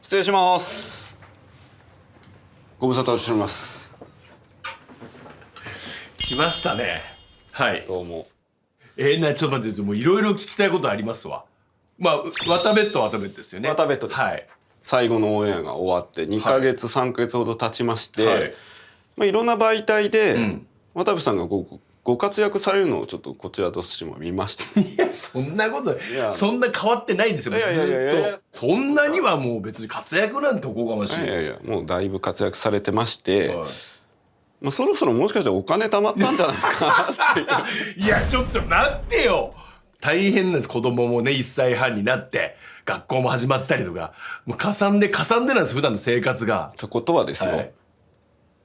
失礼します。ご無沙汰しております。来ましたね。はい。どうも。ちょっと待って、もういろいろ聞きたいことありますわ。まあ、綿ベッドは綿ベッドですよね。綿ベッドです。はい。最後のオンエアが終わって2ヶ月、3ヶ月ほど経ちまして、はいいろんな媒体で、渡部さんがご活躍されるのをちょっとこちらとしても見ました。いや、そんなこと、そんな変わってないですよ、ずっと。そんなにはもう別に活躍なんておこがましい。いや、もうだいぶ活躍されてまして、そろそろもしかしたらお金貯まったんじゃないかなっていう。いや、ちょっと待ってよ。大変なんです。子供もね、1歳半になって、学校も始まったりとか、もうかさんでなんです、普段の生活が。ってことはですよ、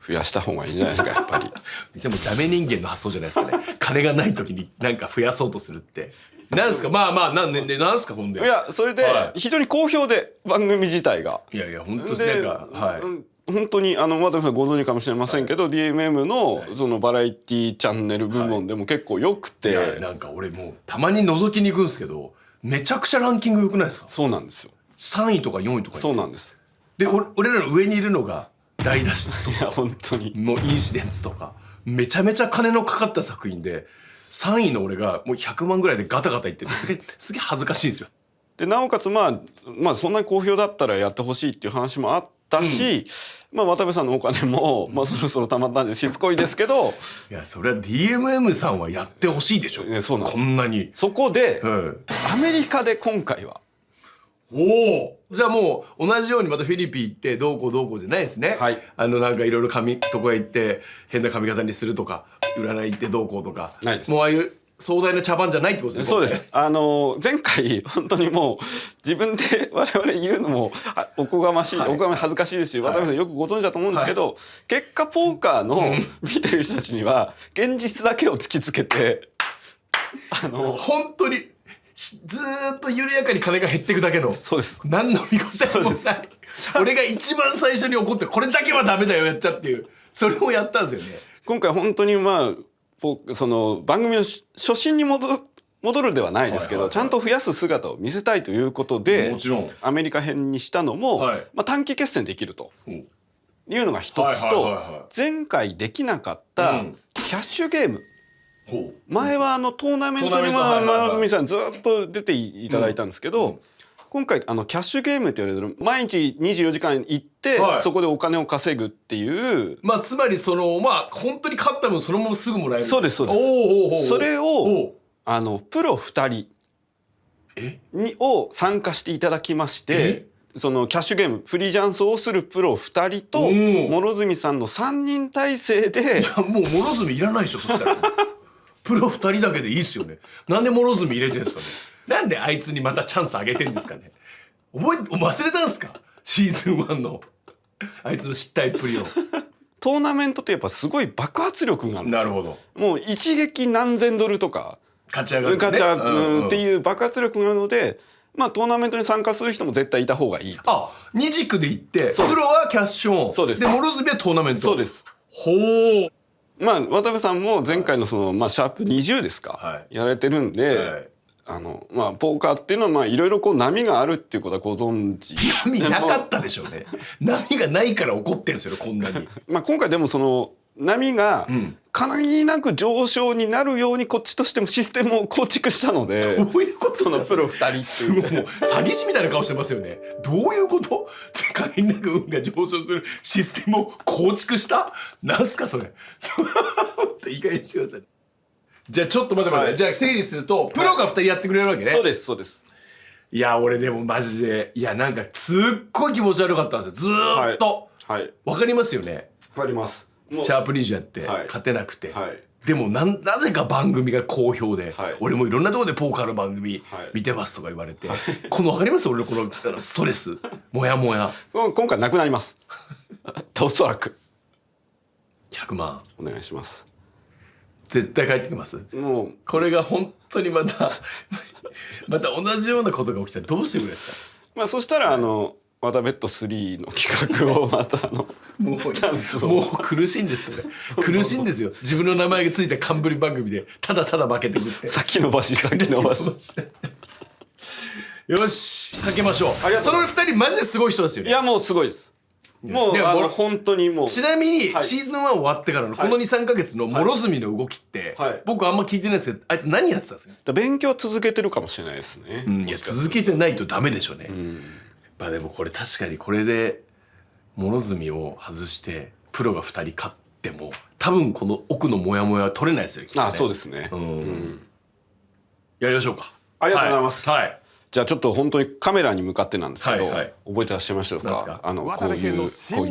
増やした方がいいんじゃないですか、やっぱり。じゃあもうダメ人間の発想じゃないですかね。金がない時になんか増やそうとするって。なんすか、なんすか、ほんで。いや、それで、非常に好評で、番組自体が。いや、本当ですね。本当に渡部さんご存知かもしれませんけど、DMM のそのバラエティチャンネル部門でも結構良くて、なんか俺もうたまに覗きに行くんですけど、めちゃくちゃランキング良くないですか？そうなんですよ。3位とか4位とか。そうなんです。で、俺らの上にいるのが大脱出とか、いや本当にもうインシデンツとか、めちゃめちゃ金のかかった作品で、3位の俺がもう100万ぐらいでガタガタ言ってる。すげえ恥ずかしいんですよ。でなおかつそんなに好評だったらやってほしいっていう話もあったし、渡部さんのお金も、そろそろたまったんでしつこいですけど、いや、それは DMM さんはやってほしいでしょ。そうなんです。こんなに。そこで、アメリカで今回は。じゃあもう同じようにまたフィリピン行ってどうこうじゃないですね。なんかいろいろとこへ行って変な髪型にするとか、占い行ってどうこうとか。ないです。もうああいう壮大な茶番じゃないってことですね。そうです。前回本当にもう自分で我々言うのもおこがましい、おこがましい、恥ずかしいですし、渡部さんよくご存知だと思うんですけど、結果ポーカーの見てる人たちには現実だけを突きつけて、本当にずーっと緩やかに金が減っていくだけの。そうです。何の見応えもない。俺が一番最初に怒ってこれだけはダメだよやっちゃっていう、それをやったんですよね。今回本当にその番組の初心に戻るではないですけど、ちゃんと増やす姿を見せたいということで、もちろんアメリカ編にしたのも、短期決戦できるというのが一つと、前回できなかったキャッシュゲーム。前はトーナメントに丸富さんずっと出ていただいたんですけど、今回キャッシュゲームって言われる毎日24時間行って、そこでお金を稼ぐっていう、つまり本当に勝った分そのまますぐもらえる。そうです。それをプロ2人を参加していただきまして、そのキャッシュゲームフリージャンスをするプロ2人と諸角さんの3人体制で。いやもう諸角いらないでしょ、そしたら。プロ2人だけでいいっすよね。なんで諸角入れてんすかね。なんであいつにまたチャンスあげてんですかね。忘れたんすか、シーズン1のあいつの失態っぷりを。トーナメントってやっぱすごい爆発力があるんですよ。なるほど。もう一撃何千ドルとか勝ち上がるっていう爆発力があるので、トーナメントに参加する人も絶対いた方がいい。二軸で行って、プロはキャッシュオン。そうです。で諸角はトーナメント。そうです。ほう。渡部さんも前回のシャープ20ですか、やられてるんで、ポーカーっていうのはいろいろ波があるっていうことはご存知。波なかったでしょうね。波がないから怒ってるんですよ、こんなに。今回でもその波が限りなく上昇になるようにこっちとしてもシステムを構築したので。どういうことですか、そのプロ2人っていう、もう詐欺師みたいな顔してますよね。どういうこと？限りなく運が上昇するシステムを構築した？なんすかそれ。いい加減にしてください。じゃあちょっと待って、じゃあ整理するとプロが2人やってくれるわけね。そうです。いや俺でもマジでなんかすっごい気持ち悪かったんですよ、ずーっと。わかりますよね。わかります。シャープ20やって勝てなくて、でもなぜか番組が好評で、俺もいろんなところでポーカーの番組見てますとか言われて、このわかります？俺のこのストレスもやもや今回なくなります。おそらく100万お願いします。絶対帰ってきます。もうこれが本当にまた同じようなことが起きたらどうしてくれるんですか。そしたらワタベッド3の企画をまたもう苦しいんですって。苦しいんですよ。自分の名前がついた冠番組でただただ負けてくって。先延ばし。よしかけましょう。その2人マジですごい人ですよね。いやもうすごいです。もう本当にもう。ちなみにシーズン1終わってからのこの 2,3 ヶ月の諸角の動きって僕あんま聞いてないですけど、あいつ何やってたんですか？勉強続けてるかもしれないですね。いや続けてないとダメでしょうね。まあでもこれ確かにこれで諸角を外してプロが2人勝っても多分この奥のモヤモヤは取れないですよね。そうですね。やりましょうか。ありがとうございます。じゃあちょっと本当にカメラに向かってなんですけど、覚えてらっしゃいましたか？こういうやつ。なん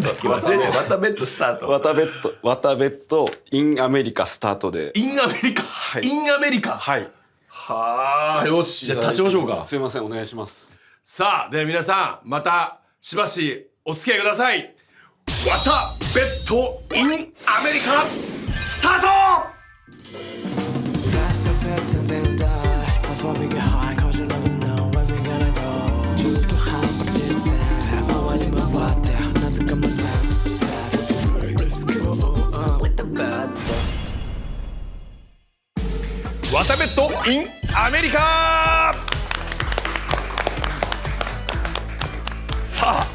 だっけ忘れちゃう。ワタベットスタート。ワタベットインアメリカスタートで。インアメリカ。インアメリカ。はい。はあ、よし、じゃあ立ちましょうか。すいません、お願いします。さあ、では皆さんまたしばしお付き合いください。ワタベットインアメリカスタート。ワタベットインアメリカ。さあ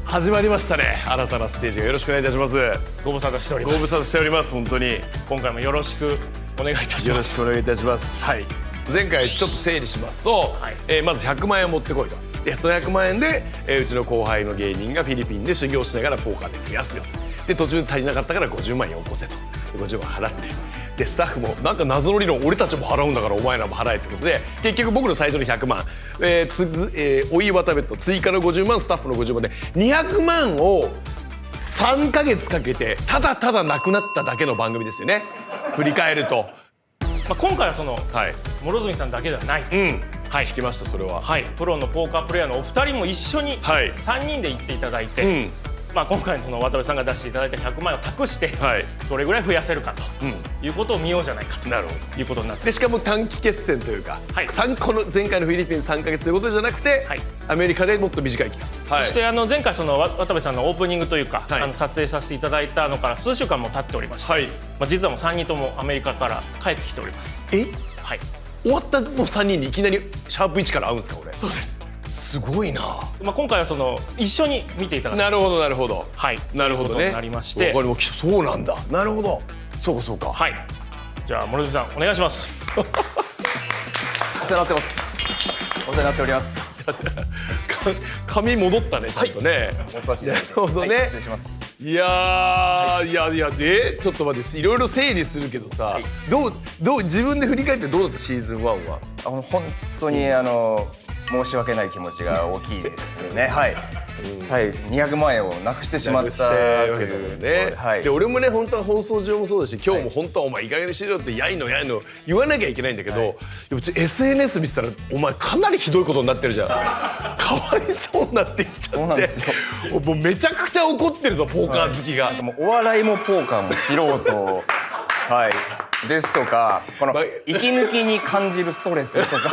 始まりましたね。新たなステージがよろしくお願いいたします。ご無沙汰しております。ご無沙汰しております。本当に今回もよろしくお願いいたします。よろしくお願いいたします。はい。前回ちょっと整理しますと、まず100万円を持ってこいと。でその100万円で、うちの後輩の芸人がフィリピンで修行しながらポーカーで増やすよ。で途中で足りなかったから50万円よこせと。50万払って。でスタッフもなんか謎の理論、俺たちも払うんだからお前らも払えってことで、結局僕の最初の100万、おいわたべと追加の50万、スタッフの50万で200万を3ヶ月かけてただただなくなっただけの番組ですよね、振り返ると。今回はその諸角さんだけではないと、聞きました。それはプロのポーカープレイヤーのお二人も一緒に3人で行っていただいて、今回その渡部さんが出していただいた100万円を託してどれぐらい増やせるかということを見ようじゃないかということになって、でしかも短期決戦というか、この前回のフィリピン3ヶ月ということじゃなくて、アメリカでもっと短い期間、そして前回その渡部さんのオープニングというか、撮影させていただいたのから数週間も経っておりまして、実はもう3人ともアメリカから帰ってきております。はい。終わったもう3人にいきなりシャープ1から会うんですか？俺。そうです。すごいな。今回はその一緒に見ていただく。なるほどなるほど。なるほどね。なりまして。これもそうなんだ。なるほど。そうかそうか。はい。じゃあ諸角さんお願いします。お世話になってます。お世話になっております。髪戻ったねちゃんとね。なるほどね。失礼します。いやでちょっと待って、いろいろ整理するけどさ、どう自分で振り返ってどうだったシーズン1は？本当に申し訳ない気持ちが大きいですよね。はい。200万円をなくしてしまったわけで、で俺もね本当は放送上もそうだし、今日も本当はお前いい加減にしろってやいの言わなきゃいけないんだけど、SNS 見てたらお前かなりひどいことになってるじゃん。かわいそうになってきちゃって、もうめちゃくちゃ怒ってるぞポーカー好きが。もうお笑いもポーカーも素人ですとか、この息抜きに感じるストレスとか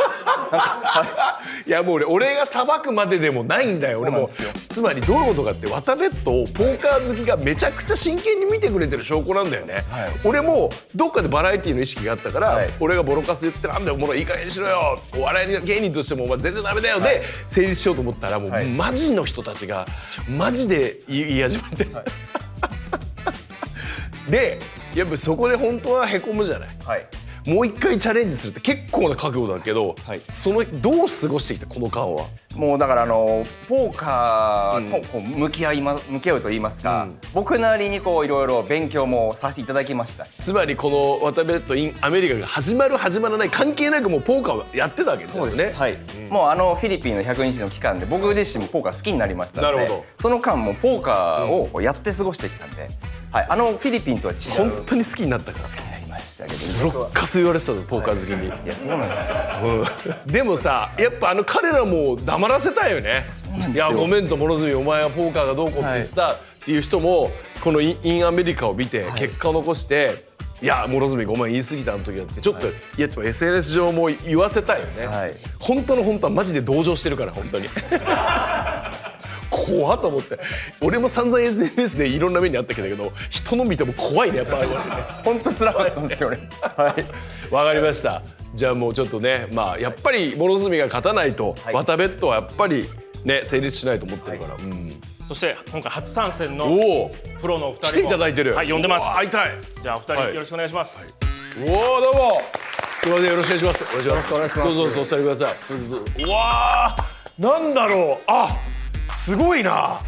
いやもう俺が裁くまででもないんだよ。俺もつまりどういうことかって、ワタベットをポーカー好きがめちゃくちゃ真剣に見てくれてる証拠なんだよね。俺もどっかでバラエティーの意識があったから、俺がボロカス言ってなんだよおもろいい加減にしろよ、お笑い芸人としてもお前全然ダメだよで成立しようと思ったら、もうマジの人たちがマジで言い始めてでやっぱそこで本当はへこむじゃない、もう一回チャレンジするって結構な覚悟だけど、そのどう過ごしてきたこの間は？もうだからポーカーとこう向き合うと言いますか、僕なりにこういろいろ勉強もさせていただきましたし、つまりこのワタベットインアメリカが始まる始まらない関係なくもうポーカーをやってたわけですよね。そうです。もうフィリピンの100日の期間で僕自身もポーカー好きになりましたので、その間もポーカーをやって過ごしてきたんで、フィリピンとは違う。本当に好きになったから。好きになりましたけど、ブロッカス言われてたのポーカー好きに。いやそうなんですよ。でもさ、やっぱ彼らも黙らせたいよね。そうなんですよ。いやごめんと諸角、お前はポーカーがどうこうって言ってたっていう人もこのインアメリカを見て結果を残して、いや諸角ごめん言い過ぎたあの時だってちょっと、いや SNS 上も言わせたいよね。本当はマジで同情してるから本当に。怖っと思って、俺も散々 SNS でいろんな目にあったけど、人の見ても怖いねやっぱ。本当辛かったんですよね。わかりました。じゃあもうちょっとね、まあやっぱり諸角が勝たないと、渡ベッドはやっぱりね成立しないと思ってるから。そして今回初参戦のおお、プロのお二人も来ていただいてる。はい、呼んでます。会いたい。じゃあお二人よろしくお願いします。おお、どうも。すみません、よろしくお願いします。お願いします。よろしくお願いします。どうぞお座りください。うわー、なんだろう。あ、すごいな。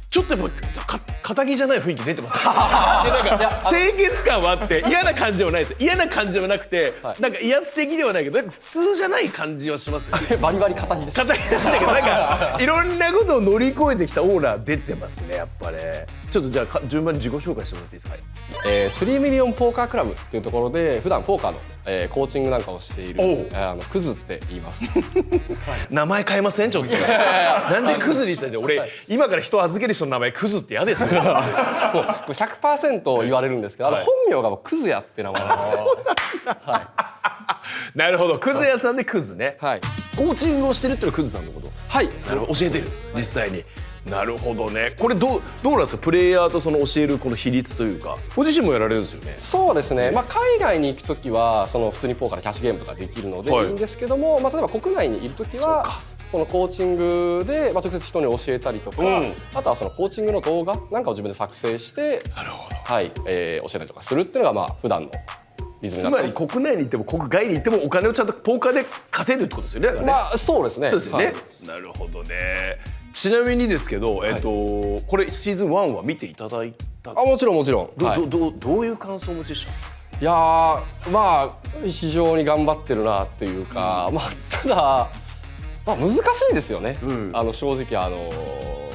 ちょっとやっぱ堅気じゃない雰囲気出てます。なんか清潔感はあって嫌な感じはないです。嫌な感じはなくて、なんか威圧的ではないけど、なんか普通じゃない感じはしますよね。バリバリ堅気です。硬いなんだけど、なんかいろんなことを乗り越えてきたオーラ出てますね、やっぱね。ちょっとじゃあ順番に自己紹介してもらっていいですか。3ミリオンポーカークラブっていうところで普段ポーカーの、コーチングなんかをしているクズって言います。名前変えませんちょっと。なんでクズにしたんじゃ。俺今から人預ける人の名前クズって嫌ですよ。もう 100% 言われるんですけど、本名がクズヤって名前なんですよ。なるほど、クズ屋さんでクズね。はい。コーチングをしてるってのはクズさんのこと。はい。なるほど、教えてる実際に。なるほどね。これどうなんですか、プレイヤーとその教えるこの比率というか。ご自身もやられるんですよね。そうですね。まあ海外に行くときはその普通にポーカーでキャッシュゲームとかできるのでいいんですけども、まあ例えば国内にいるときはこのコーチングで、まあ、直接人に教えたりとか、あとはそのコーチングの動画なんかを自分で作成して、なるほど。はい、教えたりとかするっていうのがまあ普段のリズムになってます。つまり国内に行っても国外に行ってもお金をちゃんとポーカーで稼いでるってことですよね。だからね。まあそうですね。そうですよね。はい、なるほどね。ちなみにですけど、これシーズン1は見ていただいた。もちろんもちろん。どういう感想をお持ちでした？いやー、まあ非常に頑張ってるなっていうか、まあただ、まあ、難しいですよね。正直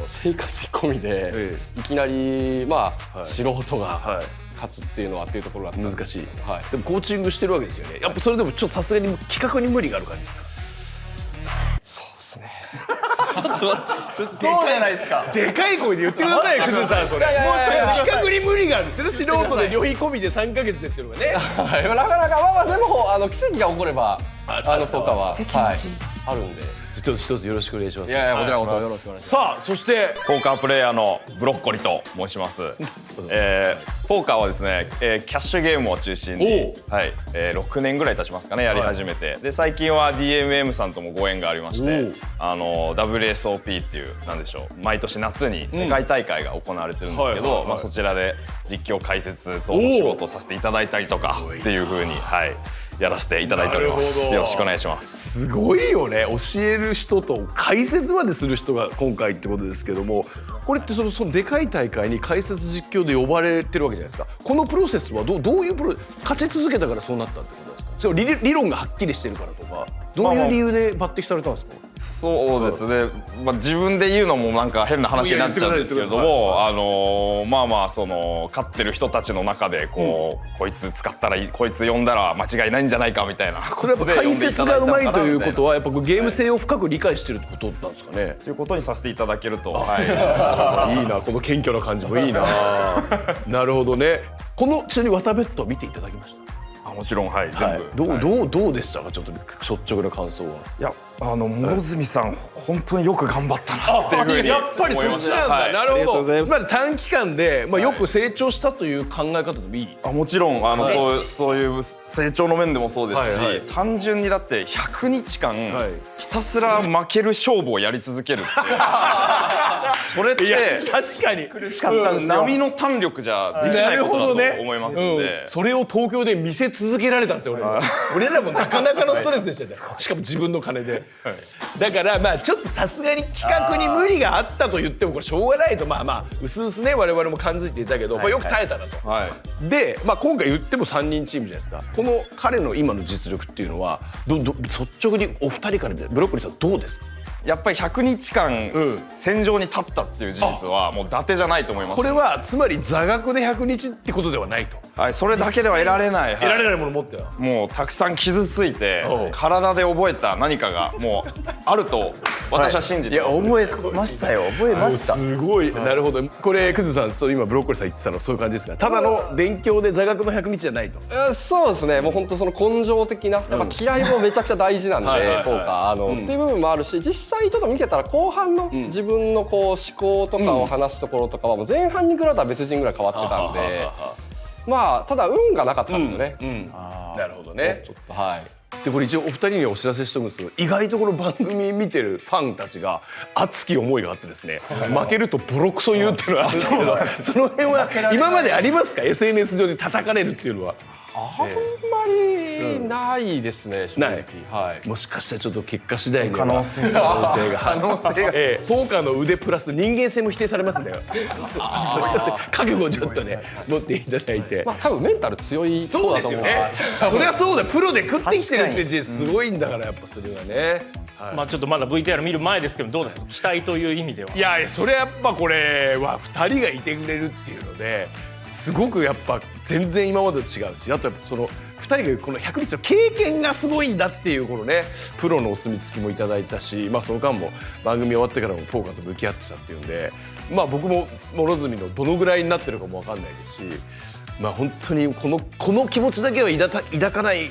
生活込みでいきなりまあ素人が勝つっていうのはっていうところが難しい。はい。でもコーチングしてるわけですよね。やっぱそれでもちょっとさすがに企画に無理がある感じですか？そうですね。そうじゃないですか。でかい声で言ってくださいよ、クズさんそれ。もう企画に無理があるんですよね。素人で旅費込みで3ヶ月でっていうのがね。なかなかまあでも奇跡が起こればポーカーはあるんで。一つよろしくお願いします。いやいや、こちらこそよろしくお願いします。さあ、そしてポーカープレイヤーのブロッコリと申します。ポーカーはですね、キャッシュゲームを中心に、はい、6年ぐらい経ちますかね、やり始めて、で最近は DMM さんともご縁がありまして、WSOP っていうなんでしょう、毎年夏に世界大会が行われてるんですけど、まあそちらで実況解説等の仕事をさせていただいたりとかっていう風に、はい、やらせていただいております。よろしくお願いします。すごいよね。教える人と解説までする人が今回ってことですけども、これってそのでかい大会に解説実況で呼ばれてるわけじゃないですか。このプロセスはどういう勝ち続けたからそうなったってことですか？それ理論がはっきりしてるからとか、どういう理由で抜擢されたんですか？そうですね、まあ、自分で言うのもなんか変な話になっちゃうんですけれども、まあまあその勝ってる人たちの中でこいつ使ったらいい、こいつ呼んだら間違いないんじゃないかみたいな。それはやっぱ解説がうまいということはやっぱゲーム性を深く理解してるってことなんですかね。ということにさせていただけると、はい、いいな、この謙虚な感じもいいな。なるほどね。このちなみにワタベット見ていただきました？もちろん、はい、全部。どうでしたか？ちょっと率直な感想は。いや、諸角さん本当によく頑張ったなっていうふうにやっぱりそっちなんだ。なるほど。まず短期間でよく成長したという考え方でもいい？もちろんそういう成長の面でもそうですし、単純にだって100日間ひたすら負ける勝負をやり続けるってそれって確かに苦しかったんですよ。波の胆力じゃできないことだと思いますので、それを東京で見せ続けられたんですよ。俺らもなかなかのストレスでしたね。しかも自分の金で。だからまあちょっとさすがに企画に無理があったと言ってもこれしょうがないと、まあうすうすね我々も感づいていたけど、よく耐えたなと。で今回言っても3人チームじゃないですか。この彼の今の実力っていうのは率直にお二人からでブロッコリーさんどうですか？やっぱり100日間戦場に立ったっていう事実はもう伊達じゃないと思います。これはつまり座学で100日ってことではないと。はい、それだけでは得られない、得られないものを持ってはもうたくさん傷ついて体で覚えた何かがもうあると私は信じてます。いや覚えましたよ、覚えました。すごい、なるほど。これクズさん、今ブロッコリーさん言ってたのそういう感じですか？ただの勉強で座学の100日じゃないと。そうですね。もう本当その根性的なやっぱ気合もめちゃくちゃ大事なんでポーカーっていう部分もあるし、実際ちょっと見てたら後半の自分のこう思考とかを話すところとかはもう前半に比べたら別人ぐらい変わってたんで、まあただ運がなかったですよね。なるほどね。はい。でこれ一応お二人にお知らせしておくんですけど、意外とこの番組見てるファンたちが熱き思いがあってですね、負けるとボロクソ言うっていうのがあるんですけど、その辺は今までありますか？ SNS 上で叩かれるっていうのは。あんまりないですね、正直。はい。もしかしたらちょっと結果次第に可能性が可能性がポーカーの腕プラス人間性も否定されますね。ちょっと覚悟をちょっとね持っていただいて。まあ多分メンタル強いそうですよね。そりゃそうだ、プロで食ってきてるってすごいんだから、やっぱそれはね。まあちょっとまだ VTR 見る前ですけど、どうですか、期待という意味では。いやいや、それやっぱこれは2人がいてくれるっていうのですごくやっぱ全然今までと違うし、あとやっぱその2人がこの100日の経験がすごいんだっていうこのね、プロのお墨付きもいただいたし、まあその間も番組終わってからもポーカーと向き合ってたっていうんで、まあ僕も諸角のどのぐらいになってるかも分かんないですし、まあ本当にこの気持ちだけは抱かない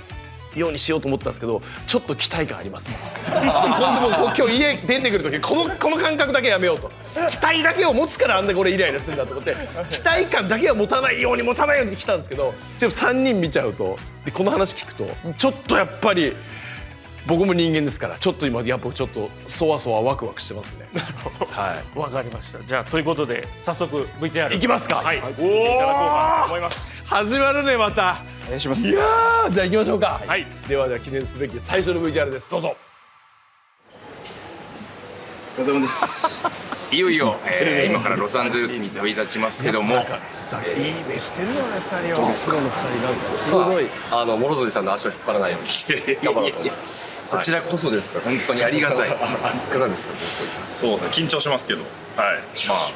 ようにしようと思ったんですけど、ちょっと期待感あります。今日家出てくる時この感覚だけやめようと、期待だけを持つからあんなこれイライラするんだと思って、期待感だけは持たないように来たんですけど、ちょっと3人見ちゃうと、でこの話聞くとちょっとやっぱり僕も人間ですから、ちょっと今やっぱちょっとそわそわワクワクしてますね。なるほど、はい、わかりました。じゃあということで早速 VTR いきますか。はい、おお、いただこうかと思います。始まるね、また。お願いします。いやー、じゃあ行きましょうか。はい、では記念すべき最初の VTR です。どうぞ。お疲れ様です。いよいよ、今からロサンゼルスに旅立ちますけども、いい目してるよね、2人は。プロの2人なんかすごい諸角さんの足を引っ張らないように頑張ろうと思います。こちらこそですから本当にありがたい。いかがですか？そうですね、緊張しますけど、はい、まあ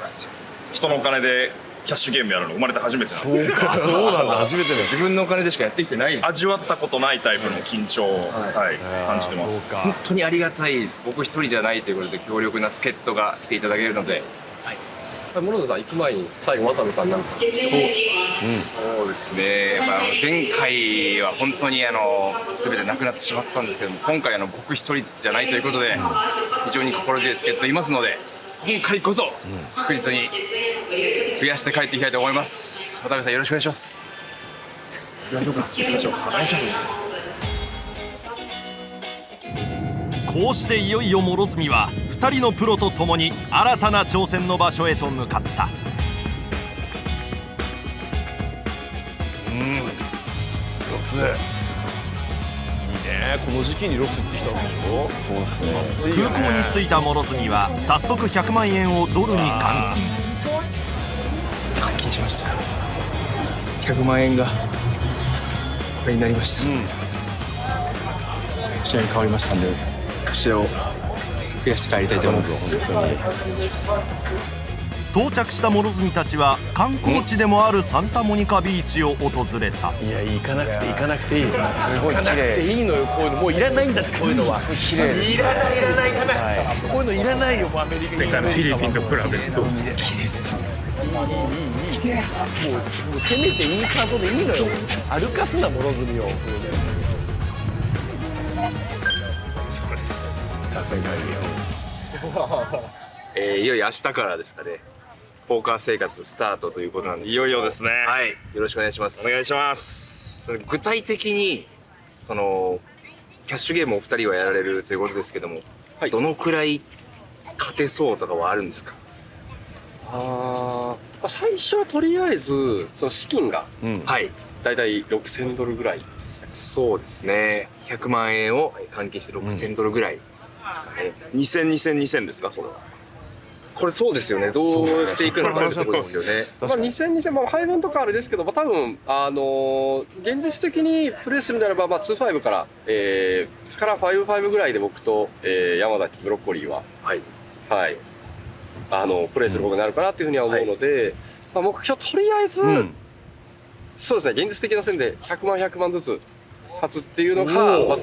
人のお金でキャッシュゲームやるの生まれて初めてなんで、そうなんだ、初めてね。自分のお金でしかやってきてないです。味わったことないタイプの緊張を、はい感じてます。本当にありがたいです。僕一人じゃないということで強力な助っ人が来ていただけるので、諸角さん行く前に最後渡部さんなんかそうですね、前回は本当に全てなくなってしまったんですけども、今回僕一人じゃないということで非常に心強い助っ人いますので、今回こそ確実に増やして帰っていきたいと思います。渡部さんよろしくお願いします。行きましょう。お願いします。こうしていよいよ諸角は2人のプロと共に新たな挑戦の場所へと向かった。ロスいいね、この時期にロス行ってきたんでしょ。そうですね。空港に着いた諸角は早速100万円をドルに換換金しました。100万円がこれになりました。こちらに変わりましたんで、こちらを増やして帰りたいと思います。到着した諸角たちは観光地でもあるサンタモニカビーチを訪れた。いや、行かなくていい。すごい行かなくていいのよ、こういうの。もういらないんだって、こういうのは。綺麗です。いらないこういうのいらないよ、もうアメリカに。フィリピンと比べると綺麗ですよ。もうせめてインサートでいいのよ。歩かすな、諸角を。そうです。さあ、帰るよ。いよいよ明日からですかね、ポーカー生活スタートということなんですけど。いよいよですね。はい、よろしくお願いします。お願いします。具体的にキャッシュゲームをお二人はやられるということですけども、はい、どのくらい勝てそうとかはあるんですか？最初はとりあえずその資金がはいだいたい6000ドルぐらい。そうですね、100万円を換金して6000ドルぐらいですかね。2000ですか？それはこれそうですよね。どうしていくのかというところですよね。2000、配分とかあれですけど、多分現実的にプレーするならば、2-5から、5-5ぐらいで僕と、山崎ブロッコリーは、プレーする方になるかなというふうには思うので、目標とりあえず、そうですね、現実的な線で100万ずつ勝つっていうのが、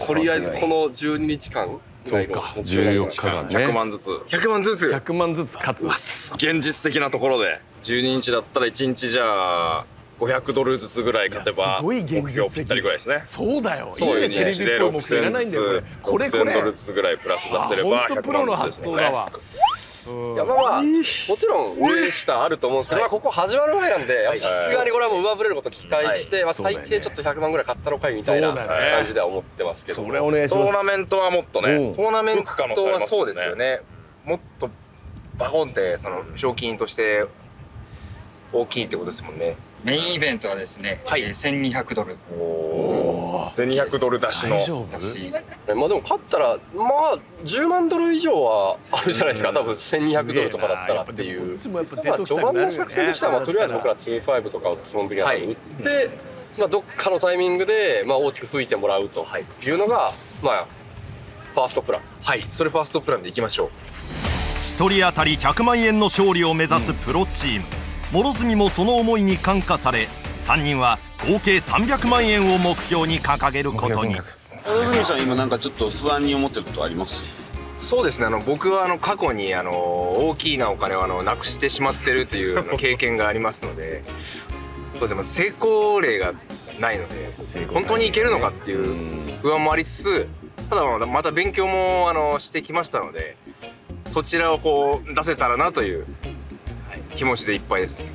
とりあえずこの12日間。そうか、14日間ね。100万ずつ100万ずつ勝つ。現実的なところで12日だったら1日じゃあ500ドルずつぐらい勝てば目標ぴったりぐらいですね。そうだよ。そうですね。1日で6000ずつ6000ドルずつぐらいプラス出せれば100万ずつですね。いやまあもちろん上下あると思うんですけど、ここ始まる前なんでさすがにこれはもう上振れること期待して、最低ちょっと100万ぐらい買ったのかいみたいな感じでは思ってますけど。それお願いします。トーナメントはもっとね、トーナメントはそうですよね。もっとバコンってその賞金として大きいってことですもんね。メインイベントはですね、1200ドル。1200ドル出しの。まあでも勝ったらまあ10万ドル以上はあるじゃないですか、多分1200ドルとかだったらっていう。まあ序盤の作戦としてはとりあえず僕ら2-5とかをスモンビリアンに打って、どっかのタイミングで大きく吹いてもらうというのがまあファーストプラン。はい、それファーストプランでいきましょう。1人当たり100万円の勝利を目指すプロチーム、諸角もその思いに感化され、3人は合計300万円を目標に掲げることに。諸角さん今なんかちょっと不安に思ってることあります？そうですね、僕は過去に大きなお金をなくしてしまってるという経験がありますので、そうですね、成功例がないので本当にいけるのかっていう不安もありつつ、ただまた勉強もしてきましたので、そちらをこう出せたらなという気持ちでいっぱいですね。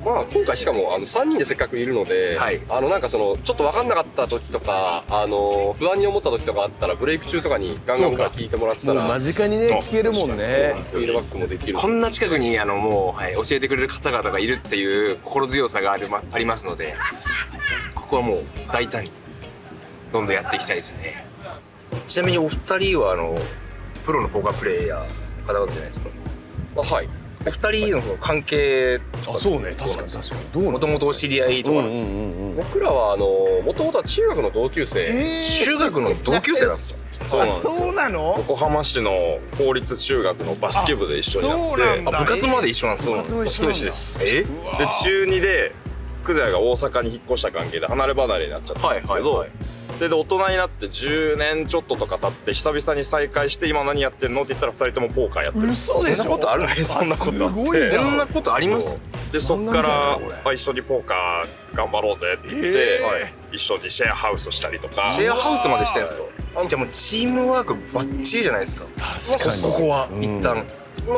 まあ今回しかも3人でせっかくいるので、なんかちょっと分かんなかった時とか不安に思った時とかあったらブレイク中とかにガンガンから聞いてもらったら間近にね聞けるもんね。フィードバックもできる。こんな近くにもう、教えてくれる方々がいるっていう心強さがありますので、ここはもう大胆にどんどんやっていきたいですね。ちなみにお二人はプロのポーカープレイヤーの方々じゃないですか。はい。お二人の関係とか、そうね、確かにどうもともとお知り合いとかなんですか？僕らはもともとは中学の同級生。中学の同級生なんですか？そうなんですよ。そうなの？横浜市の公立中学のバスケ部で一緒になって、部活まで一緒なんですか？そう一緒です。で中2で久世が大阪に引っ越した関係で離れ離れになっちゃったんですけど、それで大人になって10年ちょっととか経って久々に再会して、今何やってんのって言ったら2人ともポーカーやってる。そんなことあるの？そんなことあって。そんなことあります？でそっから一緒にポーカー頑張ろうぜって言って、一緒にシェアハウスしたりとか。シェアハウスまでしてるんですか？じゃあもうチームワークバッチリじゃないですか。確かにここは一旦。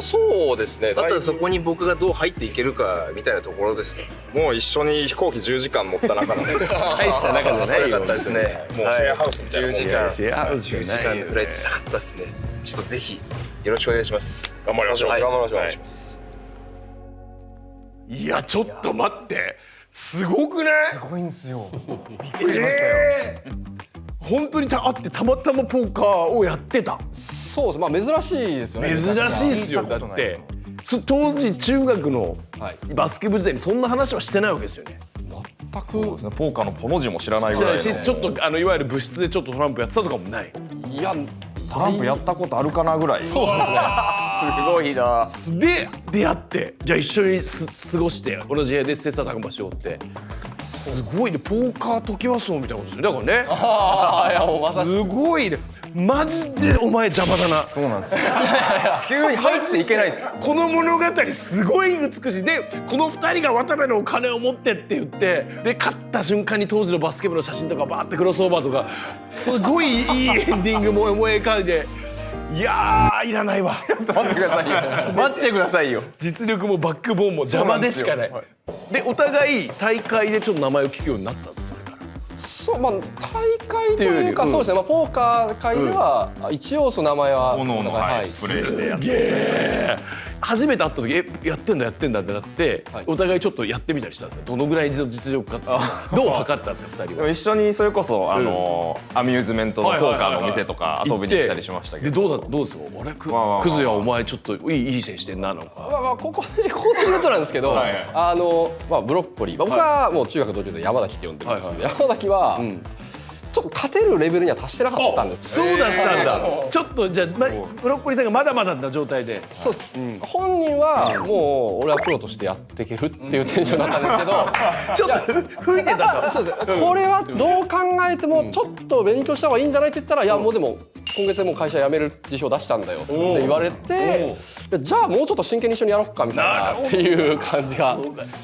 そうですね。だったらそこに僕がどう入っていけるかみたいなところですか。もう一緒に飛行機10時間乗った中なんで。大した中じゃないよ。かったですね。もうシェアハウスみたいなもんで。10時間ぐらい辛かったですね。ちょっとぜひよろしくお願いします。頑張りましょう。頑張りましょう。お願いします。いやちょっと待って、すごくない？すごいんですよ。びっくりしましたよ。本当に会ってたまたまポーカーをやってた。そうです。まあ珍しいですよね。珍しいですよ。だって当時中学のバスケ部時代にそんな話はしてないわけですよね。全くそうですね。ポーカーのポの字も知らないぐらいの。ちょっといわゆる部室でちょっとトランプやってたとかもない。いやトランプやったことあるかなぐらい。そうですね。すごいな。で出会ってじゃあ一緒に過ごして同じ部屋で切磋琢磨しようって。すごいね、ポーカートキワ荘みたいなことですよ。だからね。いやもうまさすごいね。マジでお前邪魔だな。そうなんですよ。急に入っていけないです。この物語すごい美しい。でこの2人が渡部のお金を持ってって言って、で勝った瞬間に当時のバスケ部の写真とかバーってクロスオーバーとかすごいいいエンディングも思い浮かんで、いやーいらないわ。ちょっと待ってくださいよ。待ってくださいよ。実力もバックボーンも邪魔でしかない。でお互い大会でちょっと名前を聞くようになったんです。そう、まあ大会というかそうですね。まあポーカー界では一応その名前はおのおのプレイしてやってますね。初めて会った時やってんだってなって、お互いちょっとやってみたりしたんですか？どのぐらいの実力かってどう測ったんですか2人は？一緒にそれこそアミューズメントのポーカーのお店とか遊びに行ったりしましたけど。でどうですか？俺クズやお前ちょっといい線してんなのか。まあここで言うとなんですけど、まあブロッコリー、僕はもう中学同級生山崎って呼んでるんですけど、山崎はちょっと勝てるレベルには達してなかったんです。そうだったんだ。ちょっとじゃあブロッコリーさんがまだまだな状態で。そうです。本人はもう俺はプロとしてやっていけるっていうテンションだったんですけど、ちょっと吹いてたんだ。そうです。これはどう考えてもちょっと勉強した方がいいんじゃないって言ったら、いやもうでも今月でもう会社辞める辞表出したんだよって言われて、じゃあもうちょっと真剣に一緒にやろうかみたいなっていう感じが。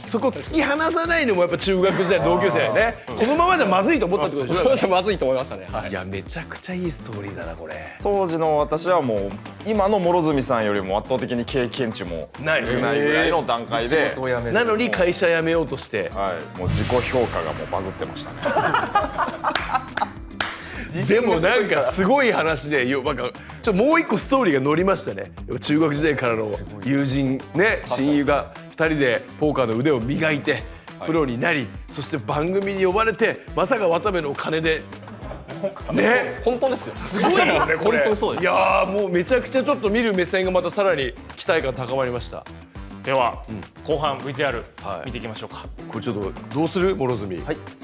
そこ突き放さないのもやっぱ中学時代同級生やね。このままじゃまずいと思ったってことでしょ？まずいと思いましたね。いやめちゃくちゃいいストーリーだなこれ。当時の私はもう今の諸角さんよりも圧倒的に経験値も少ないぐらいの段階で、なのに会社辞めようとして、もう自己評価がもうバグってましたね。でもなんかすごい話で、なんかもう一個ストーリーが乗りましたね。中学時代からの友人ね、親友が2人でポーカーの腕を磨いてプロになり、そして番組に呼ばれて、まさか渡部のお金でね、本当ですよ。すごいよねこれ。本当にそうです。いやー、もうめちゃくちゃちょっと見る目線がまたさらに期待感高まりました。では、後半 VTR 見ていきましょうか。これちょっとどうする諸角、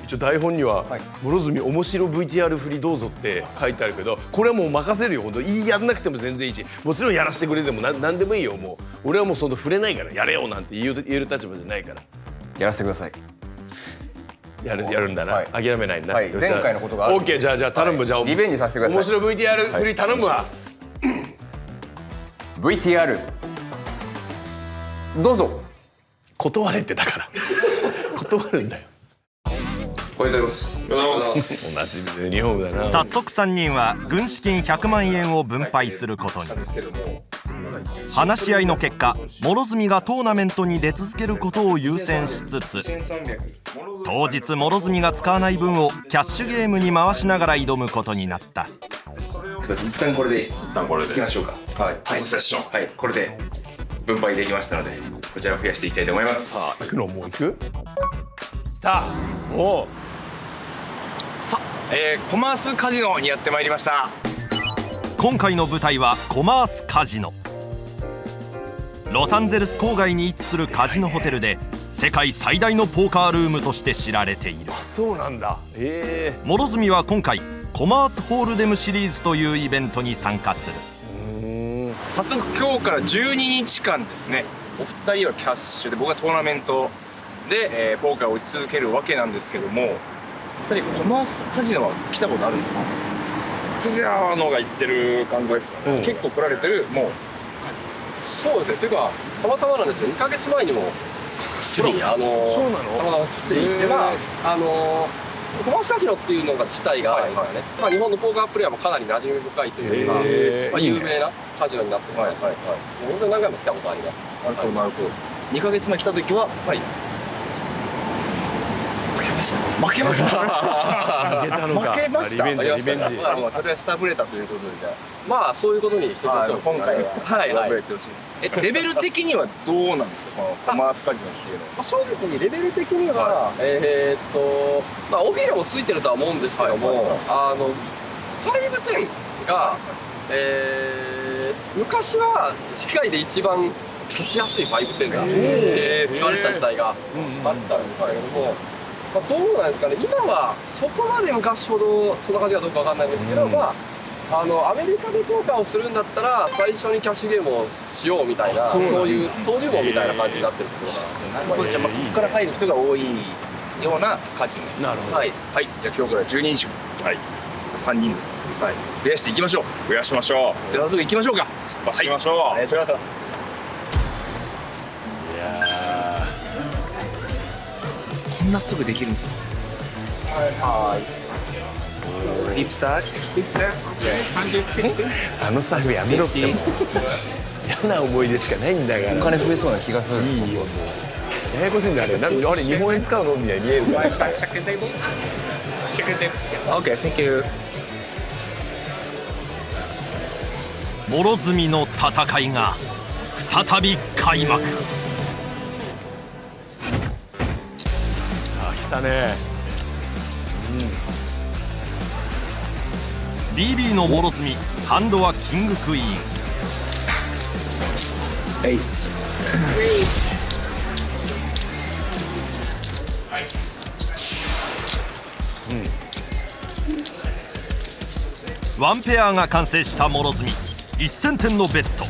一応台本には諸角面白 VTR 振りどうぞって書いてあるけど、これはもう任せるよ。本当やんなくても全然いいし、もちろんやらせてくれてもなんでもいいよ。もう俺はもうその触れないから、やれよなんて言える立場じゃないから。やらせてください。やるんだな、諦めないんだ。前回のことがある。オッケー、じゃあ頼む。じゃあリベンジさせてください。面白 VTR 振り頼むわ。VTR どうぞ。断れってだから断るんだよ。おはようございます。おなじみのユニフォームだな。早速3人は軍資金100万円を分配することに。話し合いの結果、諸角がトーナメントに出続けることを優先しつつ、当日諸角が使わない分をキャッシュゲームに回しながら挑むことになった。一旦これでいきましょうか。初セッション。はい、これで分配できましたので、こちらを増やしていきたいと思います。行くの？もう行く？来た。おう。さあ、コマースカジノにやってまいりました。今回の舞台はコマースカジノ。ロサンゼルス郊外に位置するカジノホテルで世界最大のポーカールームとして知られている。そうなんだ。諸角は今回コマースホールデムシリーズというイベントに参加する。早速今日から12日間ですね、お二人はキャッシュで、僕はトーナメントで、ポーカーを打ち続けるわけなんですけども、お二人コマースカジノは来たことあるんですか？藤谷のが言ってる感じですよね。結構来られてる。もうそうですね。というかたまたまなんですけど、2ヶ月前にもそうなの？たまたま来ていて、コマースカジノっていうのが自体がですね、日本のポーカープレイヤーもかなり馴染み深いというか、有名なカジノになってます。本当に何回も来たことあります。なるほどなるほど。2ヶ月前来た時は負けました。負けたのか。負けました。リベンジ。それは下振れたということで、じゃまあそういうことにしていきましょう。今回は下振れてほしいです。レベル的にはどうなんですか、このコマースカジノっていうのは？正直にレベル的には、尾びれもついてるとは思うんですけども、510が、昔は世界で一番勝ちやすい510だって言われた時代があったんですけれども、どうなんですかね、今はそこまで昔ほどそんな感じかどうかわかんないんですけど、アメリカでポーカーをするんだったら最初にキャッシュゲームをしようみたいな、そういう登竜門みたいな感じになってるってことが、じゃあここから入る人が多いようなカジノです。なるほど。はい。じゃあ今日から12日3人で増やしていきましょう。増やしましょで、早速行きましょうか。突っ走りましょう。お願いします。こんなすぐできるんですか？リップスターあの財布やめろってもう嫌な思い出しかないんだから。お金増えそうな気がする。いいよもう。ややこしいんだあれ。あれ日本円使うのみたいに見えるから。OK, thank you. 諸角の戦いが再び開幕。さあ来たね。BB の諸角、ハンドはキングクイーン。エース。ワンペアが完成した諸角、1000点のベッド。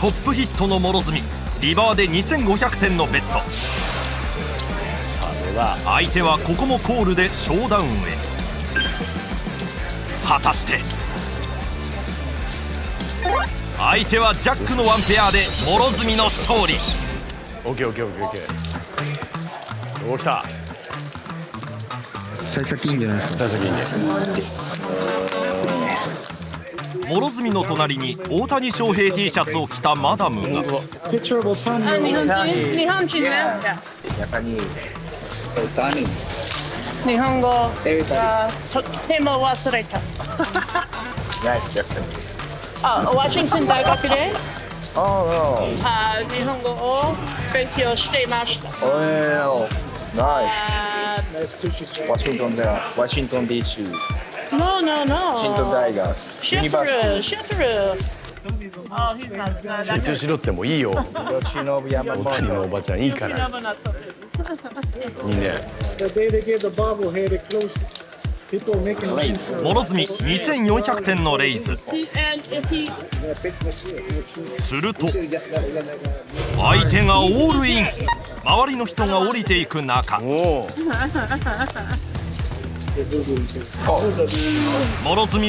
トップヒットの諸角、リバーで2500点のベッド。相手はここもコールでショーダウンへ。果たして相手はジャックのワンペアで諸角の勝利。オッケーオッケーオッケーオッケー。おー、来た。幸先いいんじゃないですか。幸先いいです。諸角の隣に大谷翔平 T シャツを着たマダムが。日本人ね。日本語がとても忘れた。ワシントン大学で日本語を勉強していました。ワシントンでワシントン DC。No. ワシントン大学。シアトル。集中しろってもいいよ。大谷のおばちゃんいいから。いいね。諸角2400点のレイズ。すると相手がオールイン。周りの人が降りていく中、諸角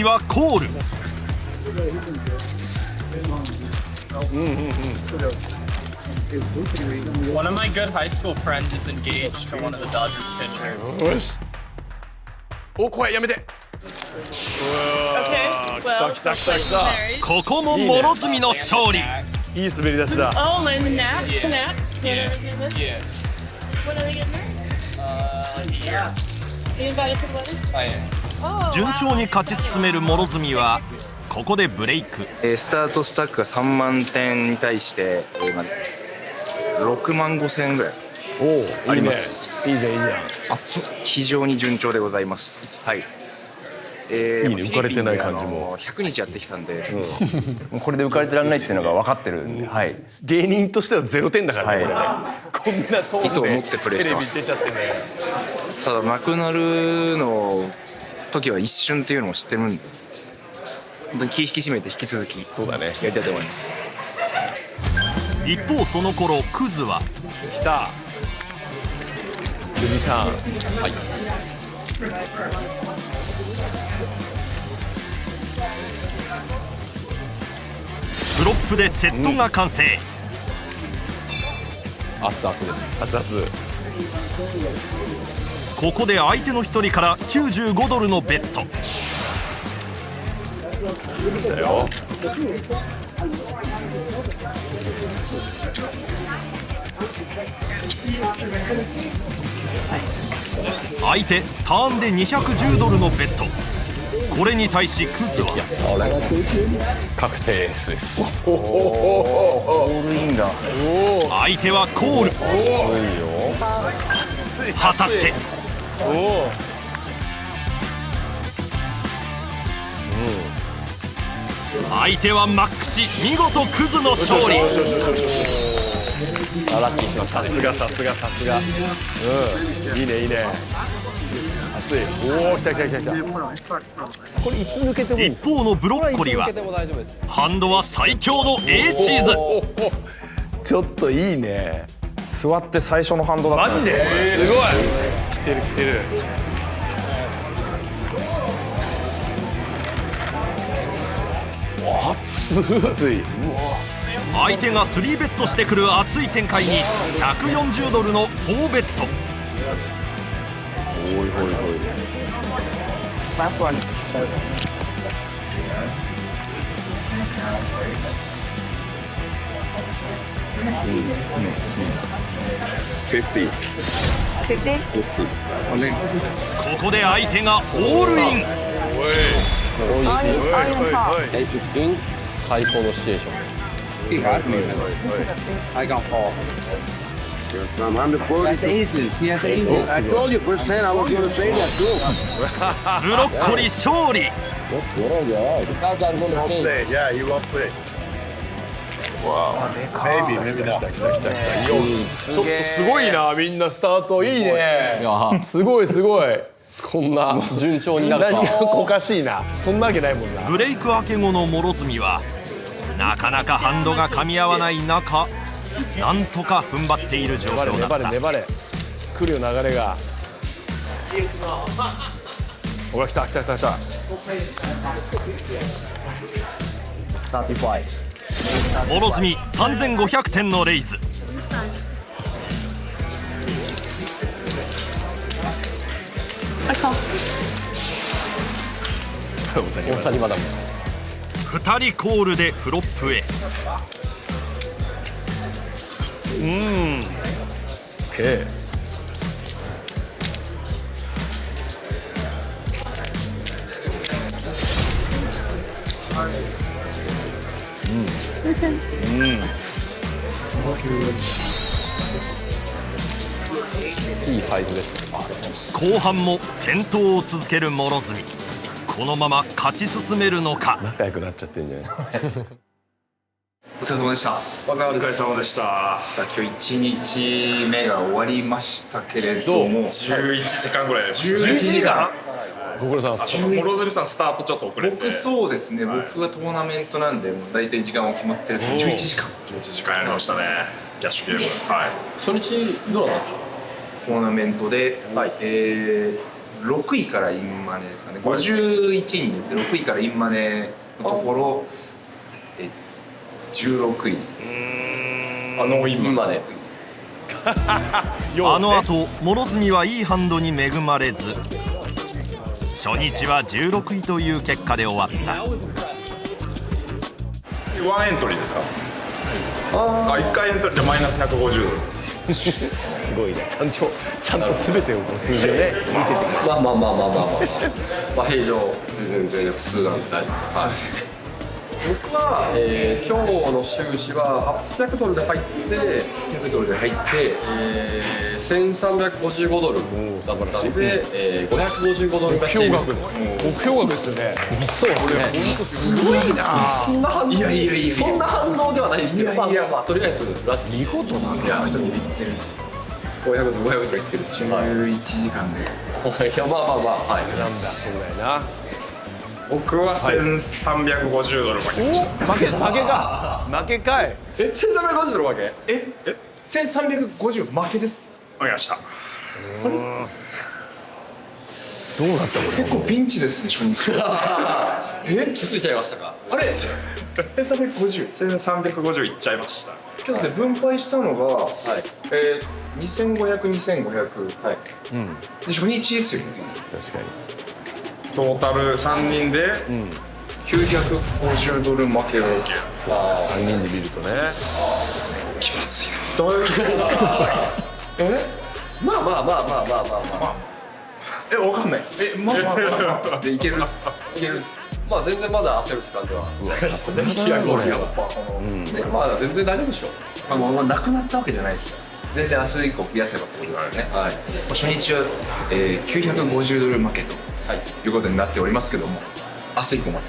はコール。One of my good high school friends is engaged to one of the Dodgers pitchers. お、怖い、やめて。来た。ここも諸角の勝利。いい滑り出しだ。順調に勝ち進める諸角はここでブレイク。スタートスタックが3万点に対して6万5千円ぐらいあります。いいじゃん。非常に順調でございます。はい。いいね、浮かれてない感じも。100日やってきたんで、これで浮かれてらんないっていうのが分かってるんで、はい。芸人としては0点だからね、これね。こんなトーンで意図を持ってプレーしてます。テレビ出ちゃってね。ただなくなるの時は一瞬っていうのを知ってるんで、本当に気引き締めて引き続きそうだね、やりたいと思います。一方その頃クズは来た。クズさん。はい。フロップでセットが完成。熱々です。熱々。ここで相手の一人から95ドルのベット。だよ。相手ターンで210ドルのベット。これに対しクズは確定エースです。オールインだ。相手はコール。果たして相手はマックシ。見事クズの勝利。ラッキーしました。さすが。いいね。熱い。おお、来た。これいつ抜けてもいいんですか？一方のブロッコリーはハンドは最強の A シーズ。ちょっといいね。座って最初のハンドだった。マジで？すごい。来てる。熱い。相手が3ベットしてくる熱い展開に140ドルの4ベット。おい。ここで相手がオールイン。最高のシチュエーション。ブロッコリー勝利。ちょっとすごいな、みんなスタートいいね。すごい。こんな順調になるか。何かおかしいな。そんなわけないもんな。ブレイク明け後の諸角はなかなかハンドが噛み合わない中、なんとか踏ん張っている状況だった。粘れ。来るよ流れが。ほら来た。諸角3500点のレイズ。大谷マダム。2人コールでフロップへ。OK。いいサイズです。後半も健闘を続ける諸角。このまま勝ち進めるのか。仲良くなっちゃってんじゃない。お疲れ様でした。お疲れ様でした。さあ今日1日目が終わりましたけれども、11時間ぐらいでした。11時間？ご苦労様です。諸角さんスタートちょっと遅れて。僕そうですね、僕はトーナメントなんでもう大体時間は決まってるんですけど、11時間やりましたね。キャッシュゲーム。はい。初日どうだったんですか？トーナメントで、6位からインマネですかね。51人で6位からインマネのところ、16位。ノーインマネ。あの後諸角はいいハンドに恵まれず、初日は16位という結果で終わった。ワンエントリーですか？1回エントリーじゃマイナス150ドル。すごいね。ちゃんと全てを数字をね見せてくる。まあ平常全然普通なんで大丈夫です。僕は、今日の収支は800ドルで入って800ドルで入って、1355ドルだったんで、555ドルがチーム目標額ですよね。そうですね。すごいな。そんな反応、そんな反応ではないですけど、まあとりあえずラッキー。見事なんだ。いや、ちょっと言ってるんです。500ドルが言ってる。11時間で。いやまあはい。なんだそうだよな。僕は1350ドル負けました。負けかい。1350ドル負け？ 1350負けです。負けました。どうなったの？結構ピンチですね、初日。気づいちゃいましたか？あれ1350いっちゃいました。今日で分配したのが、2500、2500。はい。で初日ですよね。確かに。トータル3人で950ドル負ける。3人で見るとね。きますよ。どういうことだ？まあ。わかんないです。まあ。でいけるっす。まあ全然まだ焦る時間では。まあ全然大丈夫でしょう。まあなくなったわけじゃないですよ。全然明日以降増やせばってことですよね。はい。初日は950ドル負けということになっておりますけども、明日以降また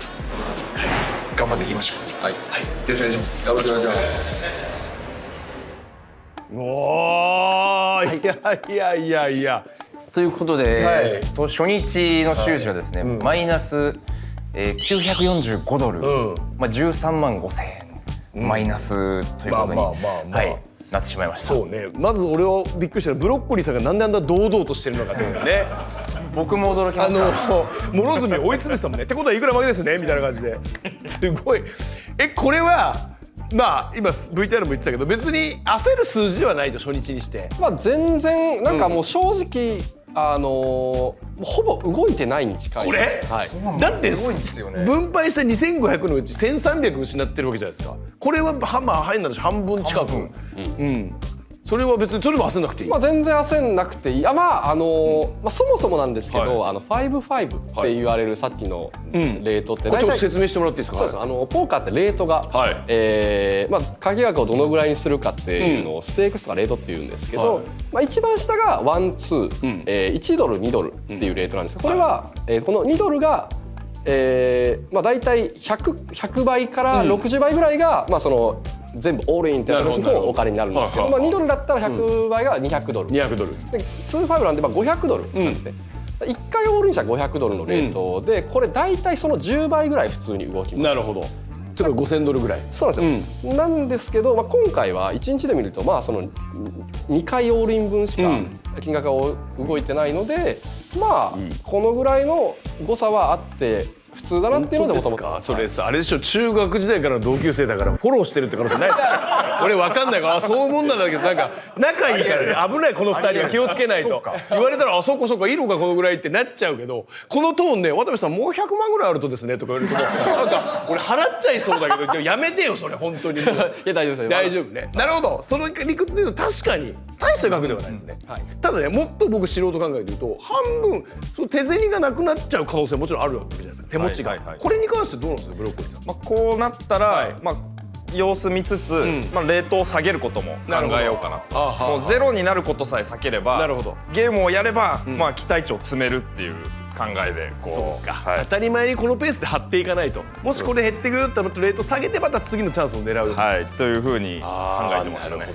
頑張っていきましょう。はい。よろしくお願いします。よろしくお願いします。おー、いや。ということで、初日の収支はですね、マイナス945ドル、13万5,000円マイナスということになってしまいました。そうね。まず俺はびっくりしたのはブロッコリーさんがなんであんな堂々としてるのかというね。僕も驚きました。諸角追い詰めてたもんね。ってことはいくら負けですねみたいな感じで。すごい。これは。まあ今 VTR も言ってたけど別に焦る数字ではないと初日にして。まあ全然なんかもう正直ほぼ動いてないに近い。これ？はい。だって分配した2500のうち1300失ってるわけじゃないですか。これはまあ入んないし半分近く。それは別にそれも焦んなくていい。まあ全然焦んなくていい。そもそもなんですけど、5-5って言われるさっきのレートってちょっと説明してもらっていいですか？そうです。ポーカーってレートが掛け額をどのぐらいにするかっていうのをステークスとかレートっていうんですけど、一番下が1、2、1ドル、2ドルっていうレートなんですけど、これはこの2ドルがだいたい100倍から60倍ぐらいが全部オールインってやった時のお金になるんですけど、2ドルだったら100倍が200ドル。で2-5なんで500ドルなんですね。1回オールインしたら500ドルのレートで、これ大体その10倍ぐらい普通に動きます。なるほど。ちょっと5000ドルぐらい。そうなんですよ。なんですけど、今回は1日で見るとその2回オールイン分しか金額が動いてないので、まあこのぐらいの誤差はあって普通だなっていうのでもともと。それさ、あれでしょ、中学時代からの同級生だからフォローしてるって可能性ない俺わかんないから、そういうもんなんだけど、なんか仲いいからね、危ない、この2人は気をつけないと言われたら、あ、そこそこいいのかこのぐらいってなっちゃうけど、このトーンね、渡部さんもう100万ぐらいあるとですねとか言われると、なんか俺払っちゃいそうだけど、でもやめてよそれ本当に。いや大丈夫ですよ。大丈夫ね。なるほど、その理屈で言うと確かに大した額ではないですね。ただね、もっと僕素人考えで言うと、半分その手銭がなくなっちゃう可能性もちろんあるわけじゃないですか、手持ちが。これに関してどうなんですか、ブロッコリーさん。こうなったら、様子見つつ、レートを下げることも考えようかな。もうゼロになることさえ避ければ、ゲームをやれば、期待値を詰めるっていう考えでそうか、当たり前にこのペースで張っていかないと、もしこれ減ってくるとレート下げてまた次のチャンスを狙う、というふうに考えてましたね。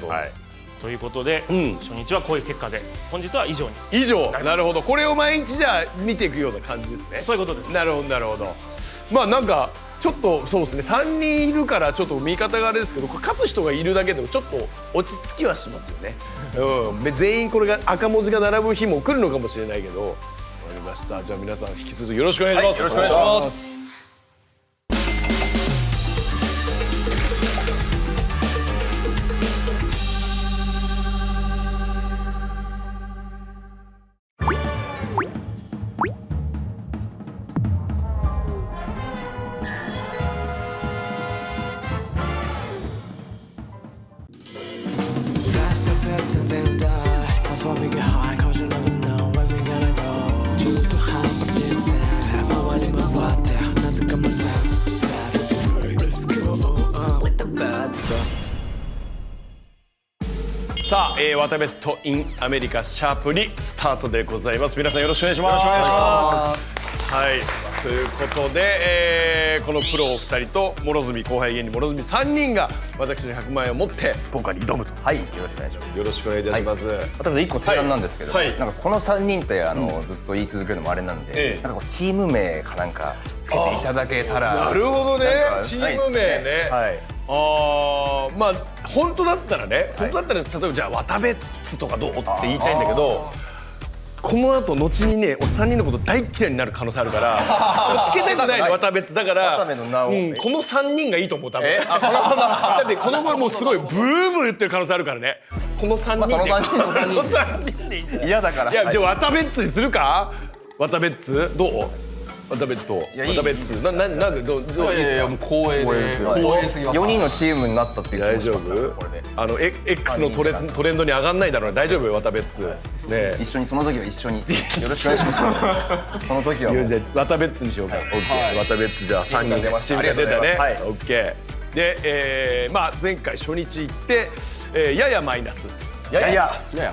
ということで、初日はこういう結果で、本日は以上に。以上。なるほど。これを毎日じゃあ見ていくような感じですね。そういうことです。なるほどなるほど。まあなんかちょっとそうですね、3人いるからちょっと見方があれですけど、勝つ人がいるだけでもちょっと落ち着きはしますよね。全員これが赤文字が並ぶ日も来るのかもしれないけど。わかりました。じゃあ皆さん引き続きよろしくお願いします。よろしくお願いします。さあ、ワタベットインアメリカシャープにスタートでございます。皆さんよろしくお願いします。よろしくお願いします。はい、ということで、このプロお二人と諸角後輩芸人諸角3人が私の100万円を持ってポーカーに挑むと。はい、よろしくお願いします。よろしくお願いいたします。私1個提案なんですけど、なんかこの3人ってずっと言い続けるのもあれなんで、なんかチーム名かなんかつけていただけたら。なるほどね、チーム名ね。はい。まあ本当だったらね、本当だったら例えばじゃあ渡べっつとかどうって言いたいんだけど、この後後にね、俺3人のこと大嫌いになる可能性あるからつけたくないの、渡べっつだから、この3人がいいと思う多分。だってこの頃もうすごいブーブー言ってる可能性あるからね。この3人で嫌だから。いや、じゃあ渡べっつにするか。渡べっつどう？渡べっと渡べっつなんでどうですか。いやいや、もう光栄ですよ。光栄すぎます。4人のチームになったっていう。大丈夫？X のトレンドに上がんないだろうね。大丈夫よ、渡べっつね。一緒に、その時は一緒によろしくお願いしますその時はじゃあ渡べっつにしようか。渡べっつじゃあ3人でチームが出たね。オッケーで、まあ前回初日行ってややマイナス。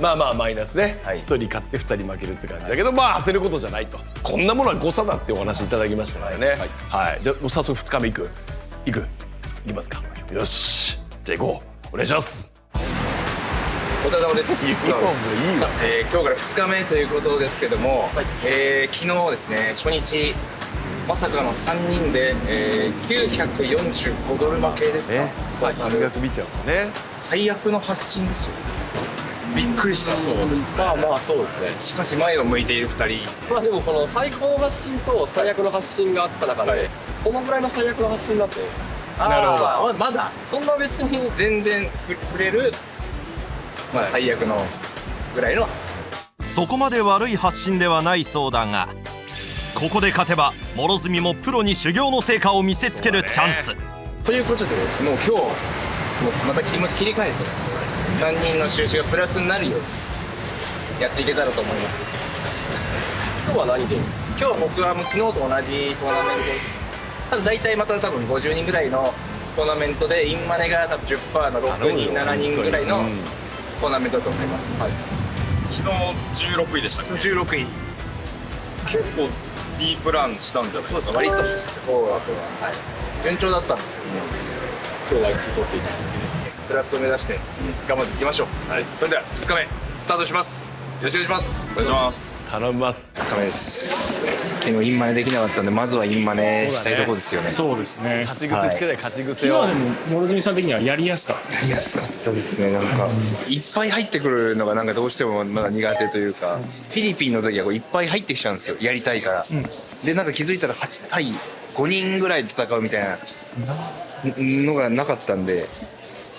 まあマイナスね。1人勝って2人負けるって感じだけど、まあ焦ることじゃないと。こんなものは誤差だってお話いただきましたからね。はい、じゃあ早速2日目行きますか。よし、じゃあ行こう。お願いします。お疲れ様です。さあ、今日から2日目ということですけども、昨日ですね、初日まさかの3人で、945ドル負けですか。金額見ちゃうね。最悪の発進ですよ。びっくりした。そうですね。まあそうですね。しかし前を向いている2人。まあでもこの最高の発信と最悪の発信があった中で、このぐらいの最悪の発信だって。なるほど。まだそんな別に全然触れる、まあ最悪のぐらいの発信。そこまで悪い発信ではないそうだが、ここで勝てば諸角もプロに修行の成果を見せつけるチャンス。ということでですね、もう今日また気持ち切り替えて3人の収支がプラスになるようにやっていけたらと思います。そうですね。今日は何で？今日は僕は昨日と同じトーナメントです。ただ大体また多分50人ぐらいのトーナメントでインマネが多分 10% の6人7人ぐらいのトーナメントだと思います。昨日16位でしたっけ。16位。結構ディープランしたんじゃないですか。割と走った方が順調だったんですけどね。今日は1位取っていただいてプラスを目指して頑張っていきましょう。それでは2日目スタートします。よろしくお願いします。お願いします。頼みます。2日目です。昨日インマネできなかったんで、まずはインマネしたいところですよね。そうですね。勝ち癖つけたい、勝ち癖を。今でも諸角さん的にはやりやすかった。やりやすかったですね。なんかいっぱい入ってくるのがなんかどうしてもまだ苦手というか、フィリピンの時はこういっぱい入ってきちゃうんですよ。やりたいから。でなんか気づいたら8対5人ぐらいで戦うみたいなのがなかったんで、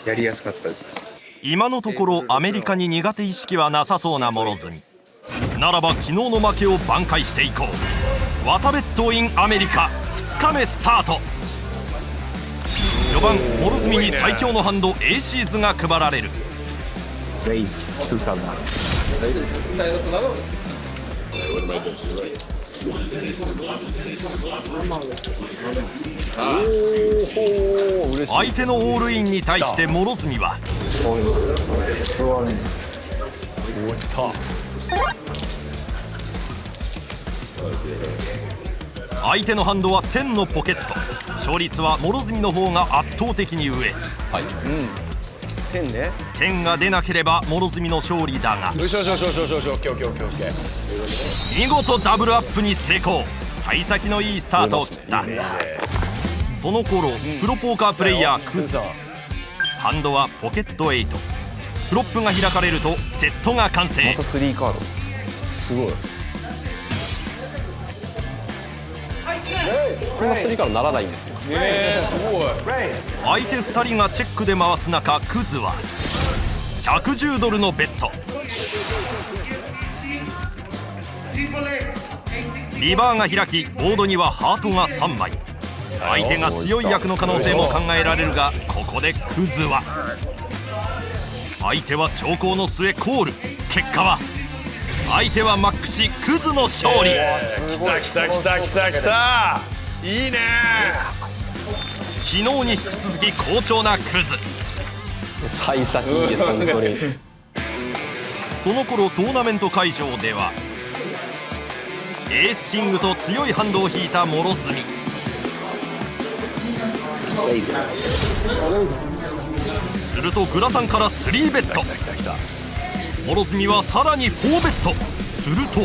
やりやすかったです。今のところアメリカに苦手意識はなさそうな諸角。ならば昨日の負けを挽回していこう。ワタベットインアメリカ2日目スタート。序盤諸角に最強のハンド A シーズが配られる。レイズ2000。相手のオールインに対して諸角は相手のハンドは10のポケット。勝率は諸角の方が圧倒的に上。はい、10ね。10が出なければ諸角の勝利だが、よしよしよしよしよしよし、オッケーオッケーオッケーオッケー。見事ダブルアップに成功。幸先のいいスタートを切った。その頃プロポーカープレイヤークズ、ハンドはポケット8。フロップが開かれるとセットが完成。また3カード。すごい。こんな3カードならないんですね。すごい。相手2人がチェックで回す中、クズは$110のベット。リバーが開き、ボードにはハートが3枚。相手が強い役の可能性も考えられるが、ここでクズは相手は長考の末コール。結果は相手はマックしクズの勝利。来た来た来た来た来た。いいね。昨日に引き続き好調なクズ。幸先いいです本当に。その頃トーナメント会場ではエースキングと強いハンドを引いた諸角。するとグラサンから3ベット。諸角はさらに4ベット。すると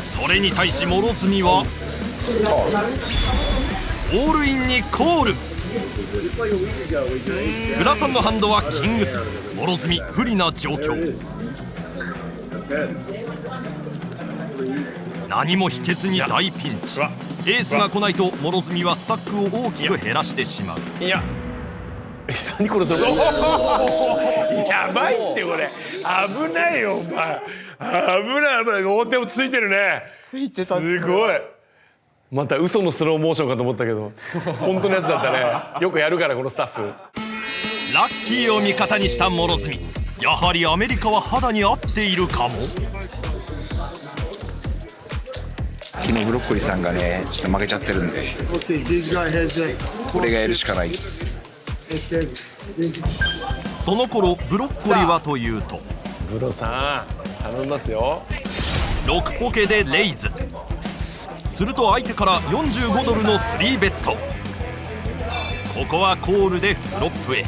それに対し諸角はオールインにコール。グラサンのハンドはキングス。諸角不利な状況。何も引けずに大ピンチ。エースが来ないと諸角はスタックを大きく減らしてしまう。いや、何これ、それやばいってこれ。危ないよお前。危ない危ない。大手もついてるね。ついてた。すごい。また嘘のスローモーションかと思ったけど本当のやつだったね。よくやるからこのスタッフ。ラッキーを味方にした諸角。やはりアメリカは肌に合っているかも。昨日ブロッコリーさんがねちょっと負けちゃってるんで、俺がやるしかないです。その頃ブロッコリーはというと、ブロさん頼みますよ。6ポケでレイズ。すると相手から$45の3ベット。ここはコールでフロップへ。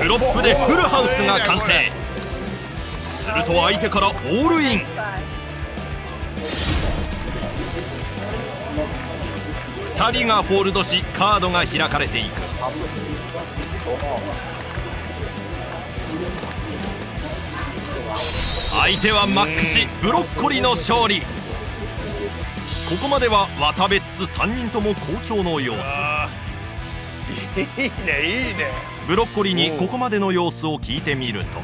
フロップでフルハウスが完成。すると相手からオールイン。2人がフォールドしカードが開かれていく。相手はマックしブロッコリーの勝利。ここまではワタベッツ3人とも好調の様子。いいねいいね。ブロッコリーにここまでの様子を聞いてみると、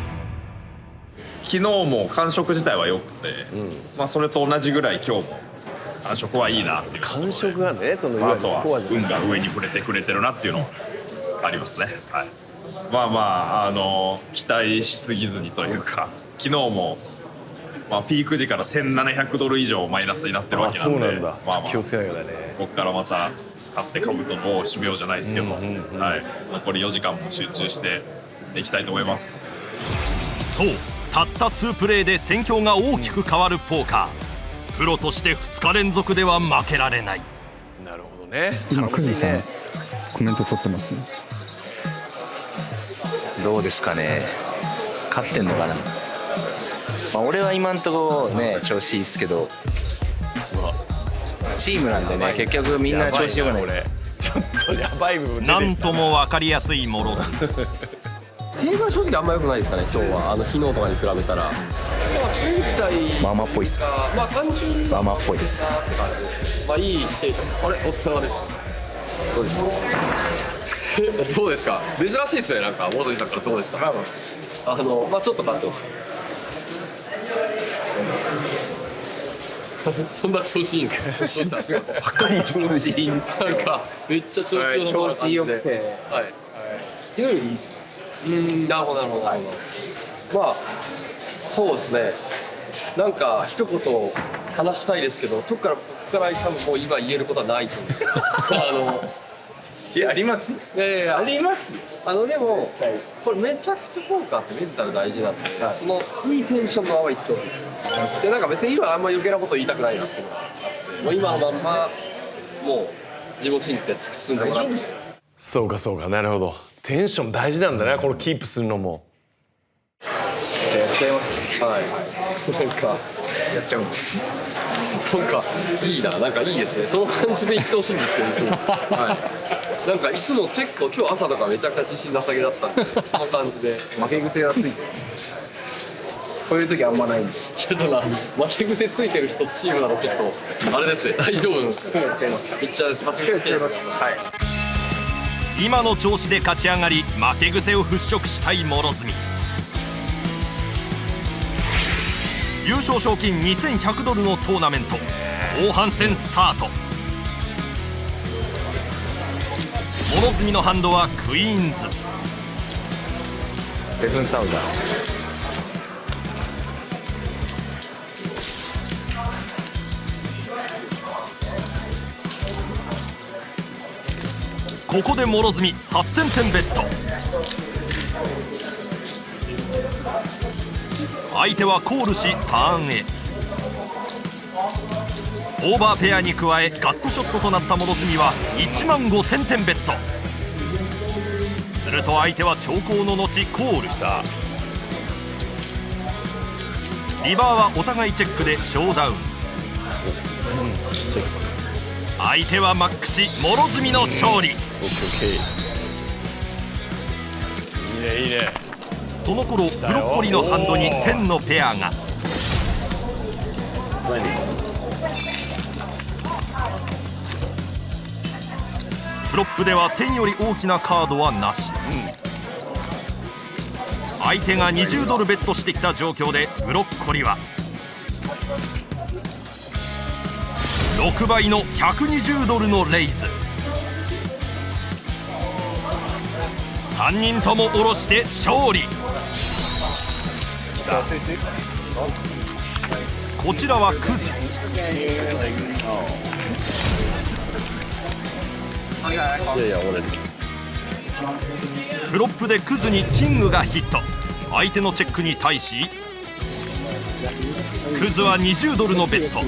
昨日も感触自体は良くて、まあそれと同じぐらい今日も感触はいいなっていう。感触がね、そのいわゆるスコアに運が上に触れてくれてるなっていうのはありますね。はい。まあまあ期待しすぎずにというか、昨日もまあピーク時から$1700以上マイナスになってるわけなんで、そうなんだ。まあ気をつけなきゃだね。ここからまた買って株とを締めようじゃないですけど、はい、残り4時間も集中していきたいと思います。そう、たった数プレーで戦況が大きく変わるポーカー。プロとして2日連続では負けられない。なるほどね。今クズさんコメント取ってますね。どうですかね。勝ってんのかな。まあ俺は今んとこね調子いいっすけど、チームなんでね結局みんな調子よくない。ちょっとやばい部分。なんとも分かりやすいもの。定番正直あんま良くないですかね今日は昨日とかに比べたら。プレー自体ママっぽいっす。まあ単純にママっぽいです。まあいいステージ。あれお疲れ様です。どうですか。どうですか。珍しいですねなんかモドリさんからどうですか。まあちょっと勝ってます。そんな調子いいんですか。わかりやすいんですよ。なんかめっちゃ調子よくて。はい。昨日よりいいです。なるほどなるほど。まあそうですね。なんか一言話したいですけど、僕から多分もう今言えることはないと思う。あります？あります。でもこれめちゃくちゃポーカーってメンタル大事なんで、そのいいテンションのままいってほしいです。でなんか別に今あんま余計なこと言いたくないなっていうのがあって、もう今のまんまもう自分を信じて突き進んでもらって。そうかそうか、なるほど。テンション大事なんだね、このキープするのも。やっちゃいます。はい。なんかやっちゃうんです。なんかいいな、なんかいいですね。その感じで言ってほしいんですけど、はい。なんかいつも結構今日朝とかめちゃくちゃ自信なさげだったんで、その感じで負け癖がついてる。こういう時あんまないんです。ちょっとな、負け癖ついてる人チームなのちょっとあれですね。大丈夫なんですか。やっちゃいます。めっちゃ負け癖やっちゃいます。はい。今の調子で勝ち上がり負け癖を払拭したい諸角。優勝賞金2100ドルのトーナメント後半戦スタート。諸角のハンドはクイーンズ。セブンサウダー。ここで諸角8000点ベッド。相手はコールしターンへ。オーバーペアに加えガットショットとなった諸角は15000点ベッド。すると相手は長考の後コール。リバーはお互いチェックでショーダウン。相手はマックし諸角の勝利。いいねいいね。その頃ブロッコリーのハンドに10のペアが。フロップでは10より大きなカードはなし。相手が20ドルベットしてきた状況でブロッコリーは6倍の120ドルのレイズ。3人とも下ろして勝利。こちらはクズ。フロップでクズにキングがヒット。相手のチェックに対しクズは20ドルのベット。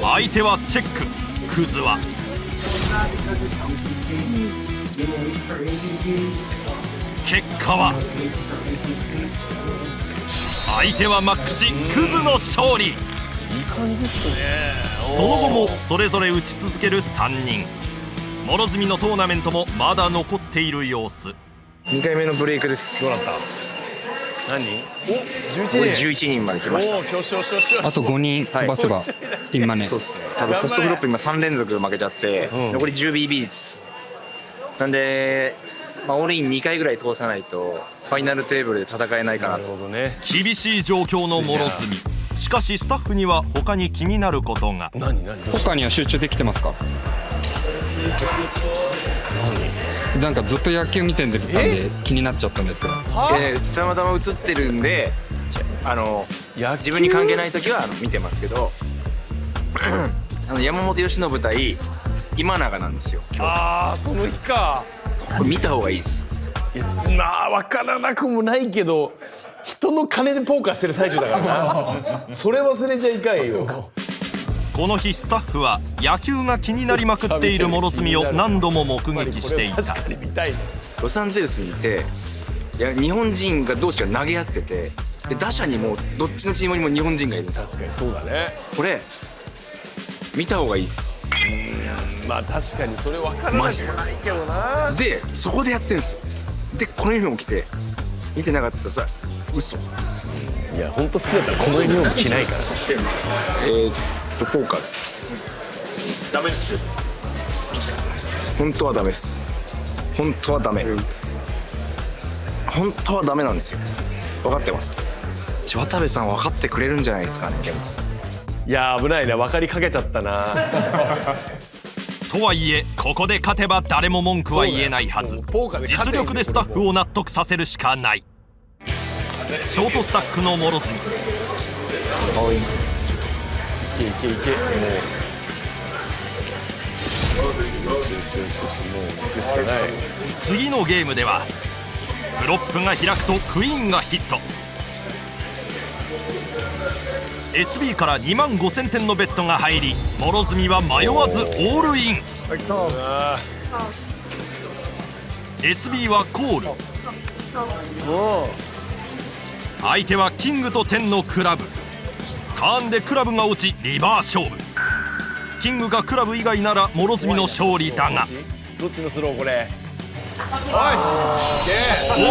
相手はチェック。クズは結果は相手はマックしクズの勝利。いい感じっすね。その後もそれぞれ打ち続ける3人。諸角のトーナメントもまだ残っている様子。2回目のブレイクです。どうなった？何？これ11人まで来ました。あと5人飛ばせば今ね。そうっすね。ただポストフロップ今3連続負けちゃって、残り 10BB です。なんで、オールイン2回ぐらい通さないとファイナルテーブルで戦えないかなと。厳しい状況の諸角。しかしスタッフには他に気になることが。他には集中できてますか？なんかずっと野球見てんで気になっちゃったんですけど。たまたま映ってるんで自分に関係ない時は見てますけど山本由伸対今永なんですよ今日。ああその日か。これ見た方がいいです。まあ分からなくもないけど人の金でポーカーしてる最中だからなそれ忘れちゃいかんよ。この日スタッフは野球が気になりまくっている諸角を何度も目撃していた。確かに見たいね。ロサンゼルスにいて、いや日本人が同士が投げ合ってて、で打者にもどっちのチームにも日本人がいるんですよ。確かにそうだね。これ見た方がいいです。まあ確かにそれ分からなくもないけどな。でそこでやってるんですよ。でこのユニフォーム着て見てなかったらさ嘘。いや本当好きだったらこのユニフォーム着ないから。ポーカーです。ダメですよ。本当はダメです。本当はダメ。本当はダメなんですよ。分かってます。渡部さん分かってくれるんじゃないですかね。でもいや危ないね、分かりかけちゃったなとはいえここで勝てば誰も文句は言えないはず。実力でスタッフを納得させるしかない。ショートスタックの諸角。いけいけいけ。もう行くしかない。次のゲームではフロップが開くとクイーンがヒット。 SB から2万5000点のベッドが入り、諸角は迷わずオールイン。 SB はコール。相手はキングと10のクラブ。ターンでクラブが落ちリバー勝負。キングがクラブ以外なら諸角の勝利だが、どっちのスローこれ。オ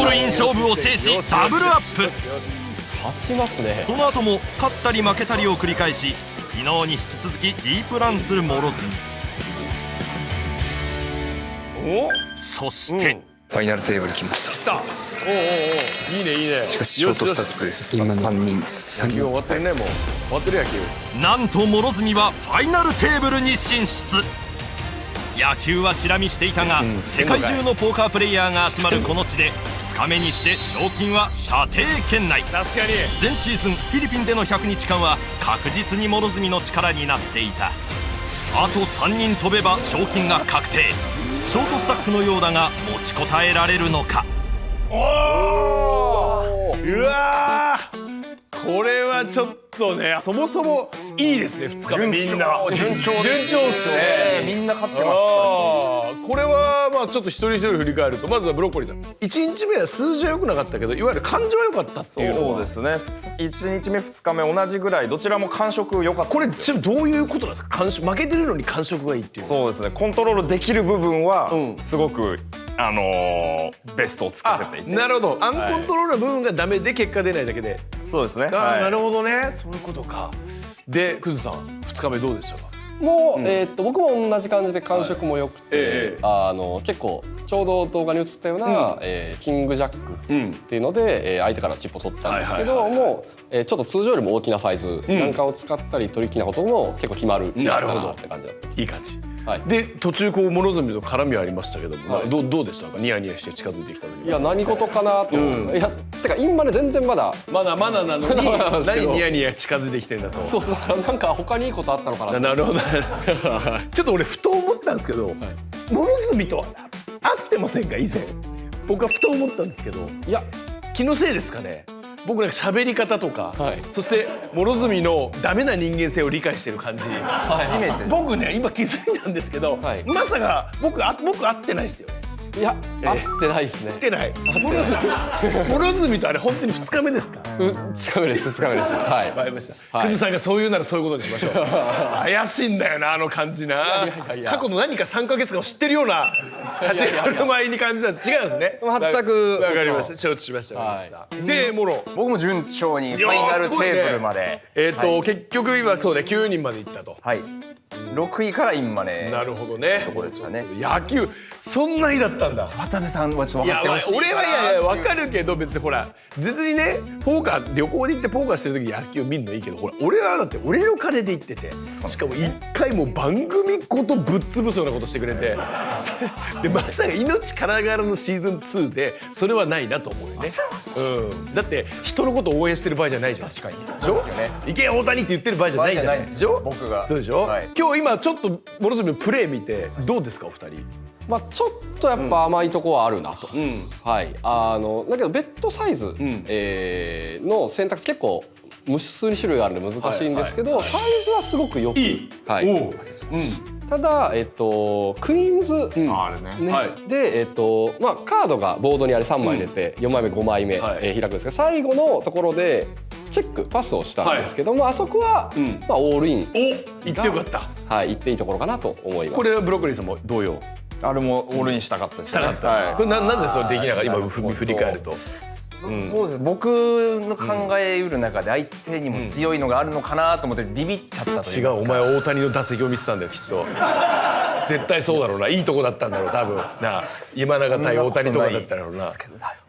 ールイン勝負を制しダブルアップ。勝ちますね。その後も勝ったり負けたりを繰り返し、昨日に引き続きディープランする諸角。そして、ファイナルテーブル来ました。来た。おうおうおう、いいねいいね。しかしショートスタックです。3人です。野球終わってるね。もう終わってる野球。なんと諸角はファイナルテーブルに進出。野球はチラ見していたが、世界中のポーカープレイヤーが集まるこの地で2日目にして賞金は射程圏内。確かに前シーズンフィリピンでの100日間は確実に諸角の力になっていた。あと3人飛べば賞金が確定。ショートスタックのようだが持ちこたえられるのか。うわー、これはちょっとね、そもそもいいですね。2日目みんな順調っすね。みんな勝ってましたし、これはまあちょっと一人一人振り返ると、まずはブロッコリーさん、1日目は数字は良くなかったけど、いわゆる感じは良かったっていうのは。そうですね。1日目2日目同じぐらい、どちらも感触良かった。これちなみにどういうことなんですか。感触、負けてるのに感触がいいっていう。そうですね。コントロールできる部分はすごくベストを尽くせていて。なるほど。アンコントロールの部分がダメで結果出ないだけで。そうですね。なるほどね。そういうことか。で、クズさん2日目どうでしたか。もう、僕も同じ感じで感触も良くて、結構ちょうど動画に映ったような、キングジャックっていうので、相手からチップを取ったんですけど、もう、ちょっと通常よりも大きなサイズなんかを使ったりトリッキーなことも結構決まる日だったなって感じだったです。いい感じ。で途中こう諸角と絡みはありましたけども、どうでしたか。ニヤニヤして近づいてきた時。いや何事かなと。いやてかインマネ全然まだなのに何ニヤニヤ近づいてきてんだと。そうだからなんか他にいいことあったのかな。なるほど。ちょっと俺ふと思ったんですけど、諸角と会ってませんか以前。僕はふと思ったんですけど、いや気のせいですかね。僕なんか喋り方とか、そして諸角のダメな人間性を理解してる感じ、初めて。僕ね今気づいたんですけど、まさか僕会ってないですよ。いや会ってないですね。会ってない。諸角とあれ本当に2日目ですか。2日目です。2日目です。はい。わかりました。クズさんがそう言うならそういうことにしましょう。怪しいんだよなあの感じな。過去の何か3ヶ月間を知ってるような立ち振る舞いに感じたんです。違うんですね。全くわかりました。承知しました。で僕も順調にファイナルテーブルまで。結局今そうね9人まで行ったと。はい。6位からインマネ。なるほどね。とこですかね。野球そんな日だったんだ。渡部さんはちょっと分かってほしい。俺はいや分かるけど、別にほら別にねポーカー旅行で行ってポーカーしてる時野球見るのいいけど、ほら俺はだって俺の金で行ってて、しかも1回も番組ごとぶっ潰すようなことしてくれて、でまさか命からがらのシーズン2でそれはないなと思うよね。だって人のことを応援してる場合じゃないじゃん。確かに。でしょ。いけ大谷って言ってる場合じゃないじゃないですか。僕が。そうでしょ。今日今ちょっと諸角のプレー見てどうですかお二人？まあちょっとやっぱ甘いとこはあるなと、はい、だけどベッドサイズ、の選択結構無数に種類があるんで難しいんですけど、サイズはすごくよく、はい、ただ、クイーンズ、で、まあ、カードがボードにあれ3枚出て、4枚目5枚目、開くんですけど最後のところでチェックパスをしたんですけども、あそこは、まあ、オールイン行ってよかった、はい、行っていいところかなと思います。これはブロッコリーさんも同様？あれもオールインしたかったですね。これなぜそれできなかった？今振り返ると。そうです。僕の考えうる中で相手にも強いのがあるのかなと思ってビビっちゃったというか。違う、お前大谷の打席を見てたんだよきっと。絶対そうだろうな、いいとこだったんだろう多分な。今永対大谷とかだったろうな。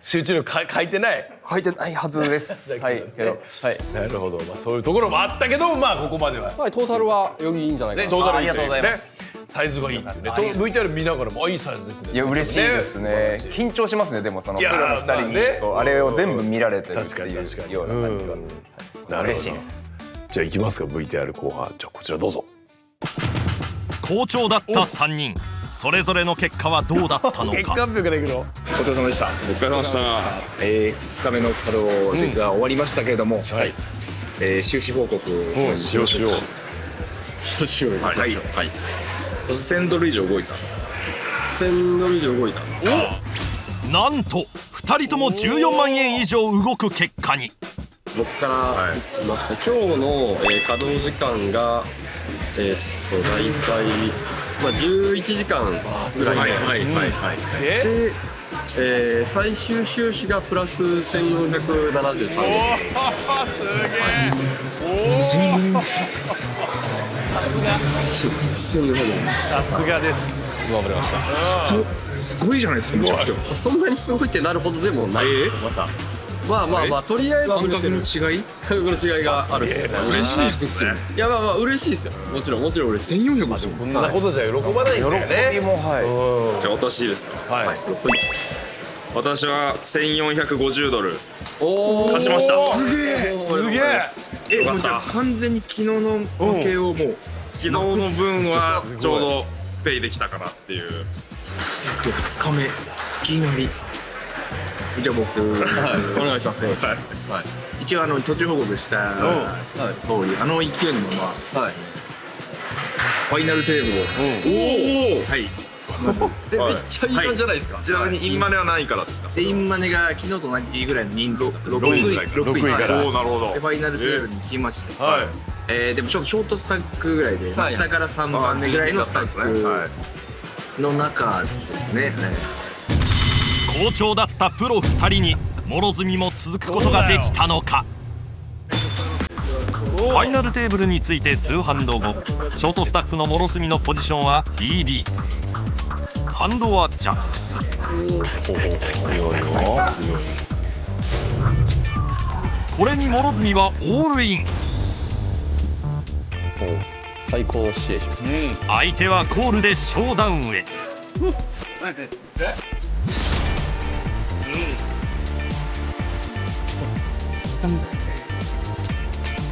集中力書いてない？書いてないはずです。はい。けど、はい。なるほど。まあそういうところもあったけど、まあここまでは。はい、トータルはよりいいんじゃないかな。トータルありがとうございます。サイズがいいっていうね。VTR 見ながらもいいサイズですね。いや嬉しいですね。緊張しますね。でもそのプロの2人にあれを全部見られてるっていうような感じは嬉しいです。じゃあ行きますか VTR 後半。じゃあこちらどうぞ。好調だった3人、それぞれの結果はどうだったのか。結果発表からいくの。お疲れ様でした。お疲れ様でした。2日目の稼働が終わりましたけれども、収支報告をしよう。はい。1000ドル以上動いた。1000ドル以上動いた。なんと2人とも14万円以上動く結果に。僕からいきますね。今日の稼働時間が大体まあ11時間ぐらいで、最終収支がプラス1473円。さすがです。頑張りました。すごいじゃないですか。めちゃくちゃ。そんなにすごいってなるほどでもないです。また。まあとりあえず感覚の違いがあるんですよね。嬉しいですね。いやまあ嬉しいですよ。もちろん嬉しい。1400ですよ。こんなことじゃ喜ばないんだよね。喜びもじゃあ私いいですか。はい。私は1450ドル勝ちました。すげえ。もうじゃあ完全に昨日の負けをもう昨日の分はちょうどペイできたかなっていう。2日目いきなり。じゃあ僕お願いします。一応途中報告した通り勢いのままファイナルテーブルをはいまずめっちゃいい感じじゃないですか。ちなみにインマネは何位からですか。インマネが昨日と同じぐらいの人数だった6位から。おおなるほど。ファイナルテーブルに来まして、でもちょっとショートスタックぐらいで下から3番目ぐらいのスタックの中ですね。好調だったプロ2人に諸角も続くことができたのか。ファイナルテーブルについて数ハンド後、ショートスタッフの諸角のポジションは DD、 ハンドはジャックス。これに諸角はオールイン。最高のシチュエーション。相手はコールでショーダウンへ。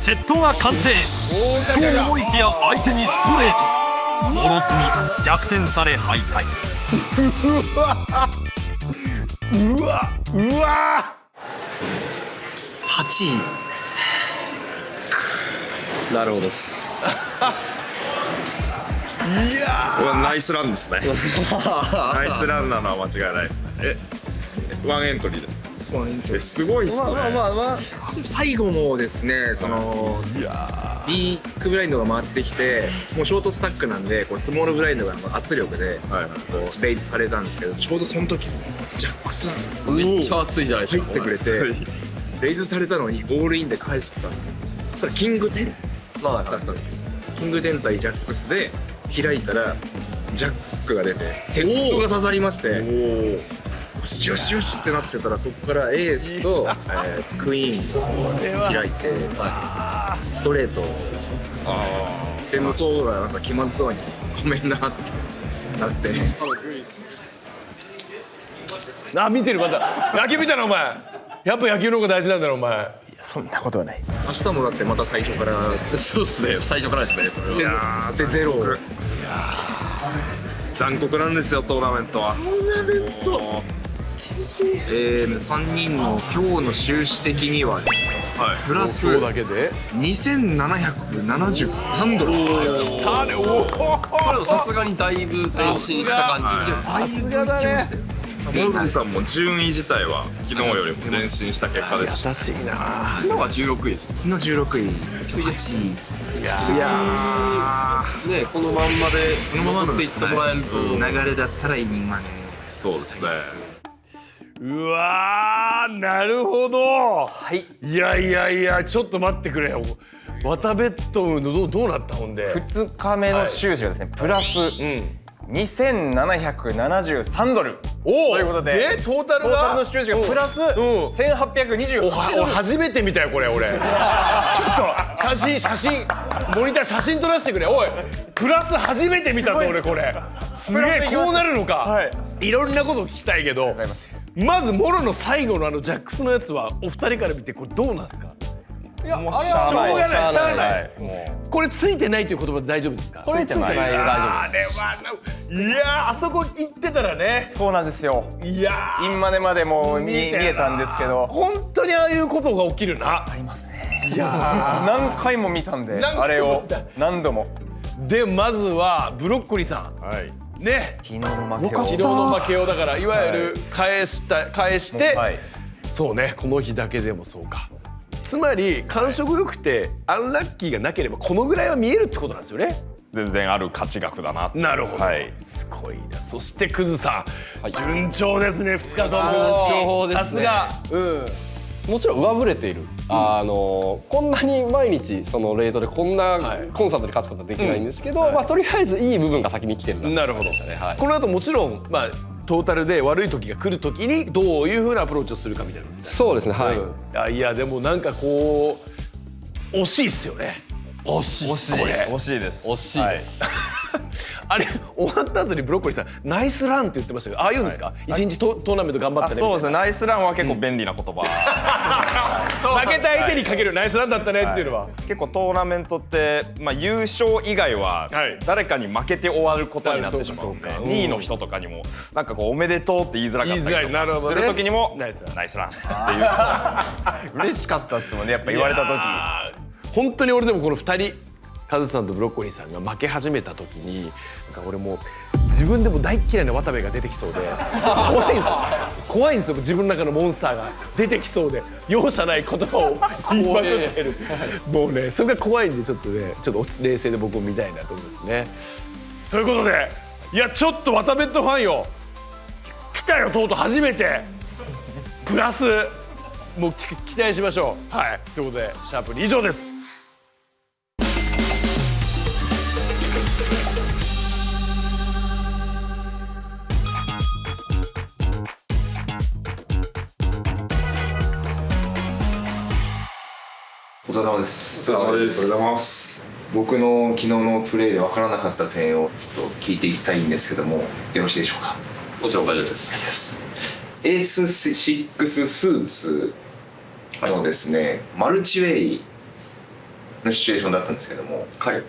セットが完成と思いきや相手にストレート。諸角逆転され敗退。うわ8位。なるほどです。いやナイスランですね。ナイスランなのは間違いないですね。ワンエントリーです。すごいっすね。最後もですね、そのビッグブラインドが回ってきて、もうショートスタックなんでこうスモールブラインドが圧力でこうレイズされたんですけど、ちょうどその時ジャックスめっちゃ熱いじゃないですか。入ってくれてレイズされたのにオールインで返してたんですよ。それキング10だったんですよ。キング10対ジャックスで開いたらジャックが出てセットが刺さりまして、よしよしよしってなってたら、そこからエースとクイーン開いてストレートで、向こうがなんか気まずそうにごめんなってなって、見てる。また野球見たなお前。やっぱ野球の方が大事なんだろお前。そんなことはない。明日もだってまた最初から。そうですね、最初からですね。いやーゼロ。残酷なんですよトーナメントは。3人の今日の収支的にはですね、プラス2773ドル。さすがにだいぶ前進した感じです。さすがだね。モルジさんも順位自体は昨日よりも前進した結果ですし。優しいな。昨日が16位です。昨日16位、8位。ね、このまんまで残っていってもらえると流れだったら今ね。そうですね。うわー、なるほど。はい。いやいやいや、ちょっと待ってくれよ。渡ベッドのどうなったほんで。2日目の収支がですね、プラス2773ドル。ということで、トータルの収支がプラス1828ドル。初めて見たよこれ俺。ちょっと写真モニター写真撮らせてくれ。おい、プラス初めて見たぞ俺これ。すげえ、こうなるのか。いろんなこと聞きたいけど、まずモロの最後のジャックスのやつはお二人から見てこれどうなんですか。いや、あれはしょうがない、しゃあない。これついてないという言葉で大丈夫ですか。これついてない、大丈夫です。いやー、あそこ行ってたらね。そうなんですよ。いやー、今までも見えたんですけど、本当にああいうことが起きるな。ありますね。いやー、何回も見たんで、あれを何度も。で、まずはブロッコリーさん。ね、昨日の負けをだからいわゆる返して、そうね、この日だけでもそうか。つまり感触良くてアンラッキーがなければこのぐらいは見えるってことなんですよね。全然ある価値額だな。なるほど、すごいな。そしてクズさん、順調ですね、2日とも。さすが。もちろん上振れている。こんなに毎日そのレートでこんなコンサートに勝つことはできないんですけど、とりあえずいい部分が先に来てるなるほど。この後もちろんトータルで悪い時が来る時にどういう風なアプローチをするかみたいな。そうですね、はい。いやでもなんかこう惜しいっすよね。惜しいです。惜しいです。惜しいです。あれ終わった後にブロッコリーさんナイスランって言ってましたけど、ああいうんですか。一日トーナメント頑張ってね。そうですね。ナイスランは結構便利な言葉。負けた相手にかけるナイスランだったねっていうのは。結構トーナメントって優勝以外は誰かに負けて終わることになってしまうんで、2位の人とかにもなんかこうおめでとうって言いづらかったりとかする時にもナイスランっていう。嬉しかったっすもんね、やっぱ言われた時。本当に俺でもこの2人、カズさんとブロッコリーさんが負け始めた時になんか俺もう自分でも大嫌いな渡部が出てきそうで怖いんですよ。自分の中のモンスターが出てきそうで容赦ない言葉を言いまくってる。もうね、それが怖いんでちょっと冷静で僕も見たいなと思いますね。ということで、いやちょっと渡部とファンよ来たよ、とうとう初めてプラスもう期待しましょう。はい、ということでシャープに以上です。お疲れ様です。お疲れ様です。おはようございます。僕の昨日のプレーで分からなかった点をちょっと聞いていきたいんですけども、よろしいでしょうか。もちろん大丈夫です。エース6スーツのですね、マルチウェイのシチュエーションだったんですけども、はい。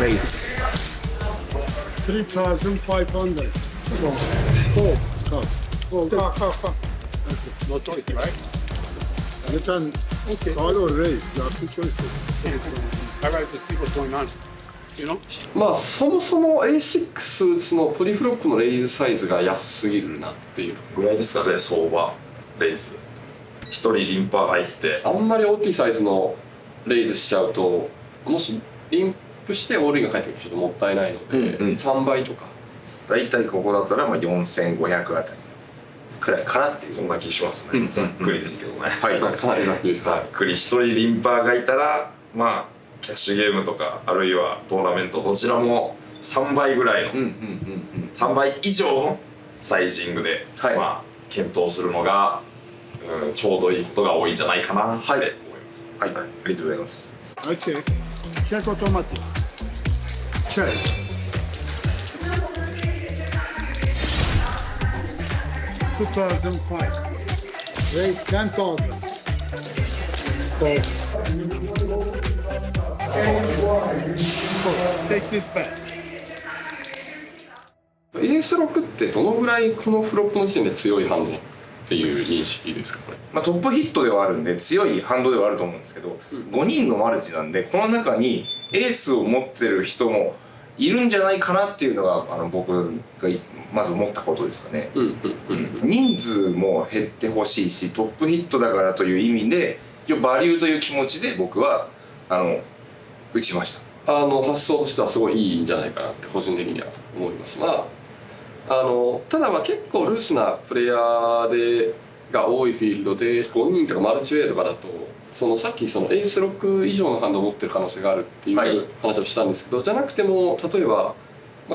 レイズ。3,500. Four. No 20, right? And you can call or raise. You have two choices. I like to see what's going on. You know? そもそも A6 のプリフロップのレイズサイズが安すぎるなっていうぐらいですかね、相場レイズ。1人リンパー入ってあんまり大きいサイズのレイズしちゃうと、もしリンプしてオールインが返ってくるとちょっともったいないので、3倍とか大体ここだったら4500あたりくらいかなっていう、そんな気しますね。ざっくりですけどね。はい、かなりざっくりです。ざっくり1人リンパーがいたらキャッシュゲームとかあるいはトーナメントどちらも3倍ぐらいの、3倍以上のサイジングで、検討するのが、ちょうどいいことが多いんじゃないかなって思います。はい、ありがとうございます。Okay. Check automatic. Check. 2,005. Raise 10,000. Take this back. エース6ってどのぐらいこのフロップの時点で強いハンドっていう認識ですかこれ。まあ、トップヒットではあるんで強いハンドではあると思うんですけど、5人のマルチなんでこの中にエースを持ってる人もいるんじゃないかなっていうのが僕がまず思ったことですかね。人数も減ってほしいしトップヒットだからという意味でバリューという気持ちで僕は打ちました。発想としてはすごいいいんじゃないかなって個人的には思います。ただ結構ルースなプレイヤーが多いフィールドで5人とかマルチウェイとかだとさっきエース6以上のハンドを持ってる可能性があるっていう話をしたんですけど、じゃなくても例えば、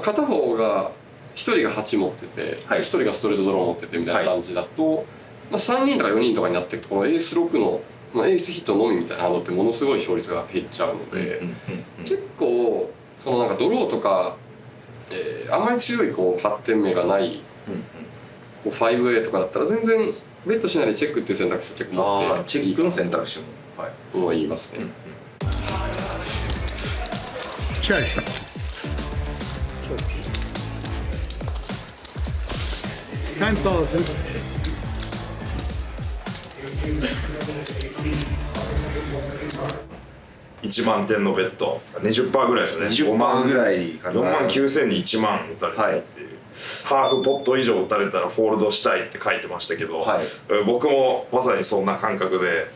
片方が1人が8持ってて、1人がストレートドロー持っててみたいな感じだと、3人とか4人とかになっていくとこのエース6のエースヒットのみみたいなハンドってものすごい勝率が減っちゃうので、結構ドローとか、あまり強い発展目がない5A とかだったら全然ベットしないでチェックっていう選択肢を結構持ってチェックの選択肢も思いますね。1万点のベッド 20% ぐらいですね。20%ぐらいかな。4万9000に1万打たれたっていう、ハーフポット以上打たれたらフォールドしたいって書いてましたけど、僕もまさにそんな感覚で、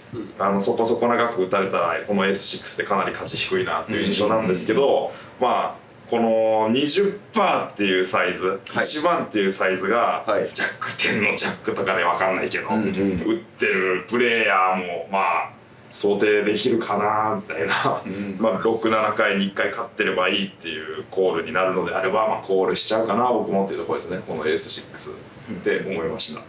そこそこ長く打たれたらこの S6 ってかなり勝ち低いなっていう印象なんですけど、この 20% っていうサイズ、1万っていうサイズが、ジャック10のジャックとかで分かんないけど、打ってるプレイヤーも想定できるかなみたいな、6,7 回に1回勝ってればいいっていうコールになるのであれば、コールしちゃうかな僕もっていうところですね、このエース6って思いました。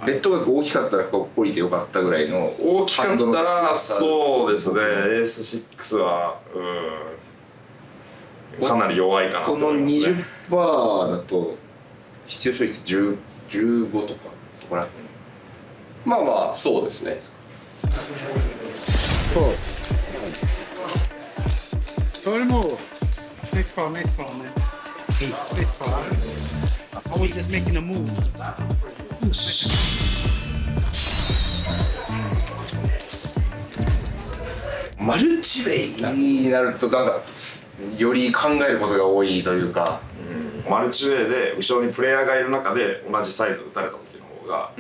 ベッドが大きかったら降りてよかったぐらいの。大きかったらそうですね、エース6はかなり弱いかなと思いますね。その 20% だと必要勝率15とかそこら辺。そうですね。Story move. Next file, man. Next file. I was just making a move. マルチウェイになるとより考えることが多いというか、マルチウェイで後ろにプレイヤーがいる中で同じサイズ打たれた時の方が、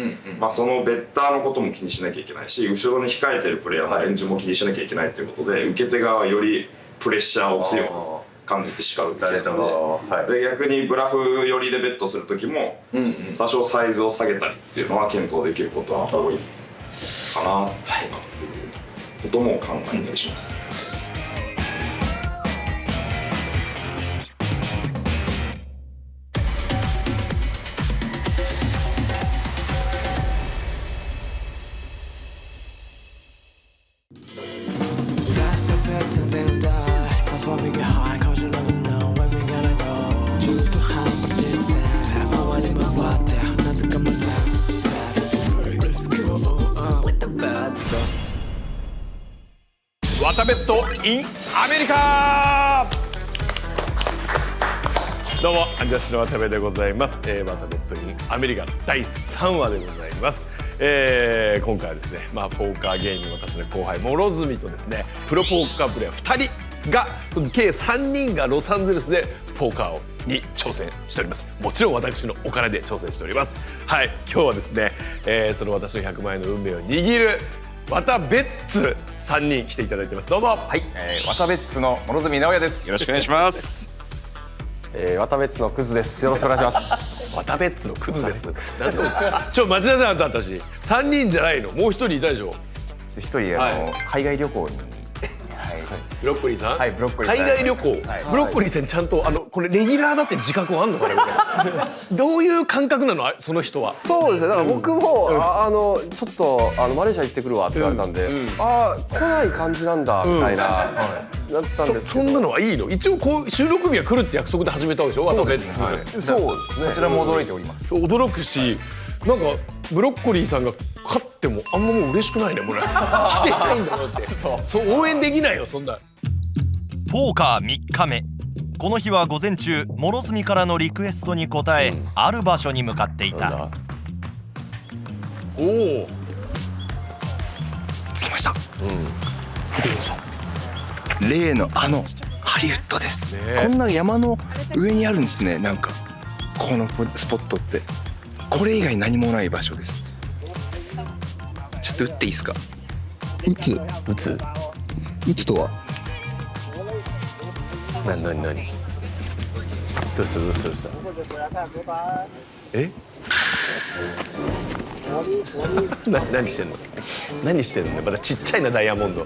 そのベッターのことも気にしなきゃいけないし、後ろに控えてるプレイヤーのレンジも気にしなきゃいけないということで、受け手側はよりプレッシャーを強く感じてしか打たれたので、逆にブラフ寄りでベットする時も多少サイズを下げたりっていうのは検討できることは多いかなっていうことも考えたりします。ワタベット in アメリカ。どうもアンジャッシュの渡部でございます。ワタベット in アメリカ第3話でございます。今回はですね、ポーカー芸人私の後輩諸角とですね、プロポーカープレイヤー2人が計3人がロサンゼルスでポーカーに挑戦しております。もちろん私のお金で挑戦しております。はい、今日はですね、その私の100万円の運命を握るワタベッツ3人来ていただいてます。どうも。はい、ワタベッツの諸角直也です。よろしくお願いします。ワタベッツのクズです。よろしくお願いします。ワタベッツのクズです。なんと待ちなさい、あんた私。3人じゃないの。もう1人いたでしょ。1人海外旅行に。ブロッコリーさん。はい、ブロッコリーさん。海外旅行。ブロッコリーさんちゃんとこれレギュラーだって自覚あんのかなどういう感覚なのその人は。そうですね、だから僕もちょっとマレーシア行ってくるわって言われたんで、ああ来ない感じなんだみたいな、なったんですけど、そんなのはいいの？一応こう収録日は来るって約束で始めたわけでしょ、そうですね、そうですね、こちらも驚いております。驚くし、なんかブロッコリーさんが勝ってもあんまもう嬉しくないね、これしてないんだもんってそう応援できないよそんな。ポーカー3日目、この日は午前中諸角からのリクエストに応え、ある場所に向かっていた。おお、着きました。例のハリウッドです、こんな山の上にあるんですね。なんかこのスポットってこれ以外何もない場所です。ちょっと打っていいですか？打つとは何どうしたえ何してんのね、まだちっちゃいなダイヤモンド。い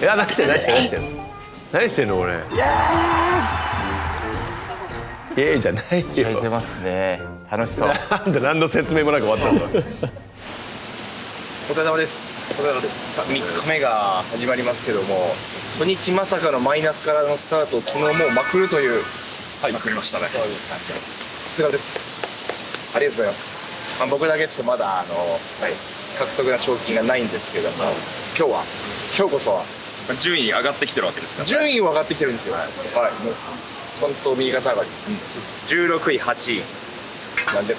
や何してんのこれ。イエーイじゃないよ。焼いてますね、楽しそう。なんで何の説明もなく終わったんだ。お疲れ様です。さあ3日目が始まりますけども、初日まさかのマイナスからのスタートを昨日もうまくるという、まくりましたね。さすがです。ありがとうございます。僕だけちょっとまだ獲得な賞金がないんですけども、今日こそは順位上がってきてるわけですか？順位は上がってきてるんですよ。はい、もう本当右肩上がり。16位、8位なんで。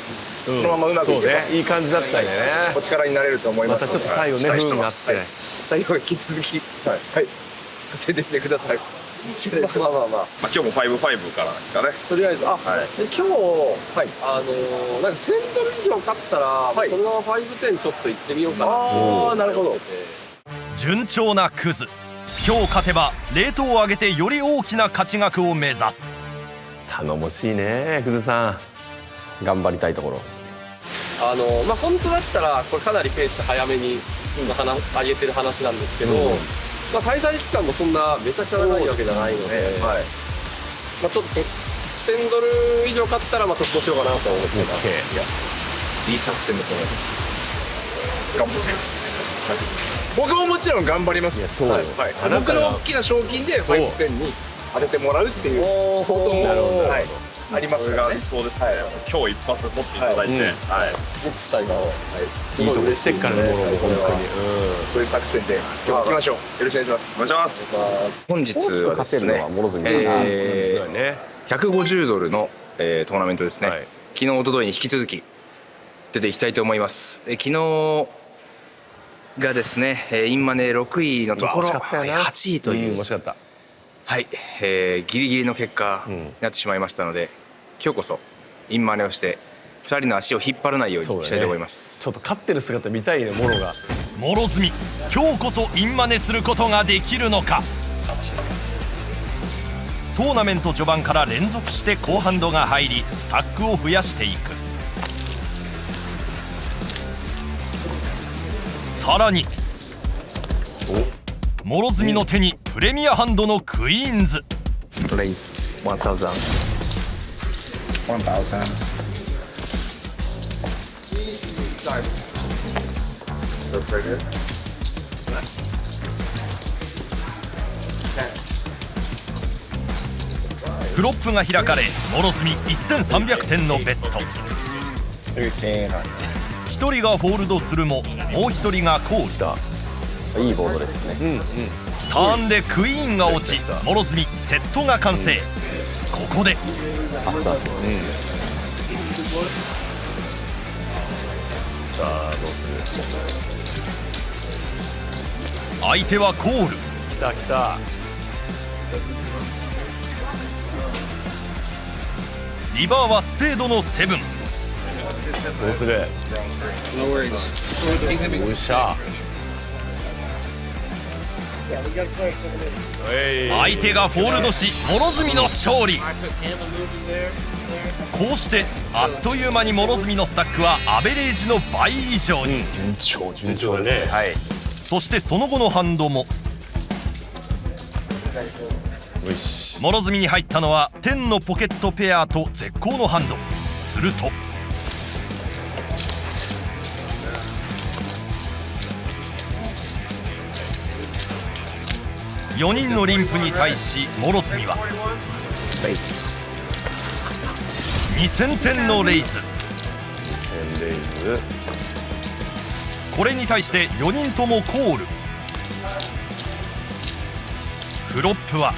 このままうまくいけばいい感じだったんでね、お力になれると思います。またちょっと最後ね不運があって、最後引き続き稼いでみてください。まあ今日も5-5からですかね。とりあえずで今日なんか1000ドル以上勝ったら、そのまま5-10ちょっと行ってみようかな。ああなるほど。順調なクズ、今日勝てばレートを上げてより大きな勝ち額を目指す。頼もしいねクズさん、頑張りたいところですね。本当だったらこれかなりペース早めに上げてる話なんですけど、滞在期間もそんなめちゃくちゃ長いわけじゃないので、ちょっと1000ドル以上買ったら特攻しようかなと思ってます。いい作戦だと思います。頑張ります。僕ももちろん頑張ります。僕の大きな賞金で5-10に当ててもらうっていうこともありますからね。そうですね。今日一発取っていただいて、僕したいから、いいところしてっからね、もう本当に。そういう作戦で今日行きましょう。よろしくお願いします。お願いします。本日はですね、150ドルのトーナメントですね。昨日一昨日に引き続き出ていきたいと思います。昨日がですね、インマネ6位のところ8位という、はい、ギリギリの結果になってしまいましたので、今日こそインマネをして2人の足を引っ張らないようにしたいと思います。ちょっと勝ってる姿見たいね、モロが。諸角、今日こそインマネすることができるのか。トーナメント序盤から連続して高ハンドが入り、スタックを増やしていく。さらに諸角の手にプレミアハンドのクイーンズ。Please, 1000. フロップが開かれ、諸角1300点のベッド。1人がフォールドするも、もう1人がコール。いいボードですね。ターンでクイーンが落ち、諸角セットが完成。ここで熱々です。さあどうする。相手はコール。来た来た。リバーはスペードの7。どうする。おっしゃ。相手がフォールドし、諸角の勝利。こうしてあっという間に諸角のスタックはアベレージの倍以上に。順調ですね。はい。そしてその後のハンドも。よし。諸角に入ったのは天のポケットペアと絶好のハンド。すると4人のリンプに対し諸角は2000点のレイズ。これに対して4人ともコール。フロップは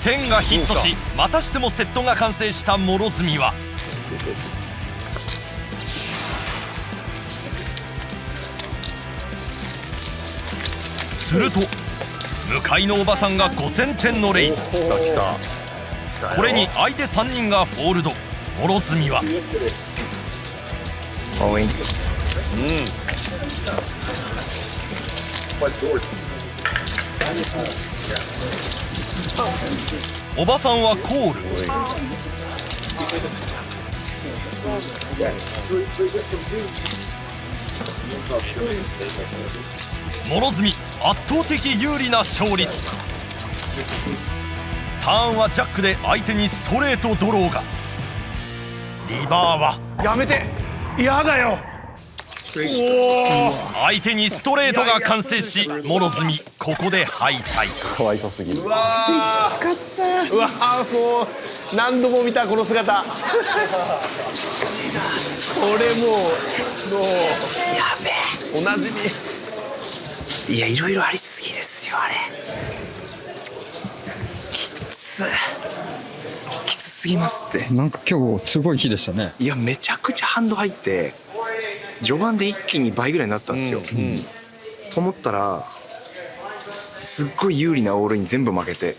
天がヒットし、またしてもセットが完成した諸角はすると向かいのおばさんが5000点のレイズ。これに相手3人がフォールド。諸角はおばさんはコール。諸角圧倒的有利な勝率。ターンはジャックで相手にストレートドローが。リバーはやめて、やだよ。相手にストレートが完成し、諸角ここで敗退。かわいそうすぎる。うわー、きつかった。うわー、もう何度も見たこの姿。これもうやべおなじみ。いや、いろいろありすぎですよあれ。きつすぎますって。なんか今日すごい日でしたね。いや、めちゃくちゃハンド入って序盤で一気に倍ぐらいになったんですよ、と思ったらすっごい有利なオールに全部負けて。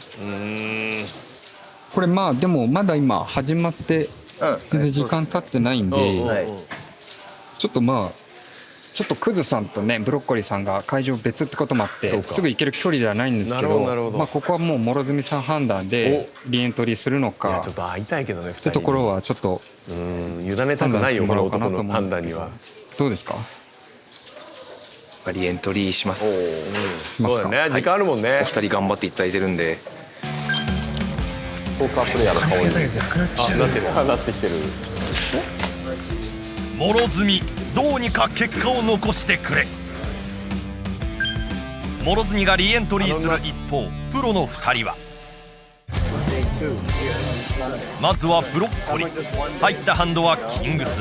これまあでもまだ今始まって時間経ってないんで、ちょっとまあちょっとクズさんとねブロッコリーさんが会場別ってこともあってすぐ行ける距離ではないんですけど、まあここはもう諸角さん判断でリエントリーするのか、ちょっと会いたいけどね。ってところはちょっと委ねたくないよこの男の判断には。どうですか？リエントリーします。そうだね、時間あるもんね。お二人頑張っていただいてるんで。ポーカープレイヤーの顔になってきてる。諸角どうにか結果を残してくれ。諸角がリエントリーする一方、プロの2人はまずはブロッコリー。入ったハンドはキングス。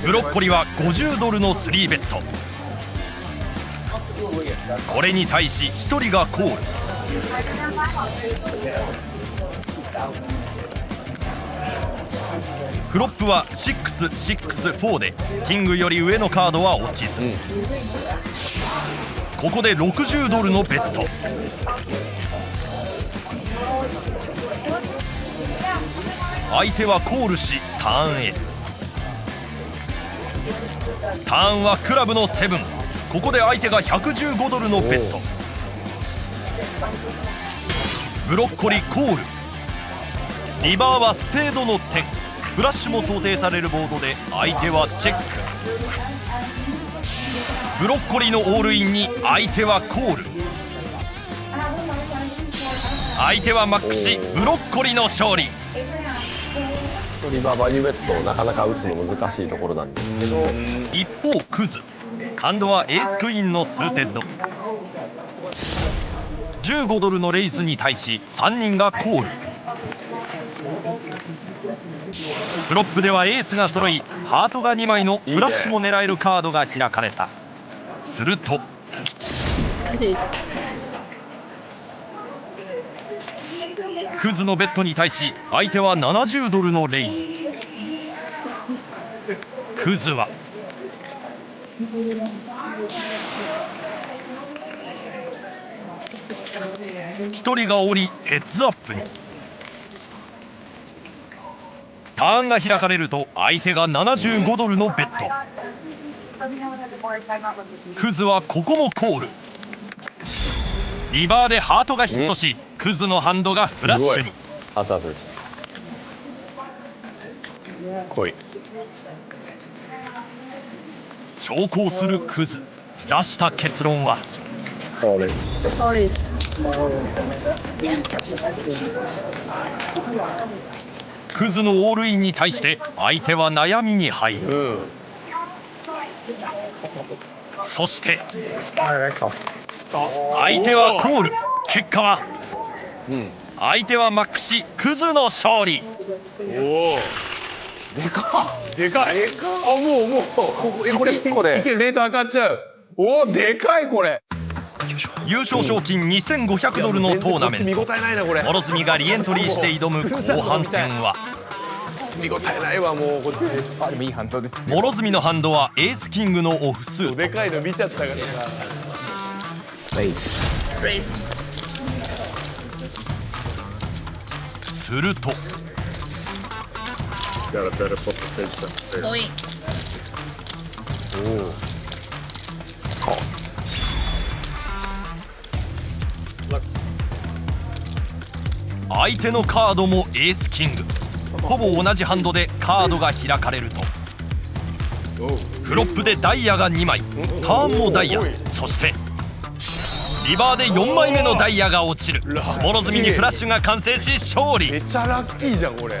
ブロッコリーは50ドルの3ベット。これに対し1人がコール。フロップは6、6、4でキングより上のカードは落ちず、ここで60ドルのベット。相手はコールしターンへ。ターンはクラブの7。ここで相手が115ドルのベット。ブロッコリーコール。リバーはスペードの10。フラッシュも想定されるボードで相手はチェック。ブロッコリーのオールインに相手はコール。相手はマックしブロッコリーの勝利。リバーバニューベットなかなか打つの難しいところなんですけど、一方クズハンドはエースクイーンのスーテッド。15ドルのレイズに対し3人がコール。フロップではエースが揃いハートが2枚のフラッシュも狙えるカードが開かれた。するとクズのベットに対し相手は70ドルのレイズ。クズは1人が降りヘッズアップに。ターンが開かれると相手が75ドルのベット。クズはここもコール。リバーでハートがヒットし、クズのハンドがフラッシュに。熱々です。濃い。長考するクズ。出した結論はクズのオールインに対して相手は悩みに入る、そして相手はコール。結果は、相手はマックシクズの勝利。おお、でかっ、でかい。あ、もうこれ1個でレート上がっちゃう。おお、でかいこれ。優勝賞金2500ドルのトーナメント。諸角がリエントリーして挑む後半戦は見応えないわ、もうこっち。あ、でもいいハンドです。諸角のハンドはエースキングのオフスート。でかいの見ちゃったから。レイス。すると相手のカードもエースキング。ほぼ同じハンドでカードが開かれるとフロップでダイヤが2枚、ターンもダイヤ、そしてリバーで4枚目のダイヤが落ちる。諸角にフラッシュが完成し勝利。めっちゃラッキーじゃんこれ。お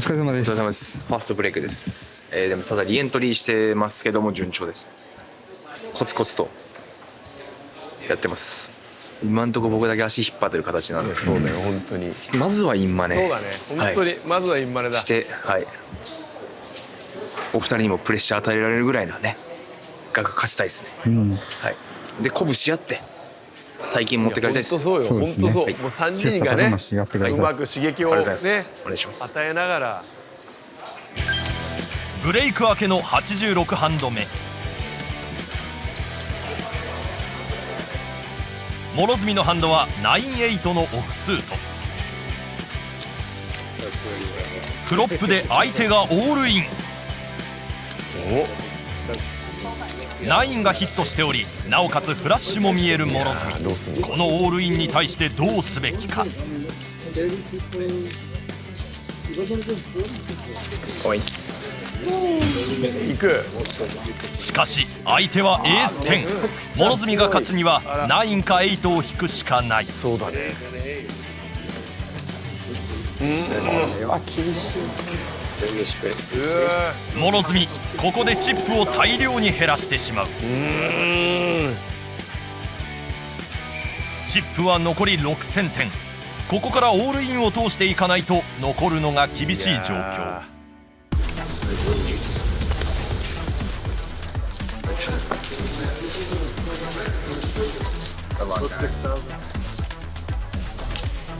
疲れ様です。お疲れ様です。ファーストブレイクです。でもただリエントリーしてますけども順調です。コツコツとやってます。今んとこ僕だけ足引っ張ってる形なんで。そうだよ本当に。まずはインマネ。そうだね本当に、まずはインマネだ。して、はい。お二人にもプレッシャー与えられるぐらいなね。が勝ちたいですね。はい。で鼓舞し合って大金持って帰りたいです。本当そうよ。本当そう。もう3人がねうまく刺激をねお願いします。与えながら。ブレイク明けの86ハンド目。諸角のハンドは9-8のオフスート。フロップで相手がオールイン。9がヒットしており、なおかつフラッシュも見える諸角。このオールインに対してどうすべきか。しかし相手はエース10。諸角が勝つには9か8を引くしかない。そうだね。これは厳しい。諸角ここでチップを大量に減らしてしまう。チップは残り6000点。ここからオールインを通していかないと残るのが厳しい状況。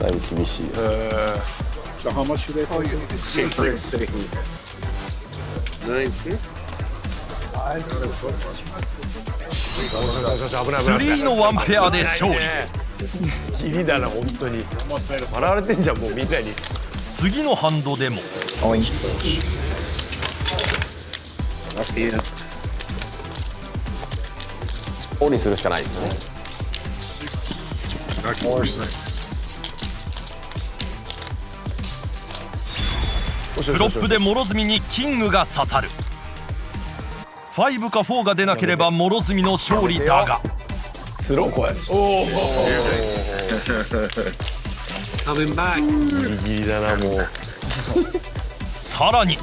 だいぶ厳しいです。How much should I pay? 3のワンペアで勝利。ギリだな本当に。笑われてんじゃんもうみんなに。次のハンドでもオンにするしかないですね。フロップで諸角にキングが刺さる。5か4が出なければ諸角の勝利だが。スローこれ。おお。ギリギリだなもう。さらに。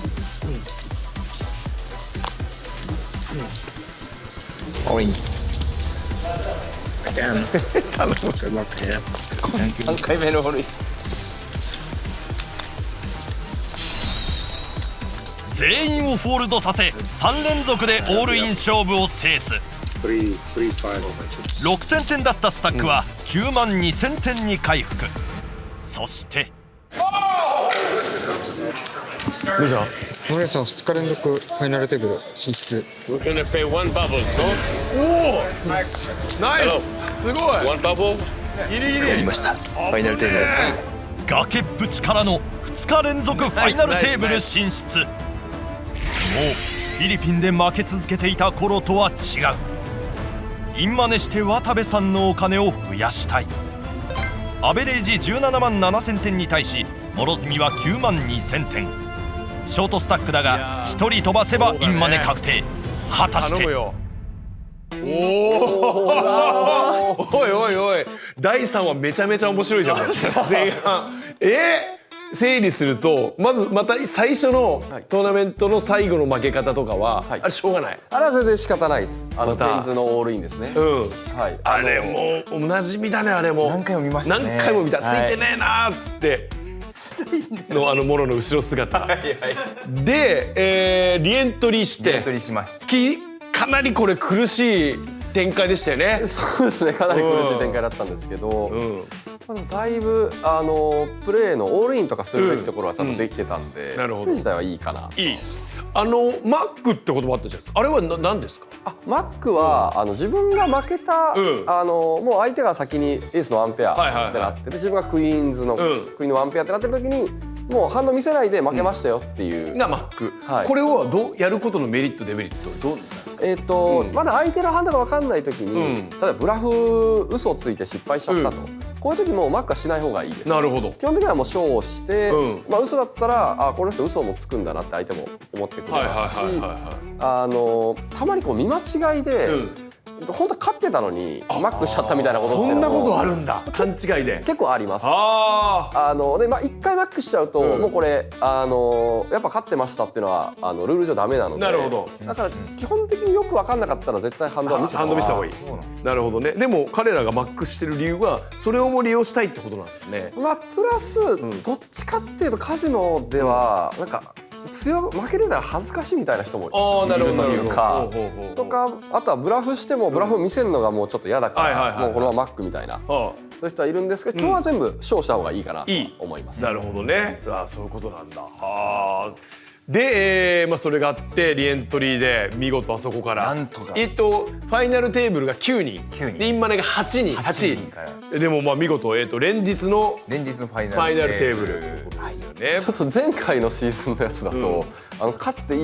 おい。3回目のホールイン。全員をフォールドさせ3連続でオールイン勝負を制す。6000点だったスタックは9万2000点に回復。そして森谷さん2日連続ファイナルテーブル進出。おおナイスすごい。ギリギリやりました。ファイナルテーブルです。崖っぷちからの2日連続ファイナルテーブル進出。もうフィリピンで負け続けていた頃とは違う。インマネして渡部さんのお金を増やしたい。アベレージ17万7000点に対し諸角は9万2000点。ショートスタックだが1人飛ばせばインマネ確定。果たしておいおいおい、第3話めちゃめちゃ面白いじゃん前半。整理するとまた最初のトーナメントの最後の負け方とかは、あれしょうがない。あれは全然仕方ないです。ペンズのオールインですね。はい。あれもうおなじみだね。あれも何回も見ましたね。何回も見た。ついてねえなーっつってのモロの後ろ姿でリエントリーしてリエントリーしました。かなりこれ苦しい展開でしたよね。そうですね、かなり苦しい展開だったんですけど、だいぶプレーのオールインとかするべきところはちゃんとできてたんで、プレー自体はいいかな。いい。マックって言葉あったじゃないですか。あれは何ですか？マックは自分が負けたもう相手が先にエースのワンペアってなってて、自分がクイーンのワンペアってなってる時にもう反応見せないで負けましたよっていうがマック。これをやることのメリットデメリットどうなんですか？まだ相手の判断が分かんない時に、例えばブラフ嘘をついて失敗しちゃったと、こういう時もマックはしない方がいいです。なるほど。基本的にはもうショーをして、嘘だったらこの人嘘もつくんだなって相手も思ってくれますし、たまに見間違いで、本当は勝ってたのにマックしちゃったみたいなことってそんなことあるんだ。勘違いで結構あります。で1回マックしちゃうと、もうこれやっぱ勝ってましたっていうのはルール上ダメなので。なるほど。だから基本的によく分かんなかったら絶対ハンドは見せた方がいい。なるほどね。でも彼らがマックしてる理由はそれをも利用したいってことなんですね。プラスどっちかっていうとカジノではなんか負けてたら恥ずかしいみたいな人もいるというか、とかあとはブラフしてもブラフを見せるのがもうちょっと嫌だからもうこのままマックみたいなそういう人はいるんですけど、今日は全部ショーした方がいいかなと思います。なるほどね。そういうことなんだ。で、それがあってリエントリーで見事あそこからなんとかファイナルテーブルが9人でインマネが8人でも見事連日のファイナルテーブルちょっと前回のシーズンのやつだと、勝て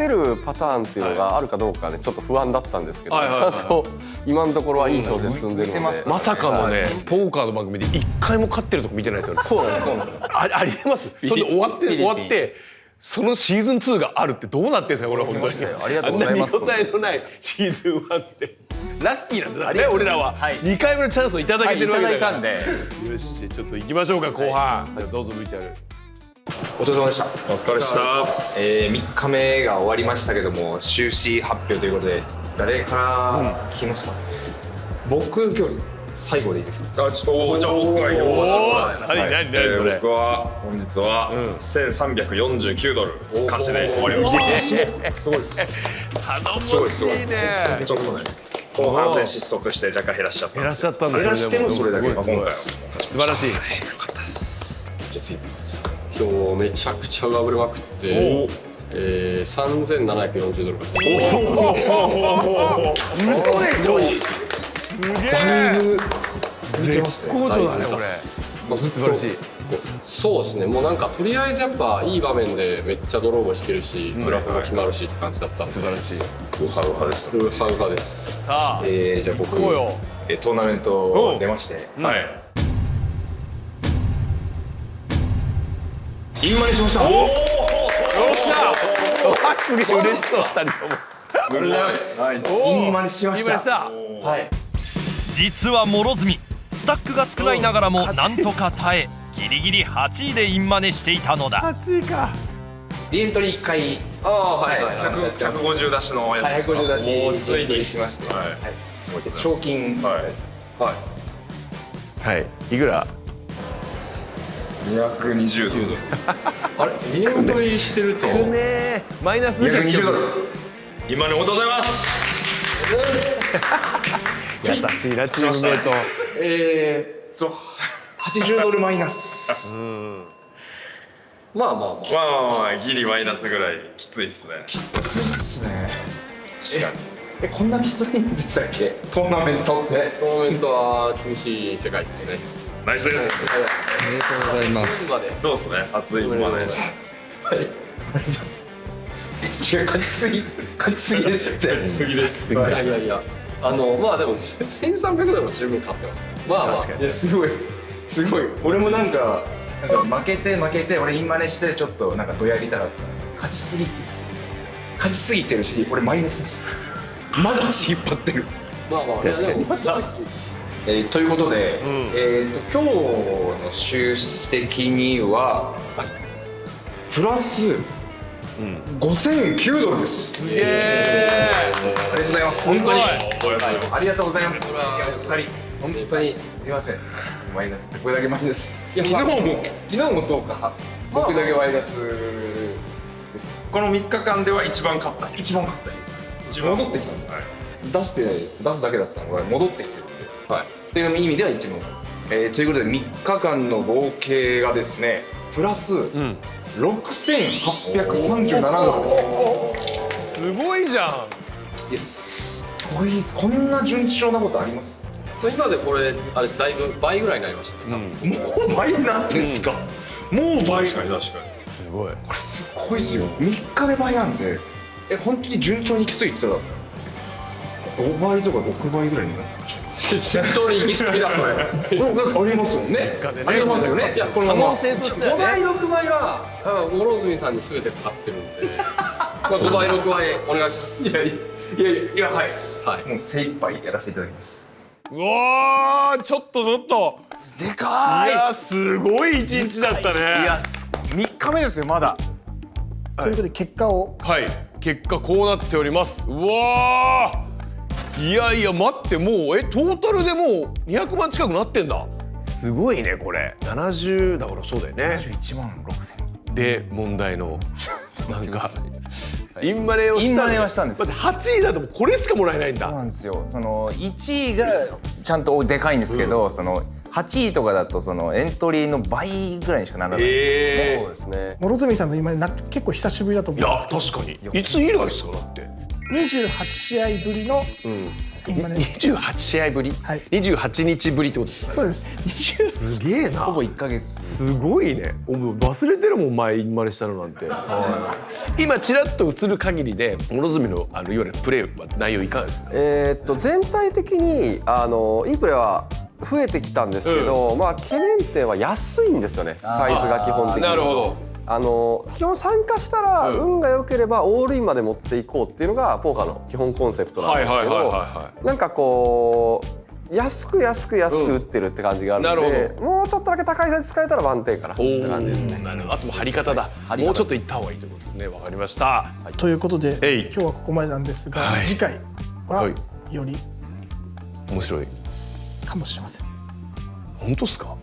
るパターンっていうのがあるかどうかでちょっと不安だったんですけど、ちゃんと今のところはいい調子で進んでるので、まさかのねポーカーの番組で1回も勝ってるとこ見てないですよね。そうなんです。ありえます。それで終わってそのシーズン2があるってどうなってんですかこれ本当に。ありがとうございます。見応えのないシーズン1ってラッキーなんだね。俺らは2回目のチャンスをいただけてるわけだから。よしちょっと行きましょうか後半。じゃあどうぞ VTR。お疲れ様でした。お疲れでした。3日目が終わりましたけども収支発表ということで誰から聞きました？僕今日最後でいいですか？じゃあ僕が言います。何僕は本日は$1349勝ちで終わりました。すごいです。すごいですね。ちょっとね後半戦失速して若干減らしちゃったんですけど。減らしてもそれだけ今回は素晴らしい。よかったです。今日めちゃくちゃ上振れまくって$3740勝ち。嘘でしょ。だいぶ出てますね。絶好調だねこれ。素晴らしい。そうですね。もうなんかとりあえずやっぱいい場面でめっちゃドローも引けるし、ブラフも決まるしって感じだったんで。素晴らしい。ウハウハです。ウハウハです。さあ、じゃあ僕トーナメント出まして、はい。インマネしました。よっしゃ。すげえ嬉しそう2人とも。ありがとうございます。インマネしました。はい。実は諸角スタックが少ないながらもなんとか耐えギリギリ8位でインマネしていたのだ。8位か。リエントリー1回150出しのやつですか。150出しもうついにしまして、賞金はいいくら$220。あれリエントリーしてるとマイナス$220。今ねおめでとうございます。優しいなチームメイト。$80マイナス。まあギリマイナスぐらいきついっすね。きついっすね。確かに。こんなきついんでしたっけ？トーナメントって。トーナメントは厳しい世界ですね。ナイスです。ありがとうございます。そうですね。熱いまで。はい。違う勝ちすぎですって。勝ちすぎです。いやまあでも$1300も十分勝ってます。まあいやすごいです。すごい俺もなんか負けて俺インマネしてちょっとなんかどやりたかったんですけど勝ちすぎてるし俺マイナスですまだ足引っ張ってる。まあまあ確かにということで、今日の収支的には、プラス5009ドルです。ありがとうございます。本当にありがとうございます。本当にすみません。マイナスこれだけマイナス。昨日もそうか。僕だけマイナスです。この3日間では一番勝った日です。戻ってきたんで。出すだけだったのが戻ってきてるんで、っていう意味では一番、ということで3日間の合計がですねプラス6837ドルです。すごいじゃん。いやこんな順調なことあります？今でこれあれだいぶ倍ぐらいになりましたね。もう倍になってんですか？もう倍。確かにすごい。これすごいですよ。3日で倍なんで本当に順調にいきそう言ってたら5倍とか6倍ぐらいになっちゃう。順調に行き過ぎだそれ。ありますよね。ありますよね。いやこのまま5倍6倍は諸角さんに全てかかってるんで、5倍6倍お願いします。いやはい。もう精一杯やらせていただきます。うわーちょっとでかい。いやすごい一日だったね。いや3日目ですよまだ。ということで結果を。はい結果こうなっております。うわーいや待ってもうトータルでもう200万近くなってんだ。すごいねこれ。70だからそうだよね。71万6000で問題のなんかインマネはしたんです。だって8位だとこれしかもらえないんだ。そうなんですよ。その1位がちゃんとでかいんですけど、その8位とかだとそのエントリーの倍ぐらいにしかならないんですよ。そうですね。諸角さんの今結構久しぶりだと思うんですけど。いや確かに。いつ以来ですかだって。28試合ぶりの今ね。28試合ぶり。28日ぶりってことですかね。そうです。すげえな。ほぼ1ヶ月。すごいね。忘れてるもん前インマネしたのなんて。今ちらっと映る限りで諸角のいわゆるプレーは内容いかがですか。全体的にいいプレーは増えてきたんですけど、まあ懸念点は安いんですよね。サイズが基本的に。なるほど。基本参加したら運が良ければオールインまで持っていこうっていうのがポーカーの基本コンセプトなんですけど、なんかこう安く打ってるって感じがあるので、もうちょっとだけ高いサイズ使えたらワンテンかなって感じですね。なるほど。あとも張り方だ。もうちょっといった方がいいということですね。わかりました。ということで今日はここまでなんですが、次回はより面白いかもしれません。本当ですか？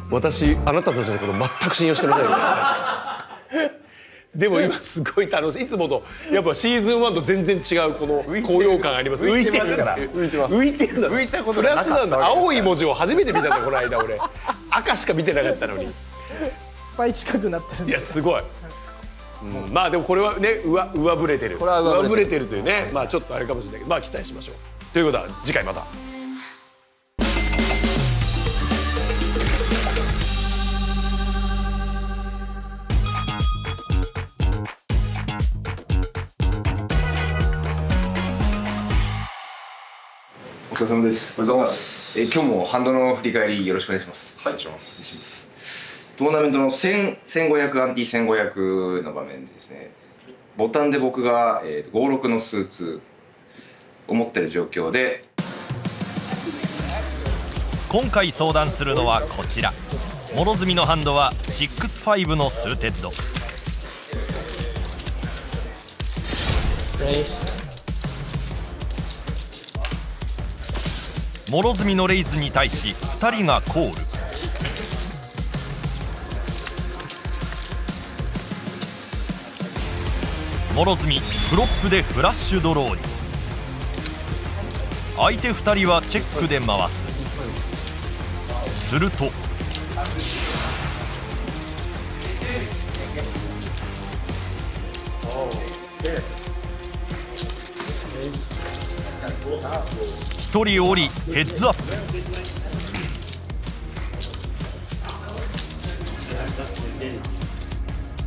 私あなたたちのこと全く信用してませんよ。でも今すごい楽しい。いつもとやっぱシーズン1と全然違うこの高揚感あります。浮いてるから浮いてるんだ。浮いたことプラスなんだ。青い文字を初めて見たんだこの間俺。赤しか見てなかったのに倍近くなってるんで。いやすごい。まあでもこれはね上振れてる。上振れてるというね。まあちょっとあれかもしれないけど、まあ期待しましょう。ということは次回また。お疲れ様です。お疲れ様です。今日もハンドの振り返りよろしくお願いします。はい、します。トーナメントの1500アンティ1500の場面でですね、ボタンで僕が56のスーツを持ってる状況で、今回相談するのはこちら。諸角のハンドは65のスーテッド。諸角のレイズに対し2人がコール。諸角フロップでフラッシュドローに。相手2人はチェックで回す。すると1人降りヘッズアップ。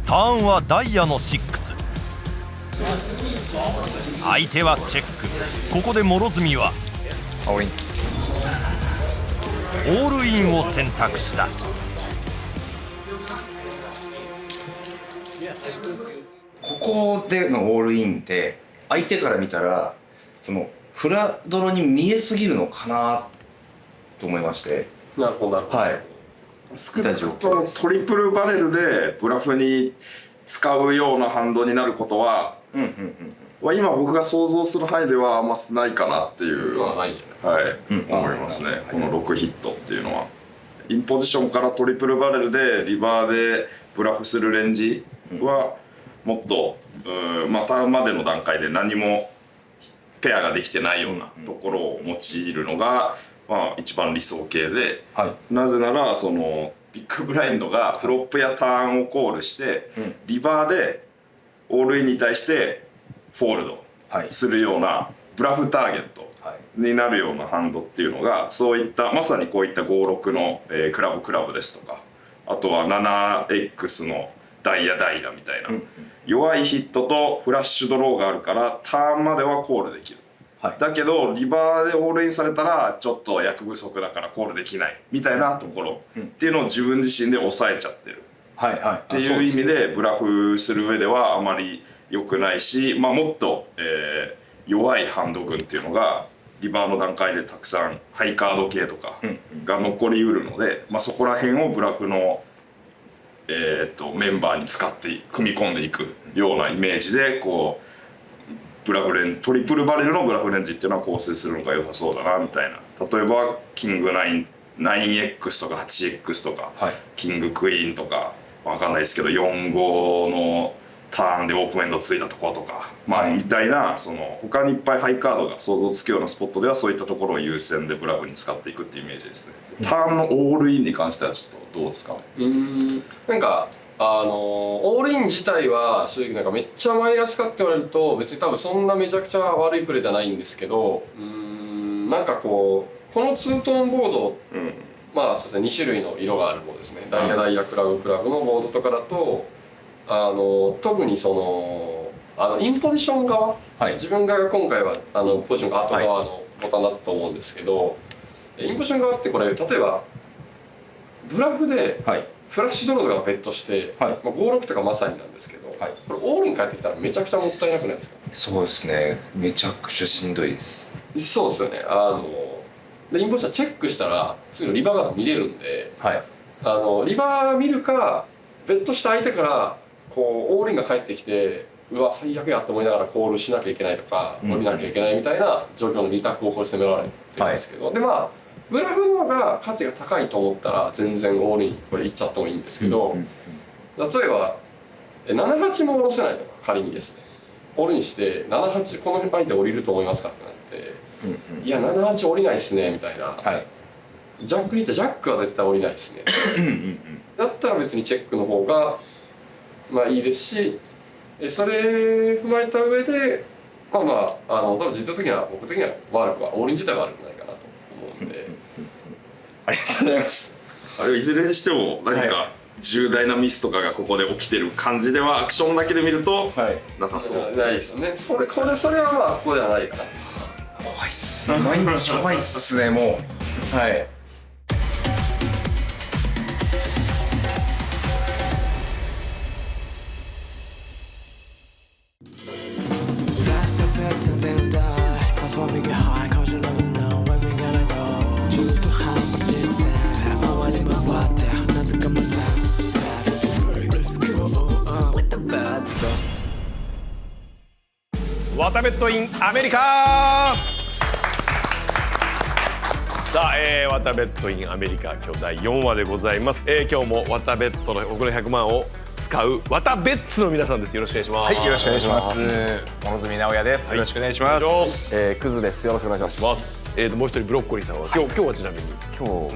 ターンはダイヤの6。相手はチェック。ここで諸角はオールインを選択した。ここでのオールインって相手から見たらそのフラドロに見えすぎるのかなと思いまして。なるほどなるほど。はい。少なくともトリプルバレルでブラフに使うようなハンドになることは、今僕が想像する範囲ではあんまないかなっていう、はい、思いますね。この6ヒットっていうのはインポジションからトリプルバレルでリバーでブラフするレンジはもっとまたまでの段階で何もペアができてないようなところを用いるのが一番理想形で、なぜならそのビッグブラインドがフロップやターンをコールしてリバーでオールインに対してフォールドするようなブラフターゲットになるようなハンドっていうのが、そういったまさにこういった5-6のクラブですとか、あとは 7X のダイヤみたいな弱いヒットとフラッシュドローがあるからターンまではコールできる。だけどリバーでオールインされたらちょっと役不足だからコールできないみたいなところっていうのを自分自身で抑えちゃってるっていう意味でブラフする上ではあまり良くないし、もっと弱いハンド群っていうのがリバーの段階でたくさんハイカード系とかが残りうるので、そこら辺をブラフのメンバーに使って組み込んでいくようなイメージでこうブラフレンジトリプルバレルのブラフレンジっていうのは構成するのが良さそうだなみたいな。例えばキング 9X とか 8X とか、キングクイーンとかわかんないですけど 4-5 のターンでオープンエンドついたとことか、みたいなその他にいっぱいハイカードが想像つくようなスポットではそういったところを優先でブラフに使っていくっていうイメージですね。ターンのオールインに関してはちょっとどうですかね。なんかオールイン自体は正直なんかめっちゃマイナスかって言われると別に多分そんなめちゃくちゃ悪いプレーではないんですけど、なんかこのツートーンボード、そうですね、2種類の色があるボードですね。ダイヤクラブのボードとかだと特にそのインポジション側、自分側が今回はポジションが後側のボタンだったと思うんですけど、インポジション側ってこれ例えばブラフでフラッシュドローとか別途して、5-6とかまさになんですけど、これオールイン返ってきたらめちゃくちゃもったいなくないですか？そうですね、めちゃくちゃしんどいです。そうですよね。でインポジションチェックしたら次のリバーが見れるんで、リバー見るか別途した相手からオールインが返ってきてうわ最悪やと思いながらコールしなきゃいけないとか降りなきゃいけないみたいな状況の2択を攻められてるんですけど、でブラフの方が価値が高いと思ったら全然オールインこれいっちゃってもいいんですけど、例えば7-8も下ろせないとか仮にですねオールインして7-8この相手降りると思いますかってなって、いや7-8降りないっすねみたいな、ジャックにいったジャックは絶対降りないっすねだったら別にチェックの方がいいですし、それ踏まえた上で多分実況的には僕的にはオールイン自体は悪くないかなと思うんで。ありがとうございます。いずれにしても何か重大なミスとかがここで起きてる感じではアクションだけで見るとなさそう。ないですね。それはここではないかな。怖いっす。毎日怖いっすねもう。はい。ワタベットインアメリカ。さあ、ワタベットインアメリカ今日第4話でございます。今日もワタベットのお金100万を使うワタベッツの皆さんです。よろしくお願いします。はい、よろしくお願いします。諸角直哉です。よろしくお願いします。クズです。よろしくお願いします。もう一人ブロッコリーさんは今日はちなみに今日も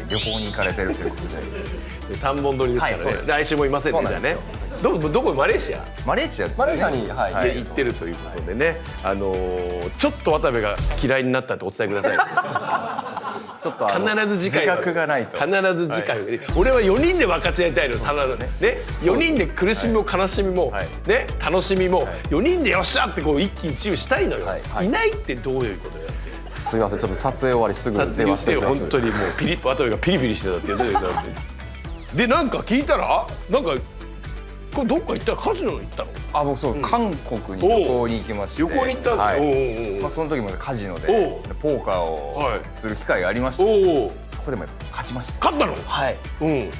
旅行に行かれてるということで3本撮りですからね。来週もいませんね。じゃあね。どこマレーシア？マレーシアですね。マレーシアに行ってるということでね。ちょっと渡部が嫌いになったってお伝えください。ちょっと必ず次回自覚がないと。必ず次回俺は4人で分かち合いたいの。ただね4人で苦しみも悲しみもね楽しみも4人でよっしゃってこう一喜一憂したいのよ。いないってどういうことやってる？すみません、ちょっと撮影終わりすぐ電話してください。本当にもう渡部がピリピリしてたって言ってたよ。でなんか聞いたらなんかこれどっか行ったらカジノ行ったの？あ、僕そう韓国に旅行に行きまして。旅行に行ったんですか？その時もカジノでポーカーをする機会がありまして、そこでもやっぱ勝ちました。勝ったの？はい。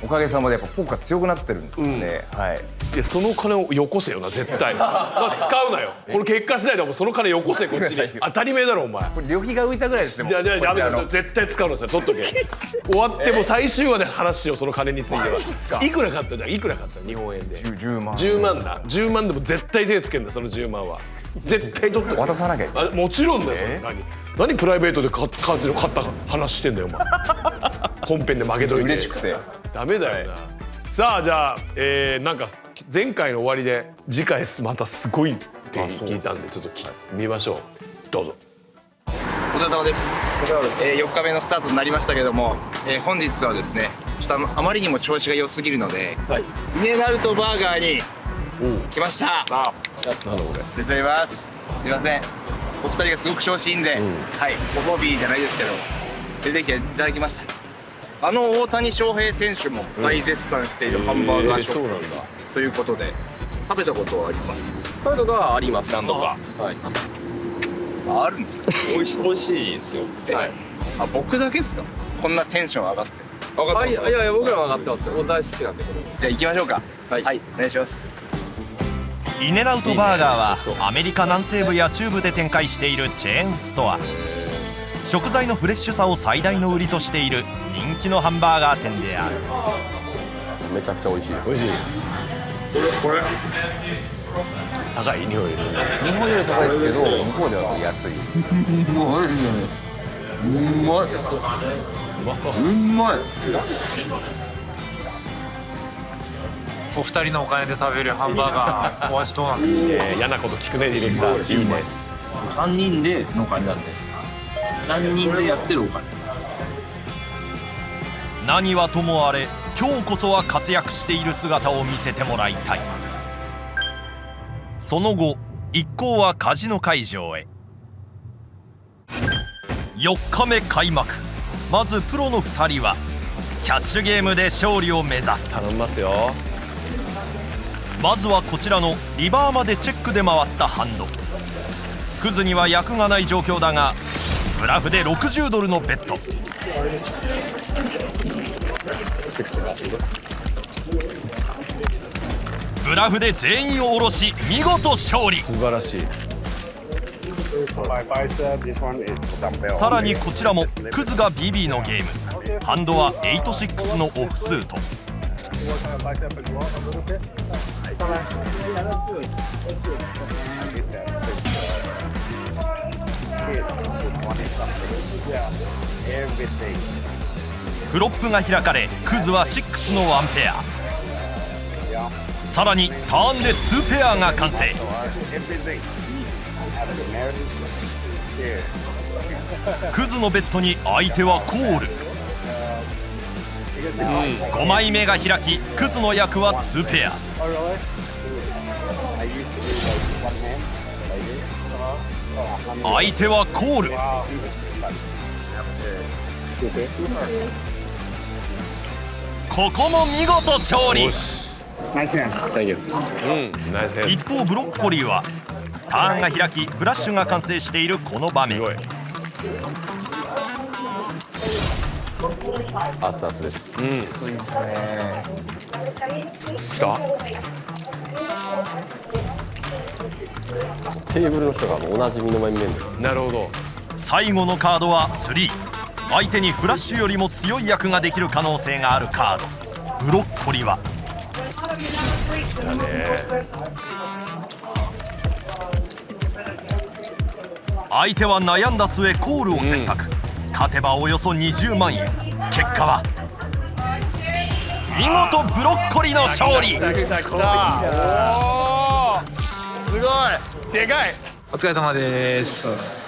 おかげさまでやっぱポーカー強くなってるんですよね。はい。いやその金をよこせよな絶対。使うなよ。この結果次第でもその金よこせこっちに。当たり前だろお前。これ旅費が浮いたぐらいですね。じゃあ絶対使うのそれ取っとけ。終わっても最終話で話しようその金については。いくら買ったじゃん。いくら買った日本円で。10万。10万だ。10万でも絶対手つけんだその10万は。絶対取っとけ。渡さなきゃいけない。もちろんだよ。何プライベートでカジノ買った話してんだよお前。本編で負けといて。嬉しくて。ダメだよな。さあじゃあなんか前回の終わりで次回またすごいって聞いたんでちょっと見ましょう。どうぞ。お疲れ様です。4日目のスタートになりましたけども、本日はですねちょっとあまりにも調子が良すぎるので、イネナルトバーガーに来ました。なんだこれ。手伝います。すいません。お二人がすごく調子いいんで、はいご褒美じゃないですけど出てきていただきました。大谷翔平選手も大絶賛しているハンバーガーショップということで食べたことはあります？食べたことはあります。何度か。はい。あるんですか？美味しいですよ。はい。あ、僕だけですか？こんなテンション上がって。いや僕らは上がってますよ。大好きなんで。じゃあ行きましょうか。はい、お願いします。イネナウトバーガーはアメリカ南西部や中部で展開しているチェーンストア。食材のフレッシュさを最大の売りとしている人気のハンバーガー店である。めちゃくちゃ美味しいです。美味しいです。これ高い日本より。日本より高いですけど向こうでは安い。うまい。お二人のお金で食べるハンバーガーお味どうなんですか？嫌なこと聞くねディレクター。いいです。3人でのお金なんで3人でやってるお金。何はともあれ今日こそは活躍している姿を見せてもらいたい。その後一行はカジノ会場へ。4日目開幕。まずプロの2人はキャッシュゲームで勝利を目指す。頼みますよ。まずはこちらのリバーまでチェックで回ったハンド。クズには役がない状況だがブラフで$60のベット。ブラフで全員を下ろし見事勝利。素晴らしい。さらにこちらもクズが BB のゲーム。ハンドは8-6のオフスート。フロップが開かれクズは6の1ペア。さらにターンで2ペアが完成。クズのベッドに相手はコール。5枚目が開きクズの役は2ペア。相手はコール。ここも見事勝利。一方ブロッコリーはターンが開きフラッシュが完成しているこの場面。熱々です。熱いですね。来た。テーブルの人がもうおなじみの面々です。なるほど。最後のカードは3。相手にフラッシュよりも強い役ができる可能性があるカード。ブロッコリーはだね。相手は悩んだ末コールを選択。勝てばおよそ20万円。結果は見事ブロッコリーの勝利。すごいでかい。お疲れ様です。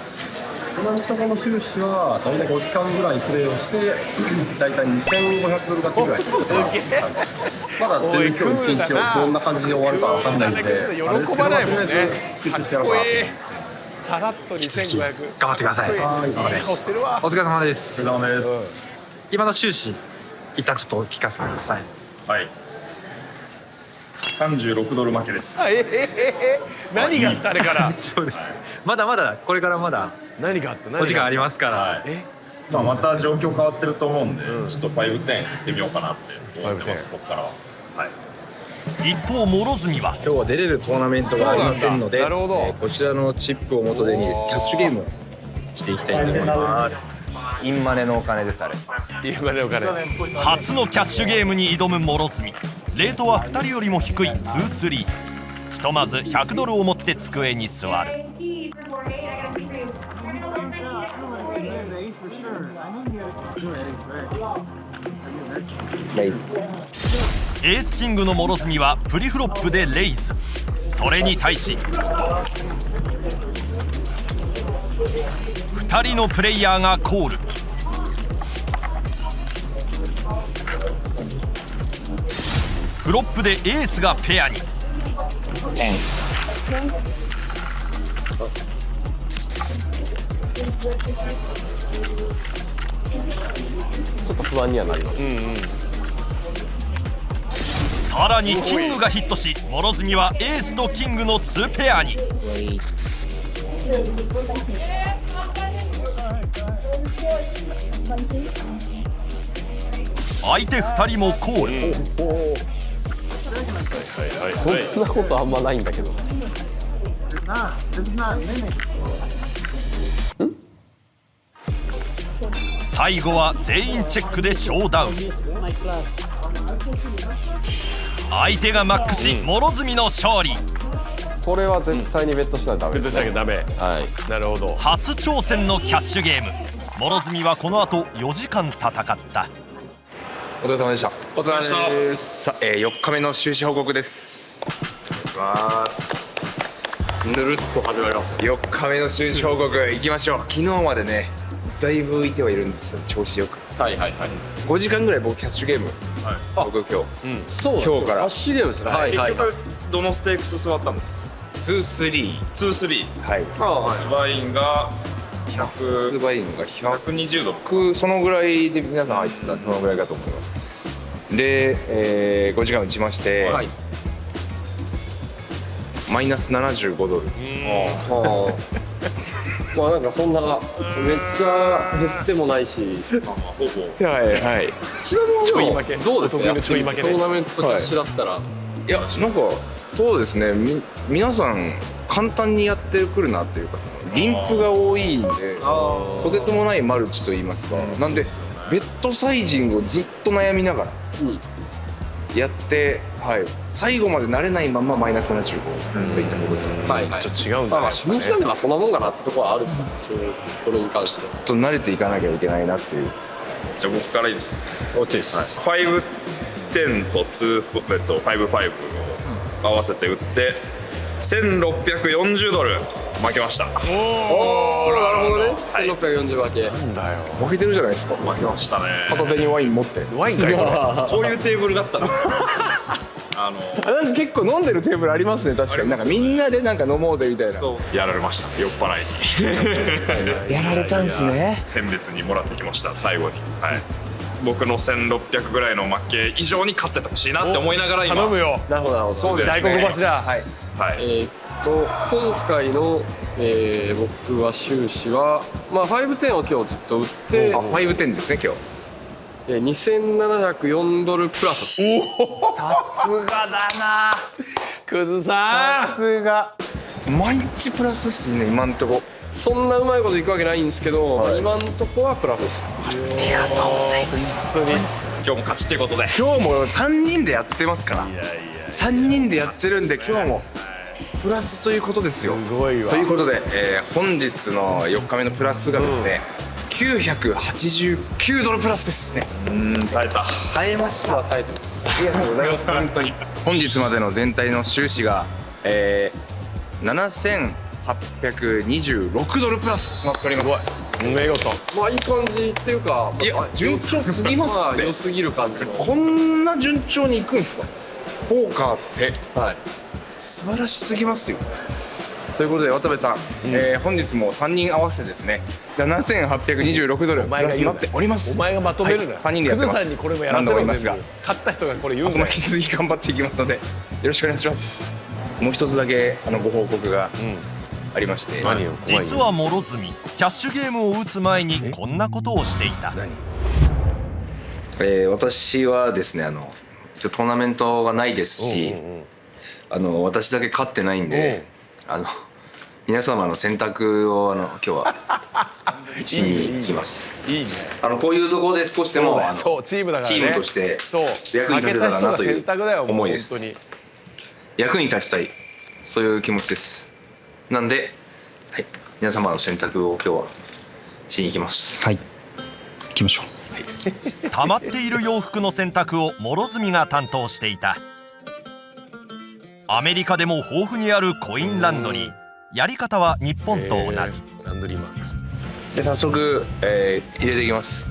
今のところの収支は大体5時間ぐらいプレーをして大体$2500勝ちぐらいです。まだ全然今日一日をどんな感じで終わるかわかんないんであれですけど、とりあえず集中してやろうかなと思います。さらっと2500。頑張ってください。いい顔してるわ。お疲れ様です。お疲れ様です。今の収支一旦ちょっと聞かせてください。はい。36ドル負けです。何があったあれから。そうです。まだまだこれからまだ何があった。お時間ありますから。まあまた状況変わってると思うんで、ちょっと5-10行ってみようかなって思ってます。ここからは。はい。一方諸角は今日は出れるトーナメントがありませんので、こちらのチップを元手にキャッシュゲームをしていきたいと思います。インマネのお金ですあれ。インマネのお金。初のキャッシュゲームに挑む諸角。レートは2人よりも低い2-3。ひとまず100ドルを持って机に座る。レイズ。エースキングの諸角はプリフロップでレイズ。それに対し2人のプレイヤーがコール。フロップでエースがペアに。ちょっと不安にはなります。さらにキングがヒットし、諸角はエースとキングの2ペアに。相手2人もコール。そんなことあんまないんだけど。最後は全員チェックでショーダウン。相手がマックし、諸角の勝利。これは絶対にベットしないとダメですね。ベットしなきゃダメ。はい。なるほど。初挑戦のキャッシュゲーム。諸角はこの後4時間戦った。お疲れ様でした。お疲れ様です。さあ、4日目の収支報告です。ぬるっと始まります。4日目の収支報告いきましょう。昨日までね、だいぶ浮いてはいるんですよ、調子よく。はいはいはい。5時間ぐらい僕キャッシュゲーム、僕今日、そう今日からキャッシュゲームですね。はいはい。結局どのステークス座ったんですか？2-3。はい。スバインがスバインが120ドル。そのぐらいで皆さん入ってた、そのぐらいかと思います。で、5時間打ちまして、マイナス75ドル。まあなんかそんなめっちゃ減ってもないし、はいはい。ちなみにどうですか？トーナメントキャッシュだったら。いやなんかそうですね。皆さん簡単にやってくるなというか、そのリンプが多いんで、とてつもないマルチと言いますか。なんでベッドサイジングをずっと悩みながらやって、はい。最後まで慣れないままマイナス75といったところですね。はい。ちょっと違うんだ。まあ初日なんでそんなもんかなってところはあるっすよね。これに関して。ちょっと慣れていかなきゃいけないなっていう。じゃあ僕からいいですか？ OK です。5-10と5-5を合わせて打って1640ドル負けました。おお、なるほどね。1640負け。なんだよ。負けてるじゃないですか。負けましたね。片手にワイン持って。ワインかいこういうテーブルだったんです。なんか結構飲んでるテーブルありますね。確かになんかみんなでなんか飲もうでみたいな。そうやられました。酔っ払いに。やられたんですね。選別にもらってきました最後に。はい。僕の1600ぐらいの負け以上に勝っててほしいなって思いながら今。頼むよ。なるほどなるほど。そうですね。大黒柱。はい。はい。今回の、僕は収支は、まあ、5-10を今日ずっと打って、5-10ですね、今日。2704ドルプラス。さすがだな、クズさん。さすが。毎日プラスっすね、今んとこ。そんなうまいこといくわけないんですけど、今んとこはプラスです。ありがとうございます。今日も勝ちってことで。今日も3人でやってますから。3人でやってるんで、今日も。プラスということですよ。すごいわ。ということで、本日の4日目のプラスがですね、989ドルプラスですね。耐えた。耐えました。耐えてます。ありがとうございます。本当に。本日までの全体の収支が、7826ドルプラスとなっております。見事。まあいい感じっていうか、いや順調すぎますって。良すぎる感じの。こんな順調にいくんですか？ポーカーって。はい。素晴らしすぎますよ。ということで渡部さん、本日も3人合わせてですね7826ドルプラスになっております。お前がまとめるな、3人でやってます。クズさんにこれもやらせろ。何度も言いますが勝った人がこれ言うんだよ。その引き続き頑張っていきますのでよろしくお願いします。もう一つだけご報告がありまして、実は諸角キャッシュゲームを打つ前にこんなことをしていた。私はですねトーナメントがないですし、私だけ勝ってないんで皆様の選択を今日はしに行きます。いいね。こういうところで少しでもチームだからね、チームとして役に立てたらなという思いです。役に立ちたい、そういう気持ちです。なんで、はい、皆様の選択を今日はしに行きます。はい、行きましょう。溜まっている洋服の洗濯を諸角が担当していた。アメリカでも豊富にあるコインランドリー。やり方は日本と同じ。ランドリーマックスで早速、入れていきます。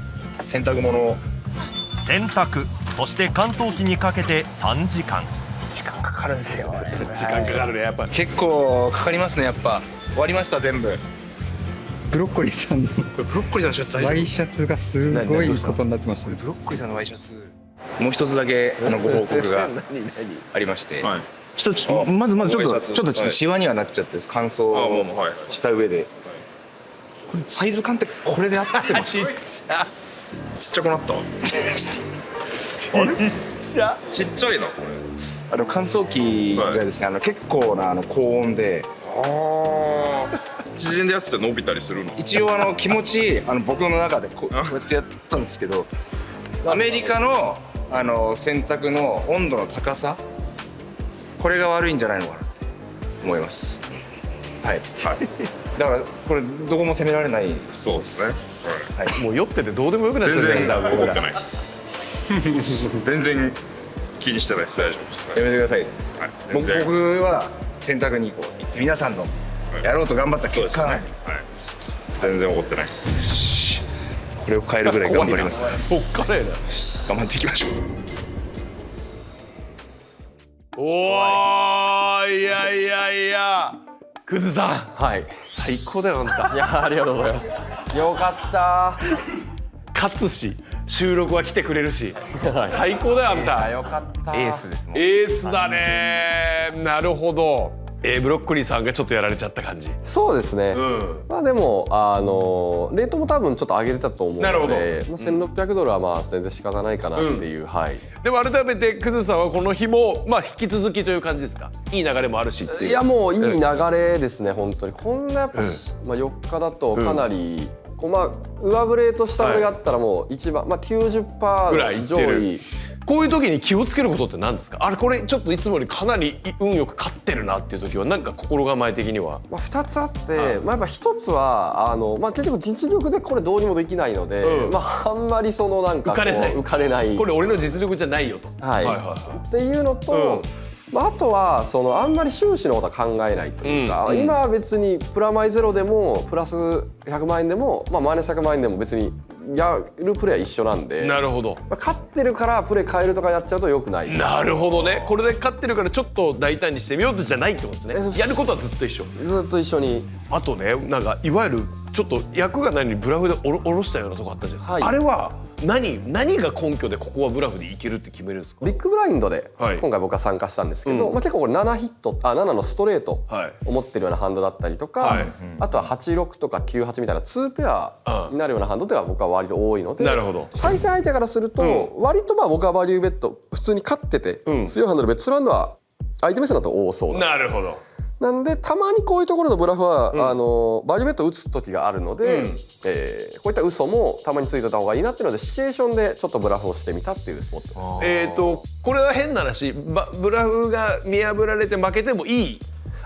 洗濯物を洗濯、そして乾燥機にかけて3時間。時間かかるんですよ。時間かかるね、やっぱ結構かかりますね。やっぱ終わりました全部。ブロッコリーさんのブロッコリーさんのシャツワイシャツがすごいことになってましたね。ブロッコリーさんのワイシャツ、もう一つだけご報告がありまして、ちょっとまずちょっとシワにはなっちゃって乾燥した上で、これサイズ感ってこれで合ってます？ちっちゃくなったあれちっちゃいなこれ。乾燥機がですね、結構な高温で縮んでやってて伸びたりするんですか？一応気持ち僕の中でこうやってやったんですけど、アメリカの洗濯の温度の高さ、これが悪いんじゃないのかなって思います。はい、だからこれどこも責められない。そうですね、はい、もう酔っててどうでもよくなっちゃう。全然怒ってないです全然気にしてないです。大丈夫です。やめてください。僕は洗濯に行って皆さんのやろうと頑張った結果、全然怒ってないです。これを変えるぐらい頑張ります。おっかねえな。頑張っていきましょう。おー、いやクズさん、はい、最高だよあんた。いやありがとうございます。よかった。勝つし収録は来てくれるし最高だよあんた。よかった。エースですもん。エースだね。なるほど。ブロッコリーさんがちょっとやられちゃった感じ。そうですね、まあでもレートも多分ちょっと上げてたと思うので、1600ドルはまあ全然仕方ないかなっていう、はい。でも改めてクズさんはこの日もまあ引き続きという感じですか？いい流れもあるしっていう。いやもういい流れですね本当に。こんなやっぱ、まあ4日だとかなり、まあ上振れと下振れがあったらもう一番、まあ 90% ぐらい上位。こういう時に気をつけることって何ですか？あれこれちょっといつもよりかなり運よく勝ってるなっていう時はなんか心構え的には。まあ2つあって、まあやっぱ1つはまあ結局実力でこれどうにもできないので、まああんまりそのなんか浮かれない。これ俺の実力じゃないよと。はい。っていうのと。まあ、あとはあんまり収支のことは考えないというか、今は別にプラマイゼロでもプラス100万円でも、まあ、マイナス100万円でも別にやるプレーは一緒なんで。なるほど。まあ、勝ってるからプレー変えるとかやっちゃうとよくない。なるほどね。これで勝ってるからちょっと大胆にしてみようとじゃないってことですね。やることはずっと一緒。ずっと一緒に。あとね、なんかいわゆるちょっと役がないのにブラフで下ろしたようなとこあったじゃないですか。あれは何が根拠でここはブラフでいけるって決めるんですか？ビッグブラインドで今回僕は参加したんですけど、まあ結構これ7ヒット7のストレートを持ってるようなハンドだったりとか、あとは86とか98みたいな2ペアになるようなハンドでは僕は割と多いので、対戦相手からすると割とまあ僕はバリューベッド普通に勝ってて強いハンドでベッドランドは相手目線だと多そうなるほど。なんでたまにこういうところのブラフは、バリューベッドを打つ時があるので、こういった嘘もたまについてた方がいいなっていうのでシチュエーションでちょっとブラフをしてみたっていうスポットです。これは変な話、ブラフが見破られて負けてもいい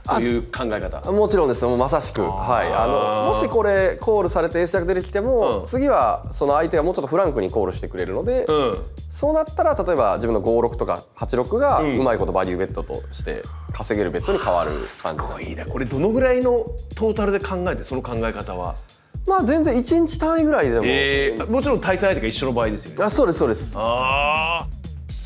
という考え方。もちろんです。もうまさしく、はい。もしこれコールされてエース役出てきても、次はその相手がもうちょっとフランクにコールしてくれるので、そうなったら例えば自分の56とか86がうまいことバリューベッドとして稼げるベッドに変わる感じ。すごいな。これどのぐらいのトータルで考えてその考え方は？まあ全然1日単位ぐらいでも。もちろん対戦相手が一緒の場合ですよね。そうですそうです。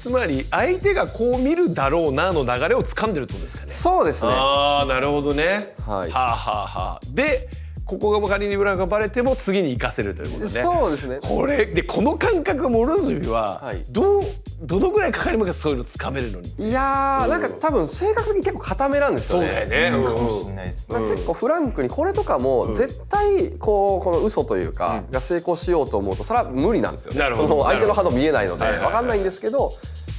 つまり相手がこう見るだろうなの流れを掴んでるってことですかね。そうですね。ああなるほどね。はい。はあはあはあ。でここが仮にブランがバレても次に生かせるということね。そうですね。これでこの感覚諸角はどのぐらいかかりますか、そういうのつかめるのに。いやーなんか多分性格的に結構固めなんですよね。そうだよね。かもしれないですね。結構フランクにこれとかも絶対この嘘というかが成功しようと思うとそれは無理なんですよね。なるほど。その相手の波動見えないので分かんないんですけど、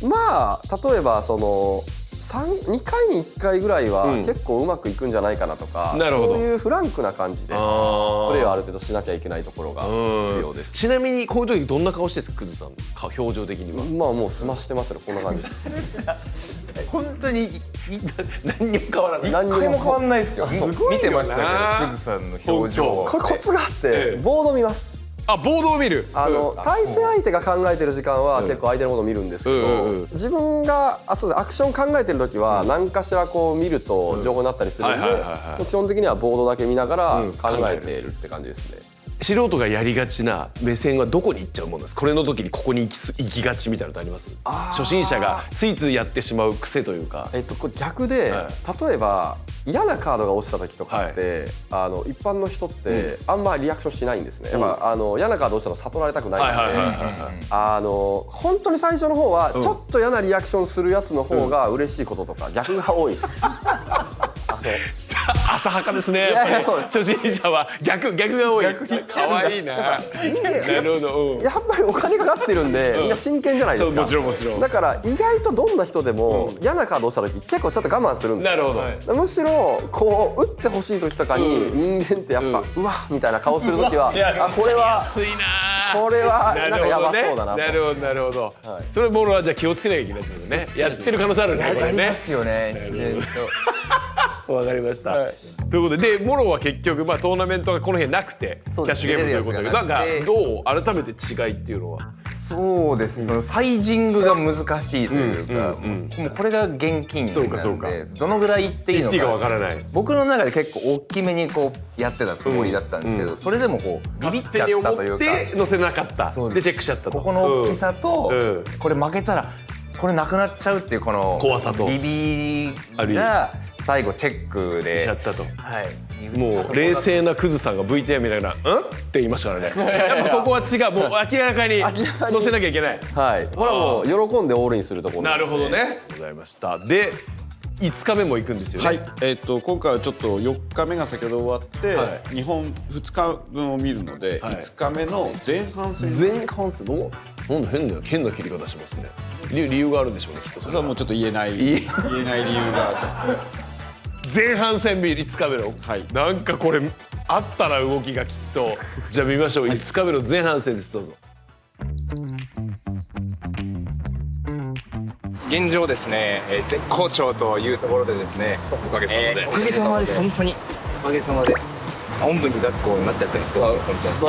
まあ例えばその2回に1回ぐらいは結構うまくいくんじゃないかなとか、そういうフランクな感じでプレーをある程度しなきゃいけないところが必要です。ちなみにこういう時どんな顔してるんですか、クズさん表情的には。まあもう済ましてますね、こんな感じ。本当に何にも変わらない。何にも変わんないですよ。見てましたけどククズさんの表情。これコツがあってボード見ます。あ、ボードを見る。対戦相手が考えてる時間は結構相手のことを見るんですけど、自分がそうですアクション考えてる時は何かしらこう見ると情報になったりするんで、基本的にはボードだけ見ながら考えているって感じですね。素人がやりがちな目線はどこに行っちゃうものなんですか。これの時にここに行きがちみたいなのあります？初心者がついついやってしまう癖というか。これ逆で、例えば嫌なカードが落ちた時とかって、一般の人ってあんまリアクションしないんですね。やっぱ嫌なカード落ちたの悟られたくないので、本当に最初の方はちょっと嫌なリアクションするやつの方が嬉しいこととか逆が多いです。浅はかですね。初心者は逆が多い。可愛いな。なるほど。やっぱりお金かかってるんでみんな真剣じゃないですか。もちろんもちろん。だから意外とどんな人でも嫌なカード落ちた時結構ちょっと我慢するんですよ。なるほど。むしろこう打ってほしい時とかに人間ってやっぱうわみたいな顔する時はこれはなんかやばそうだなと。なるほどなるほど。それボールはじゃあ気をつけなきゃいけないってことね。やってる可能性あるね。ありますよね。自然と。わかりました。ということでモロは結局トーナメントがこの辺なくてキャッシュゲームということで、なんかどう改めて違いっていうのは。そうです。そのサイジングが難しいというか、もうこれが現金なんでどのぐらいいっていいのかわからない。僕の中で結構大きめにこうやってたつもりだったんですけど、それでもこうビビっちゃったというか、乗せなかった。でチェックしちゃったと。ここの大きさとこれ負けたらこれなくなっちゃうっていうこの怖さとビビりが最後チェックでしちゃったと。もう冷静なクズさんが VTR みたいな「ん?」って言いましたからね。やっぱここは違う。もう明らかに乗せなきゃいけない。はい。これはもう喜んでオールインするところ。なるほどね。ございました。で5日目も行くんですよね。はい。今回はちょっと4日目が先ほど終わって2本2日分を見るので5日目の前半戦。前半戦どう？なんだ変な切り方しますね。理由があるんでしょうね。きっとそれはもうちょっと言えない理由がちょっと。前半戦見る5日目の、なんかこれあったら動きがきっと。じゃあ見ましょう。5日目の前半戦です。どうぞ。現状ですね、絶好調というところでですね、おかげさまで、おかげさまで本当におかげさまでおんぶに抱っこになっちゃったんですけど、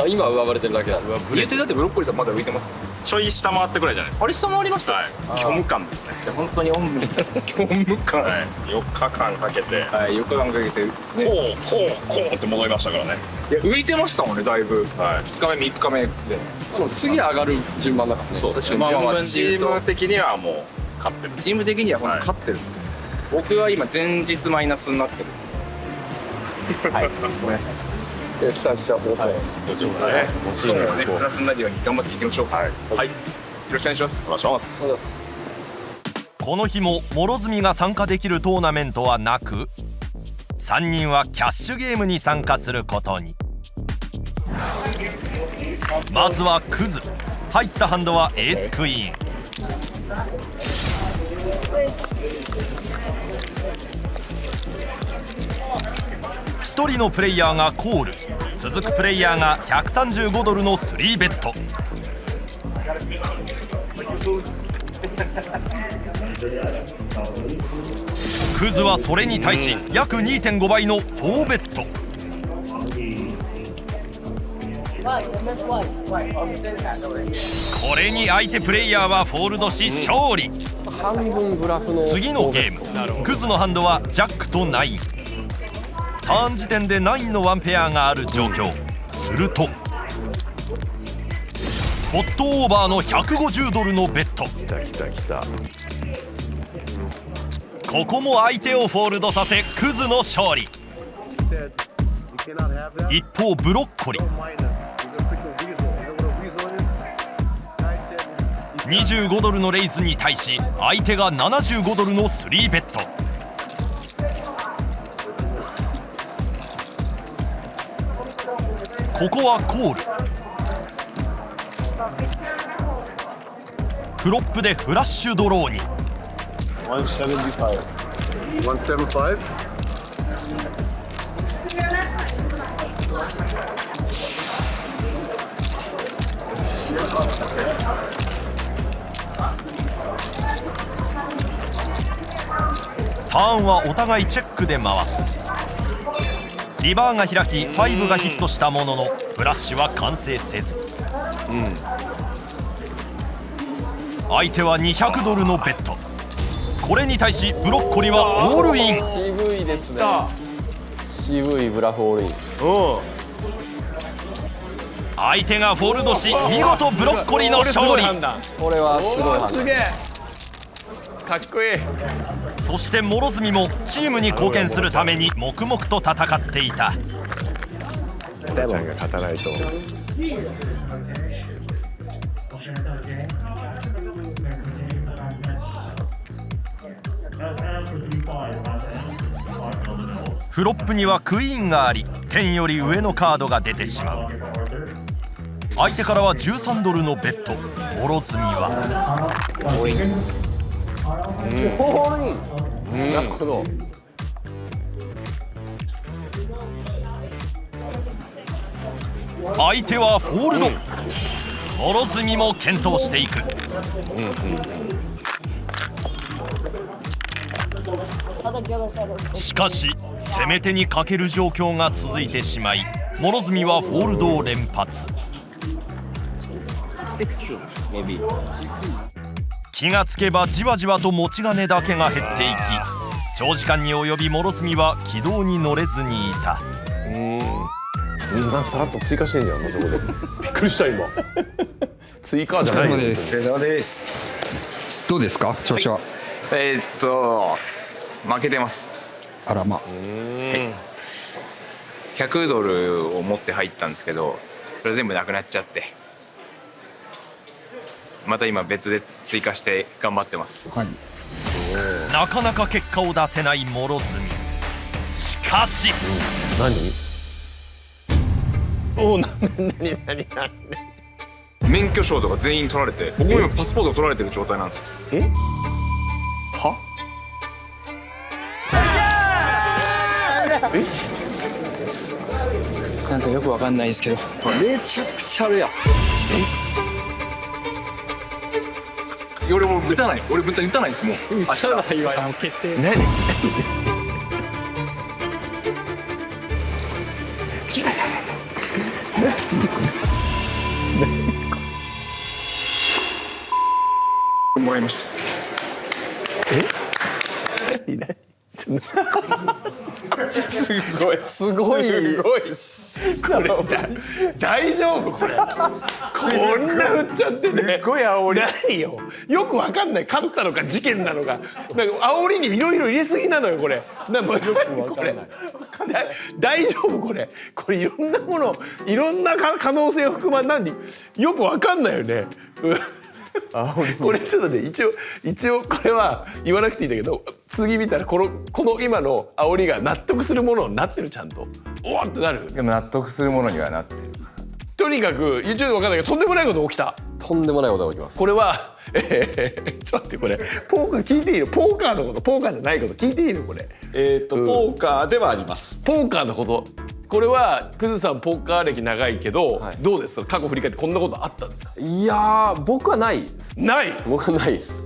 今は上振れてるだけなんで。言うてだってブロッコリーさんまだ浮いてます。ちょい下回ってくらいじゃないですか。あれ下回りました。虚無感ですね。本当におんぶに虚無感。4日間かけて、4日間かけてこうって戻りましたからね。いや浮いてましたもんね、だいぶ。2日目3日目で。次上がる順番だからね。そうですね。まあチーム的にはもう勝ってる。チーム的には勝ってる。僕は今前日マイナスになってる。はい。ごめんなさい。期待しちゃう。どっちもね。欲しいね。プラスになるように頑張っていきましょう。はい。よろしくお願いします。お願いします。この日も諸角が参加できるトーナメントはなく、3人はキャッシュゲームに参加することに。まずはクズ。入ったハンドはエースクイーン。1人のプレイヤーがコール、続くプレイヤーが135ドルの3ベット。クズはそれに対し約 2.5 倍の4ベット。これに相手プレイヤーはフォールドし勝利。半分ブラフの次のゲーム、クズのハンドはジャックと9。ターン時点で9のワンペアがある状況。するとポットオーバーの$150のベッド。ここも相手をフォールドさせクズの勝利。一方ブロッコリー$25のレイズに対し相手が$75の3ベッド。ここはコール。フロップでフラッシュドローに。175? ターンはお互いチェックで回す。リバーが開き5がヒットしたもののフラッシュは完成せず、相手は$200のベッド。これに対しブロッコリーはオールイン。渋いですね。渋いブラフオールイン。相手がフォールドし見事ブロッコリーの勝利。これはすごい判断。すげえかっこいい。そして諸角もチームに貢献するために黙々と戦っていた。ちゃんが勝たないと。フロップにはクイーンがあり10より上のカードが出てしまう。相手からは$13のベッド。諸角はオールイン。なるほど。相手はフォールド。諸角も検討していく。しかし攻め手に欠ける状況が続いてしまい諸角はフォールドを連発。気がつけばじわじわと持ち金だけが減っていき長時間に及び諸角は軌道に乗れずにいた。なんかさらっと追加してんじゃんもうそこで。びっくりした今。追加じゃないよ。お疲れ様です。どうですか調子は？負けてます。あらま。$100を持って入ったんですけどそれ全部なくなっちゃってまた今別で追加して頑張ってます、なかなか結果を出せない諸角。しかし、何免許証とか全員取られて僕も今パスポート取られてる状態なんですよ。は？なんかよくわかんないですけどめちゃくちゃあるやん。俺も打たない。俺打たないですもん。打たないわよ。決定。何？もらいました。すごい。これ大丈夫これ。こんな振っちゃってね。すごい煽り。何よ。よくわかんない。勝ったのか事件なのか。なんか煽りにいろいろ入れすぎなのよこれ。なんかこれ大丈夫これ。これいろんなものいろんな可能性を含まんよくわかんないよね。これちょっとね一応これは言わなくていいんだけど次見たらこの今の煽りが納得するものになってるちゃんとおわってなる。でも納得するものにはなってる。とにかく YouTube で分かんないけどとんでもないこと起きた。とんでもないことが起きます。これはちょっと待ってこれポーカー聞いていいの？ポーカーのことポーカーじゃないこと聞いていいのこれ？ポーカーではあります。ポーカーのことこれはクズさんポーカー歴長いけど、どうですか過去振り返ってこんなことあったんですか？いやー僕はないです。ない？僕はないです。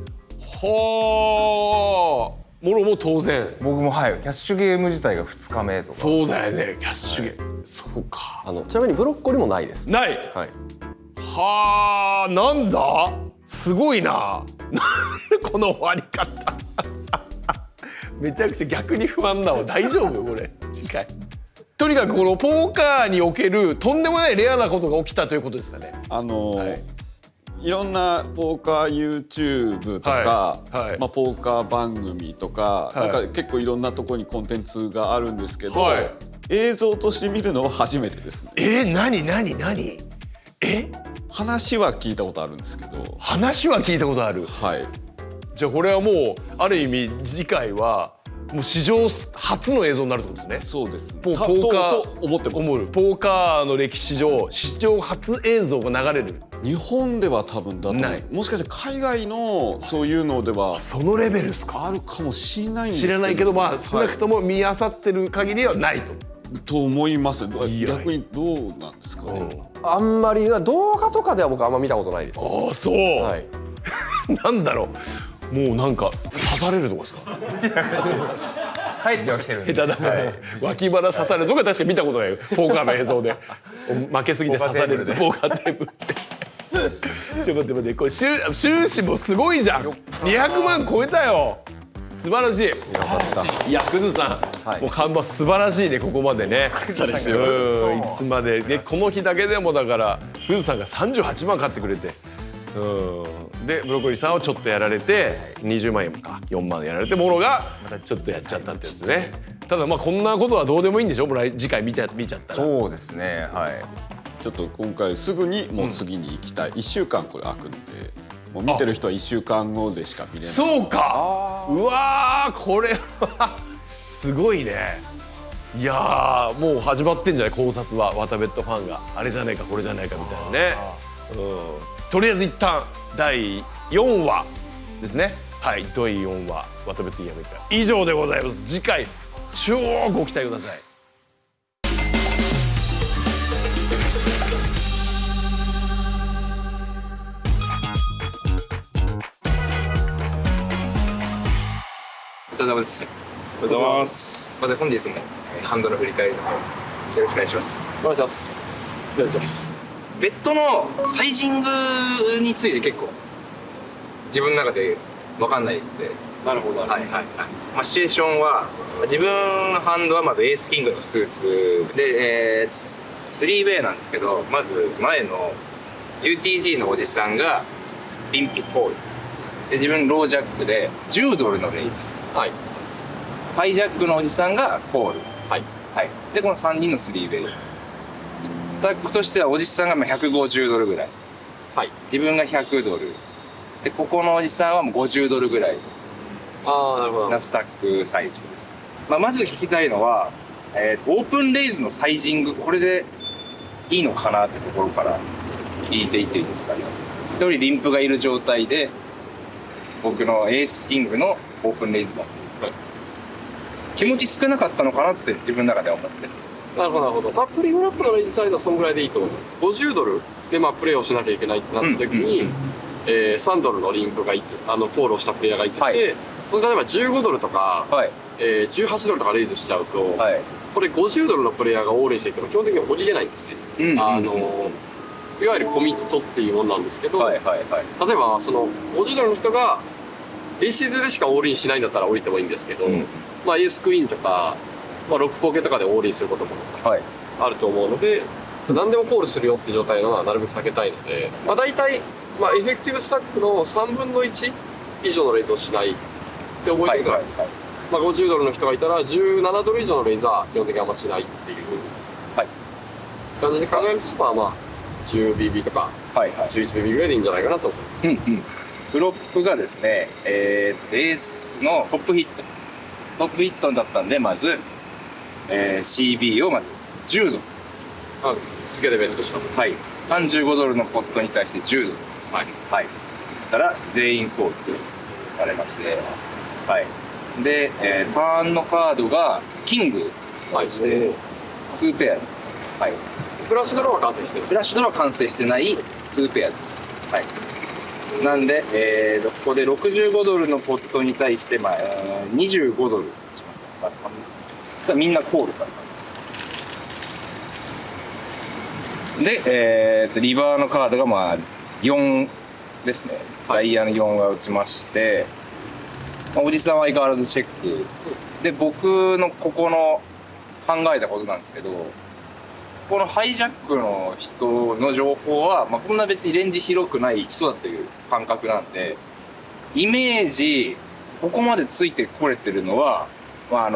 はあ。もろも当然僕もキャッシュゲーム自体が2日目とか。そうだよねキャッシュゲーム、そうか。ちなみにブロッコリーもないです。ない。はあなんだすごいな。なんでこの終わり方。めちゃくちゃ逆に不安だわ。大丈夫これ次回。とにかくこのポーカーにおけるとんでもないレアなことが起きたということですかね。いろんなポーカー YouTube とか、まあ、ポーカー番組とか、なんか結構いろんなところにコンテンツがあるんですけど、映像として見るのは初めてですね。何話は聞いたことあるんですけど。話は聞いたことある。はい。じゃあこれはもうある意味次回はもう史上初の映像になるってことですね。そうです。ポーカーと思ってます。ポーカーの歴史上史上初映像が流れる。日本では多分だとない。もしかして海外のそういうのではそのレベルですか。あるかもしれないんですけど。知らないけど、まあ少なくとも見漁ってる限りはないと思います。逆にどうなんですかね。あんまり動画とかでは僕あんま見たことないです。ああ、そう。はい。なんだろう。もうなんか刺されるとこですか。入ってはきてるんで。下手だね。脇腹刺されるとか確か見たことないよ。ポーカーの映像で負けすぎて刺されるポーカーテープって。ちょっと待ってこれ収支もすごいじゃん。200万超えたよ。素晴らしい。いや、クズさん、もう看板素晴らしいね、ここまでね。いつまでね、この日だけでもだからクズさんが38万買ってくれて、でブロッコリーさんをちょっとやられて20万円か4万やられて、モロがちょっとやっちゃったってやつね。ただまあこんなことはどうでもいいんでしょ。次回見ちゃったら。そうですね。はい。ちょっと今回すぐにもう次に行きたい。1週間これ空くので。もう見てる人は1週間後でしか見れない。そうか。うわー、これはすごいね。いやー、もう始まってんじゃない、考察は。ワタベットファンがあれじゃないかこれじゃないかみたいなね。とりあえず一旦第4話ですね。はい、第4話ワタベットイヤメカ以上でございます。次回超ご期待ください。お疲れ様です。おはようございます。まず本日もハンドの振り返りの方よろしくお願いします。お願いします。お願いします。ベッドのサイジングについて結構自分の中で分かんないんで。なるほど。はい。まあシチュエーションは自分のハンドはまずエースキングのスーツで、3ウェイなんですけど、まず前の UTG のおじさんがリンピコールで、自分ロージャックで10ドルのレイズ。はい、ハイジャックのおじさんがコール、でこの3人の3ウェイ、スタックとしてはおじさんが150ドルぐらい、自分が100ドルで、ここのおじさんはもう50ドルぐらいなスタックサイズです。まず聞きたいのは、オープンレイズのサイジング、これでいいのかなってところから聞いていっていいですかね。1人リンプがいる状態で僕のエースキングのオープンレイズも、気持ち少なかったのかなって自分の中では思ってる。なるほど。まあプリフラップのレイズサイドはそのぐらいでいいと思います。50ドルでまあプレーをしなきゃいけないってなった時に、3ドルのリンクがいて、コールをしたプレイヤーがいてて、それ例えば15ドルとか、18ドルとかレイズしちゃうと、これ50ドルのプレイヤーがオールにしていても基本的には降りれないんですね。いわゆるコミットっていうものなんですけど、例えばその50ドルの人がエーシズでしかオールインしないんだったら降りてもいいんですけど、まあエースクイーンとか、まあ、ロックポケとかでオールインすることもあると思うので、何でもコールするよって状態のはなるべく避けたいので、まあ、大体、まあ、エフェクティブスタックの3分の1以上のレイズをしないって覚えてください。まあ、50ドルの人がいたら17ドル以上のレイズは基本的にあんましないっていう感じで考えると、まあ 10BB とか 11BB ぐらいでいいんじゃないかなと思います。フロップがですね、エースのトップヒットだったんで、まず、CB をまず10ドル続けてベットした。35ドルのポットに対して10ドルたら全員コールされまして、で、ターンのカードがキングして2ペア、フラッシュドローは完成してる。フラッシュドローは完成してない2ペアです。なんで、ここで65ドルのポットに対して、まあ25ドル打ちました。みんなコールされたんですよ。で、リバーのカードがまあ4ですね。ダイヤの4が打ちまして、おじさんは相変わらずチェックで、僕のここの考えたことなんですけど、このハイジャックの人の情報は、まあ、こんな別にレンジ広くない人だという感覚なんで、イメージここまでついてこれてるのは、まあ、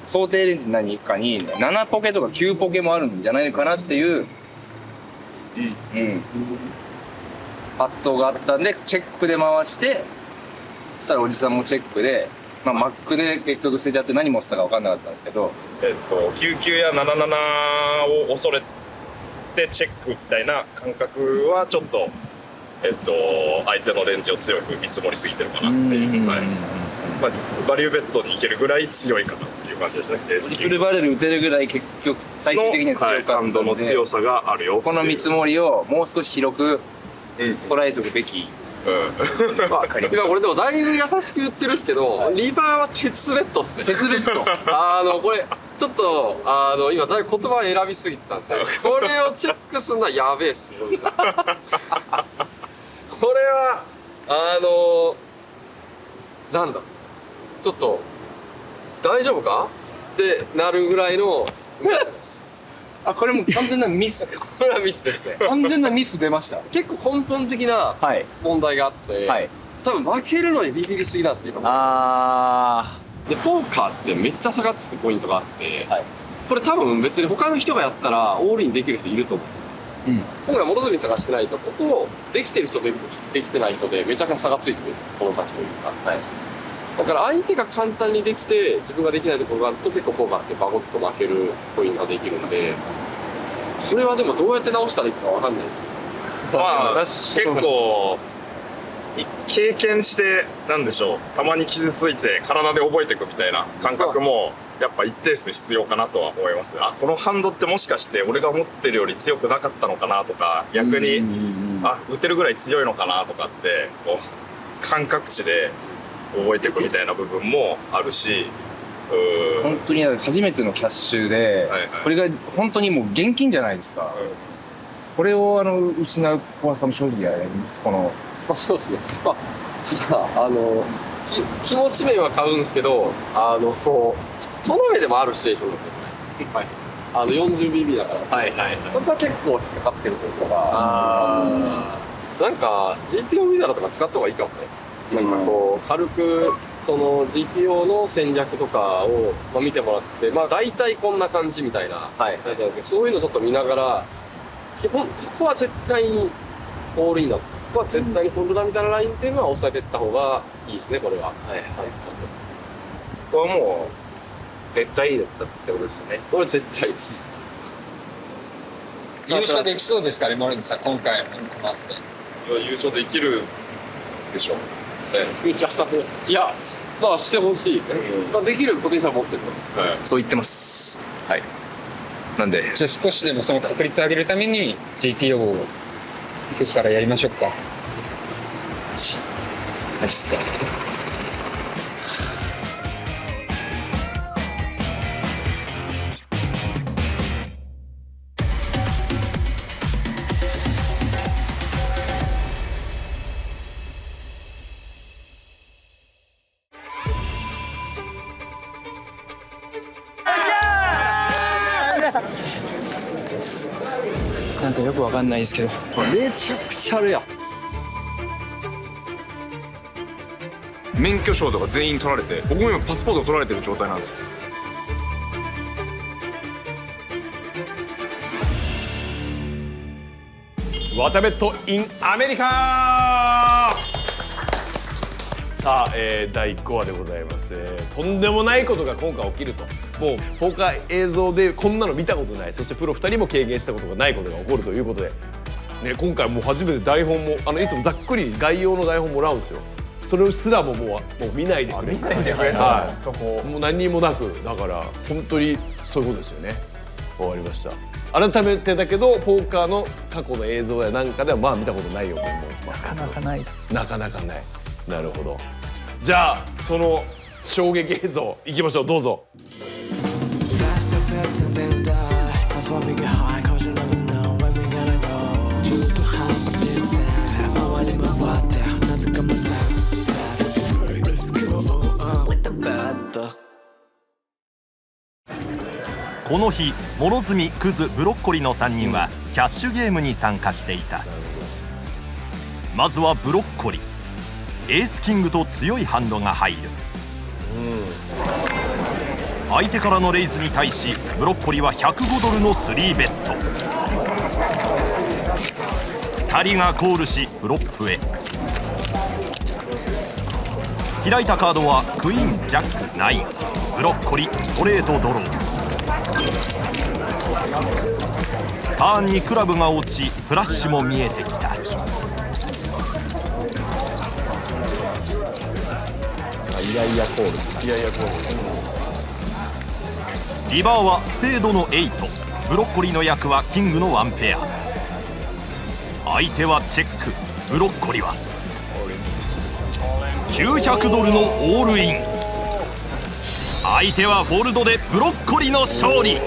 想定レンジ何かに7ポケとか9ポケもあるんじゃないかなっていう、発想があったんで、チェックで回して、そしたらおじさんもチェックで、まあ、マックで結局捨てちゃって何持ってたか分かんなかったんですけど、99や77を恐れてチェックみたいな感覚はちょっと、相手のレンジを強く見積もりすぎてるかなっていう、まあ、バリューベッドにいけるぐらい強いかなっていう感じですね。トリプルバレル打てるぐらい結局最終的には強かったので、ハンドの強さがあるよ。この見積もりをもう少し広く捉えておくべき。今これでもだいぶ優しく言ってるんですけど、リバーは鉄ベッドですね。鉄ベッドこれちょっと今だいぶ言葉選びすぎてたんで、これをチェックするのはやべえっすよ。これはなんだちょっと大丈夫かってなるぐらいのミスです。これも完全なミス。これはミスですね。完全なミス出ました。結構根本的な問題があって、多分負けるのにビビりすぎなんですけど。でポーカーってめっちゃ差がつくポイントがあって、これ多分別に他の人がやったらオールインできる人いると思うんですよ。今回諸角さんがしてないと、ここできてる人とできてない人でめちゃくちゃ差がついてくるんですよ、この先というか。だから相手が簡単にできて自分ができないところがあると、結構ポーカーってバコッと負けるポイントができるんで、それはでもどうやって直したらいいかわかんないですよ。まあ結構経験してなんでしょう、たまに傷ついて体で覚えていくみたいな感覚もやっぱ一定数必要かなとは思いますね。このハンドってもしかして俺が思ってるより強くなかったのかなとか、逆に打てるぐらい強いのかなとかってこう感覚値で覚えていくみたいな部分もあるし、本当に初めてのキャッシュで、これが本当にもう現金じゃないですか。これを失う怖さも正直あります。このそうですね。ただ気持ち面は買うんですけど、その上でもあるシチュエーションですよね。40BB だから、そこは結構引っかかってるというか、なんか GTO ミダラとか使った方がいいかもね。なんかこう軽くその GTO の戦略とかを見てもらって、大体こんな感じみたいな、そういうのちょっと見ながら、基本ここは絶対にオールインだ、ここは絶対にホールダーみたいなラインっていうのは押さえていった方がいいですね、これは。これはもう絶対だったってことですよね。これ絶対です。優勝できそうですかね、諸角さん、今回のコマースで。優勝できるでしょう。いや、してほしい。できるポテンシャル持ってると。そう言ってます。なんでじゃあ少しでもその確率上げるために GTO をいくからやりましょうか。マジっすか。なんかよくわかんないですけど、めちゃくちゃレア。免許証とか全員取られて、僕も今パスポート取られてる状態なんですよ。ワタベット in アメリカ。さあ、第5話でございます、とんでもないことが今回起きると。もうポーカー映像でこんなの見たことない、そしてプロ2人も経験したことがないことが起こるということで、今回もう初めて台本もいつもざっくり概要の台本もらうんですよ。それすらももう見ないでくれ、見ないでくれた、そこもう何にもなく、だから本当にそういうことですよね。終わりました。改めてだけどポーカーの過去の映像やなんかでは見たことないよ、なかなかない、なかなかない。なるほど。じゃあその衝撃映像いきましょう、どうぞ。この日諸角、クズ、ブロッコリの3人はキャッシュゲームに参加していた。まずはブロッコリー、エースキングと強いハンドが入る。相手からのレイズに対しブロッコリーは105ドルの3ベット。2人がコールしフロップへ。開いたカードはクイーン、ジャック、9。ブロッコリーストレートドロー。ターンにクラブが落ちフラッシュも見えてきた。いやいやコール、いやいやコール。リバーはスペードの8。ブロッコリーの役はキングの1ペア。相手はチェック。ブロッコリーは900ドルのオールイン。相手はフォールドでブロッコリーの勝利。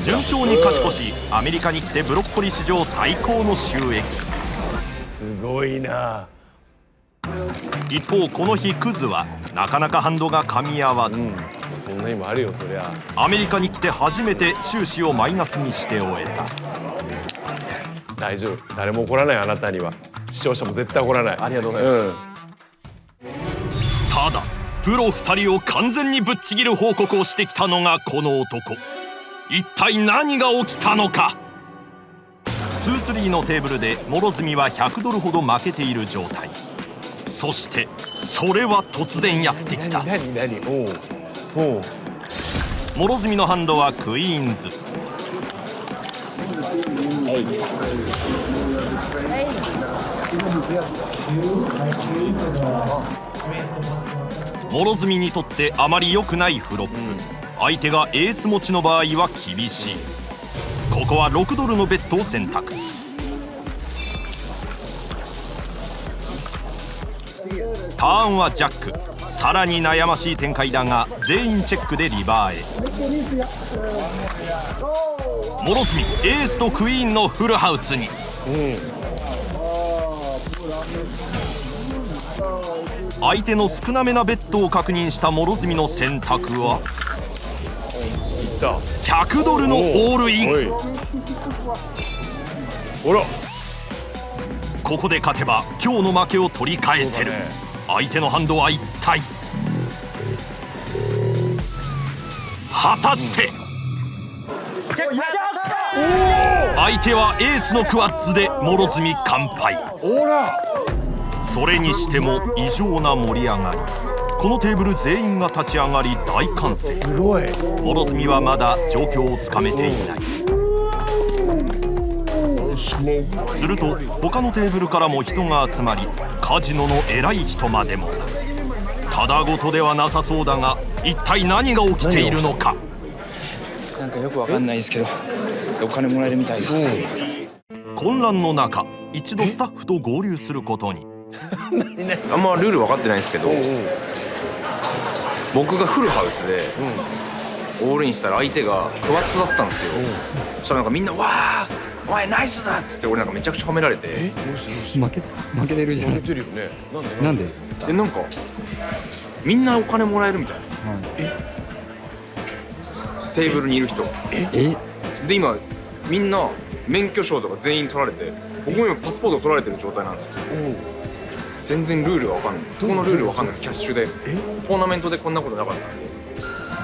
順調に勝ち越し、アメリカに来てブロッコリー史上最高の収益。すごいな。一方この日クズはなかなかハンドが噛み合わず、そんな日もあるよそりゃ。アメリカに来て初めて収支をマイナスにして終えた。大丈夫、誰も怒らない。あなたには視聴者も絶対怒らない。ありがとうございます、ただプロ2人を完全にぶっちぎる報告をしてきたのがこの男。一体何が起きたのか。2-3のテーブルで諸角は100ドルほど負けている状態。そしてそれは突然やってきた。諸角のハンドはクイーンズ。諸角にとってあまり良くないフロップ。相手がエース持ちの場合は厳しい。ここは6ドルのベットを選択。ターンはジャック。さらに悩ましい展開だが全員チェックでリバーへ。諸角エースとクイーンのフルハウスに。相手の少なめなベットを確認した諸角の選択は100ドルのオールイン。ここで勝てば今日の負けを取り返せる。相手のハンドは一体果たして相手はエースのクワッズで諸角完敗。それにしても異常な盛り上がり。このテーブル全員が立ち上がり大歓声。諸角はまだ状況をつかめていない。すると他のテーブルからも人が集まり、カジノの偉い人までも。ただごとではなさそうだが一体何が起きているのか。なんかよくわかんないですけどお金もらえるみたいです、混乱の中一度スタッフと合流することに。あんまルール分かってないんですけど、僕がフルハウスでオールインしたら相手がクワッツだったんですよ。そしたらなんかみんな「わあお前ナイスだ!」っつって俺なんかめちゃくちゃ褒められて。負けてるじゃん。負けてるよね。なんでなんかみんなお金もらえるみたいな、テーブルにいる人で今みんな免許証とか全員取られて、僕も今パスポート取られてる状態なんですよ。全然ルールが分かんない。そこのルール分かんないです。キャッシュでトーナメントでこんなことなかったんで。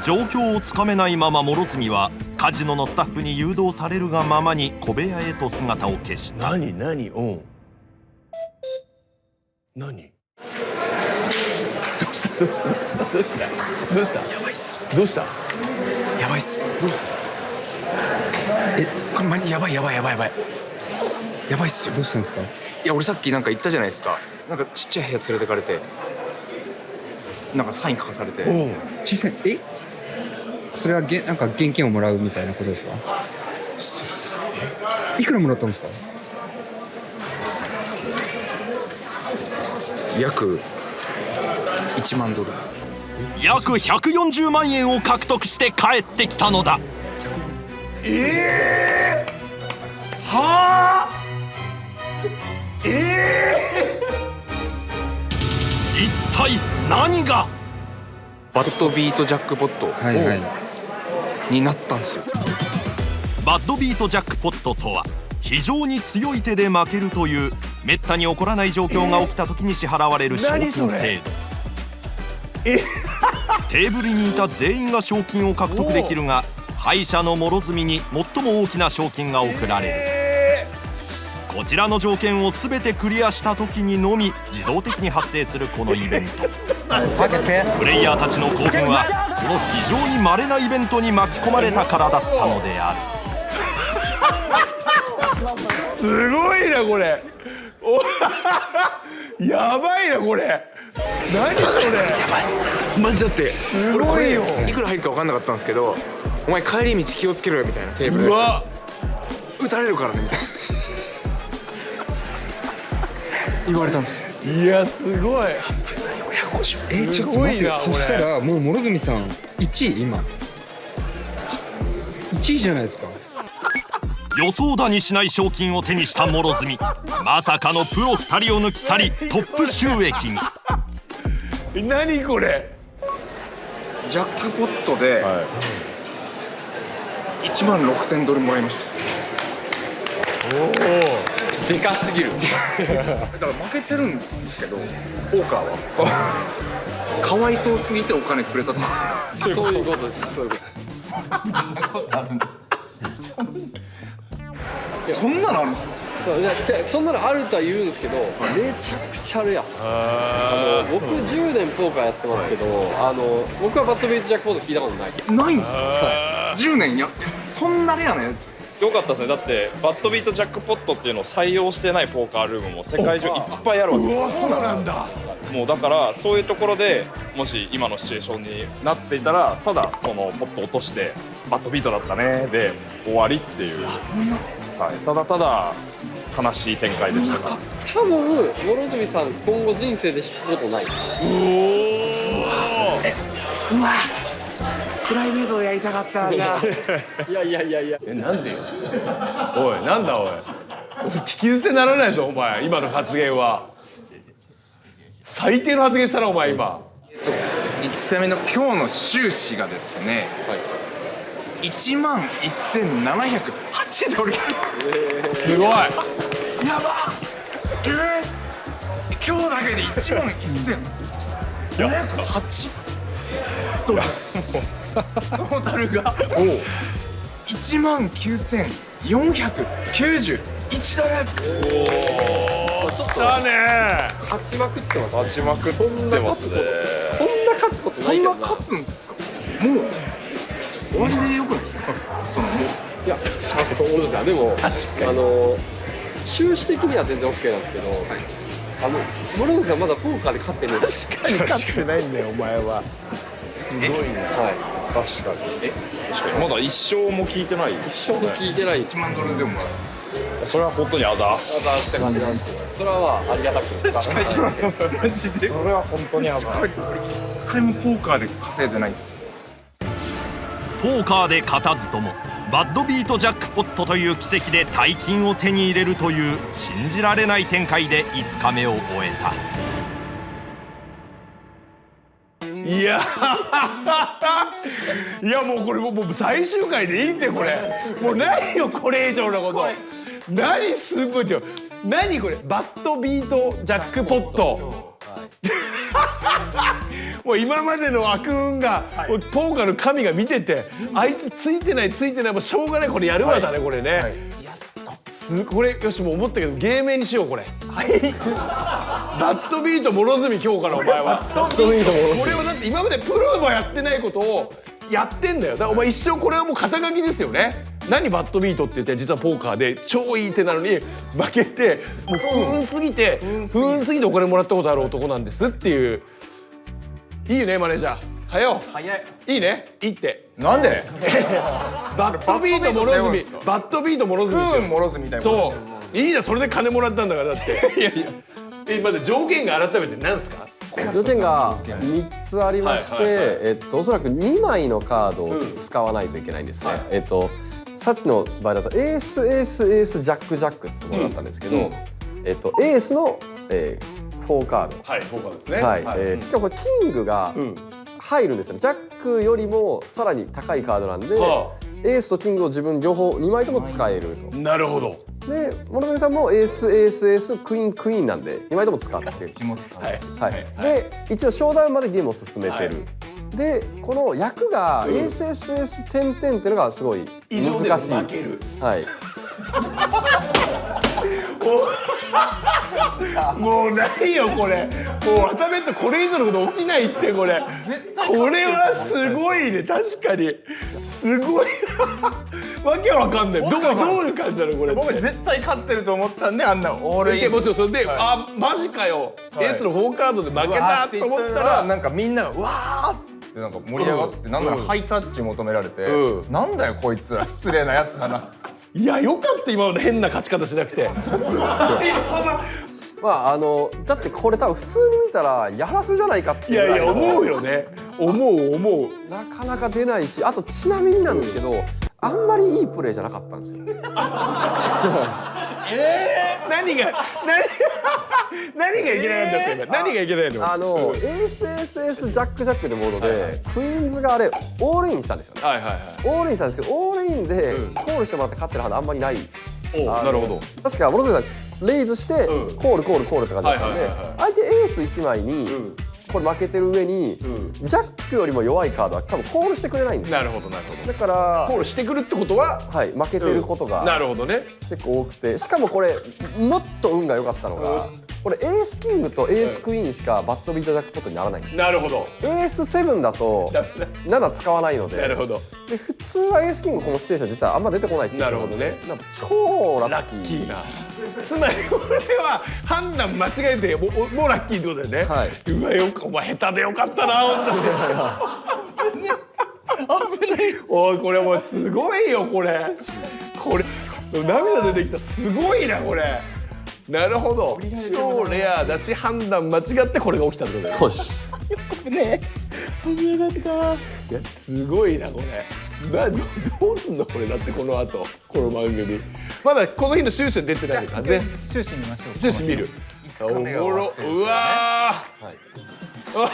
状況をつかめないまま諸角はカジノのスタッフに誘導されるがままに小部屋へと姿を消した。何どうしたやばいっす。どうしたやばいっす。これマジやばいやばいっすよ。どうしたんですか。いや俺さっきなんか言ったじゃないですか。なんかちっちゃい部屋連れてかれてなんかサイン書かされて。小さいそれはなんか現金をもらうみたいなことですか。そうです。いくらもらったんですか。約1万ドル。約140万円を獲得して帰ってきたのだ。一体何が。バットビートジャックポットをになったんですよ。バッドビートジャックポットとは非常に強い手で負けるというめったに起こらない状況が起きた時に支払われる賞金制度。テーブルにいた全員が賞金を獲得できるが、敗者の諸角に最も大きな賞金が贈られる。こちらの条件を全てクリアした時にのみ自動的に発生するこのイベント。プレイヤーたちの興奮はこの非常に稀なイベントに巻き込まれたからだったのである。すごいなこれ。やばいなこれ。何それ。やばい。マジだって。俺これいくら入るか分かんなかったんですけど、お前帰り道気をつけろよみたいなテーブルで。うわ。撃たれるからねみたいな。言われたんですよ。いやすごい。ちょっと待って、そしたらもう諸角さん1位今1位じゃないですか。予想だにしない賞金を手にした諸角、まさかのプロ2人を抜き去りトップ収益に。何これ。ジャックポットで1万6000ドルもらいました。おお、でかすぎる。だから負けてるんですけど、ポーカーはかわいそうすぎてお金くれたってそういうことです。そういうことそんなのあるんですか。そういや、そんなのあるとは言うんですけど、めちゃくちゃあるやつ。僕10年ポーカーやってますけど、僕はバッドビートジャックポット聞いたことないです。ないんですか。10年やってそんなレアなやつ。よかったですね。だってバッドビートジャックポットっていうのを採用してないポーカールームも世界中いっぱいあるわけですよ。そうなんだ。もうだからそういうところでもし今のシチュエーションになっていたら、ただそのポット落としてバッドビートだったねで終わりっていう、はい、ただただ悲しい展開でしたから。多分諸角さん今後人生で弾くことないです。うわプライベートでやりたかったな。いやいやいやいや。なんでよ。おいなんだおい。聞き捨てならないぞお前今の発言は。最低の発言したなお前今。5日目の今日の収支がですね、11708ドル。すごい。やば。今日だけで11708ドルです。トータルが19491ドル。ちょっとだね。勝ちまくってます。勝ちまくってますね。こんな勝つことないけどな。こんな勝つんですか。もう終わりでよくないですか。そのもういや、小野さんでも収支的には全然 OK なんですけど、諸角さんまだポーカーで勝ってるんです。確かに勝ってないんだよお前は。すごいね。はい。確かにまだ一勝も聞いてない。一勝も聞いてない。1万ドルでもまだ。それは本当にあざーす。あざーすって感じなんですけど、それはまあありがたく。マジで。それは本当にあざーす。一回もポーカーで稼いでないです。ポーカーで勝たずともバッドビートジャックポットという奇跡で大金を手に入れるという信じられない展開で5日目を終えた。いやいやもうこれもう最終回でいいってこれ。もうないよこれ以上のこと。何すごいよ。何これバッドビートジャックポット。もう今までの悪運がもうポーカーの神が見てて、あいつついてないもうしょうがないこれやるわだねこれね。これよしもう思ったけど芸名にしようこれ。バッドビート諸角今日からお前は。これはだって今までプロもやってないことをやってんだよ。だからお前一生これはもう肩書きですよね。何バッドビートって言って実はポーカーで超いい手なのに負けてもう不運すぎてお金もらったことある男なんですっていう。いいよねマネージャー。早よ。早い。いいね。いいって。なんで？バッドビート諸角。バッドビート諸角しよう。諸角みたいな。そう。いいじゃんそれで金もらったんだからだって。いやいや。まだ条件が改めて何ですか？条件が3つありまして、おそらく2枚のカードを使わないといけないんですね。さっきの場合だとエースエースエースジャックジャックってものだったんですけど、エースの4カード。はい、4カードですね。はい。しかもこれキングが入るんですよね。ジャックよりもさらに高いカードなんで、エースとキングを自分両方2枚とも使えると。なるほど。で諸角さんもエースエースエースクイーンクイーンなんで2枚とも使ってる。はい。で一応商談までゲームを進めてる。でこの役がエースエースエース点々っていうのがすごい難しい。はい。もうないよこれ。もう渡辺とこれ以上のこと起きないってこれ。これはすごいね確かに。すごいわけわかんない。どういう感じなのこれ。僕絶対勝ってると思ったんであんなオールイン。もちろんそれで、あマジかよ、エースの4カードで負けたと思ったらなんかみんながうわーってなんか盛り上がって、なんならハイタッチ求められて、なんだよこいつら失礼なやつだな。いやよかった今まで変な勝ち方しなくて。まあだってこれ多分普通に見たらやらせじゃないかっていう。いやいや思うよね。思う。なかなか出ないし、あとちなみになんですけど、あんまりいいプレーじゃなかったんですよ。何がいけなかったって今。何がいけないの？エースエースエースジャックジャックでモードで、クイーンズがあれオールインしたんですよね。オールインしたんですけど、オールインでコールしてもらって勝ってるはずあんまりない。なるほど。確か諸角さんレイズしてコールって感じだったんで、相手エース1枚にこれ負けてる上にジャックよりも弱いカードは多分コールしてくれないんですよ。なるほど。だからコールしてくるってことは、はい負けてることがなるほどね結構多くて、しかもこれもっと運が良かったのが、これエースキングとエースクイーンしかバッドビートジャックポットにならないんですよ。なるほど。エース7だと7使わないので。なるほど。で普通はエースキングこのシチュエーション実はあんま出てこないですよ。なるほどね。なんか超ラッキーな。つまりこれは判断間違えてもうラッキーってことだよね。はい。うわよくお前下手でよかったな本当に。危ない。おいこれもうすごいよこれ。涙出てきた。すごいなこれ。なるほど。超レアだし判断間違ってこれが起きたってことだよね。そうです。ね危なかった。いやすごいなこれ。どうすんのこれ。だってこの後この番組まだこの日の収支出てないのか。収支見ましょう。収支見る。5日目が終わってるんですよね。うわー。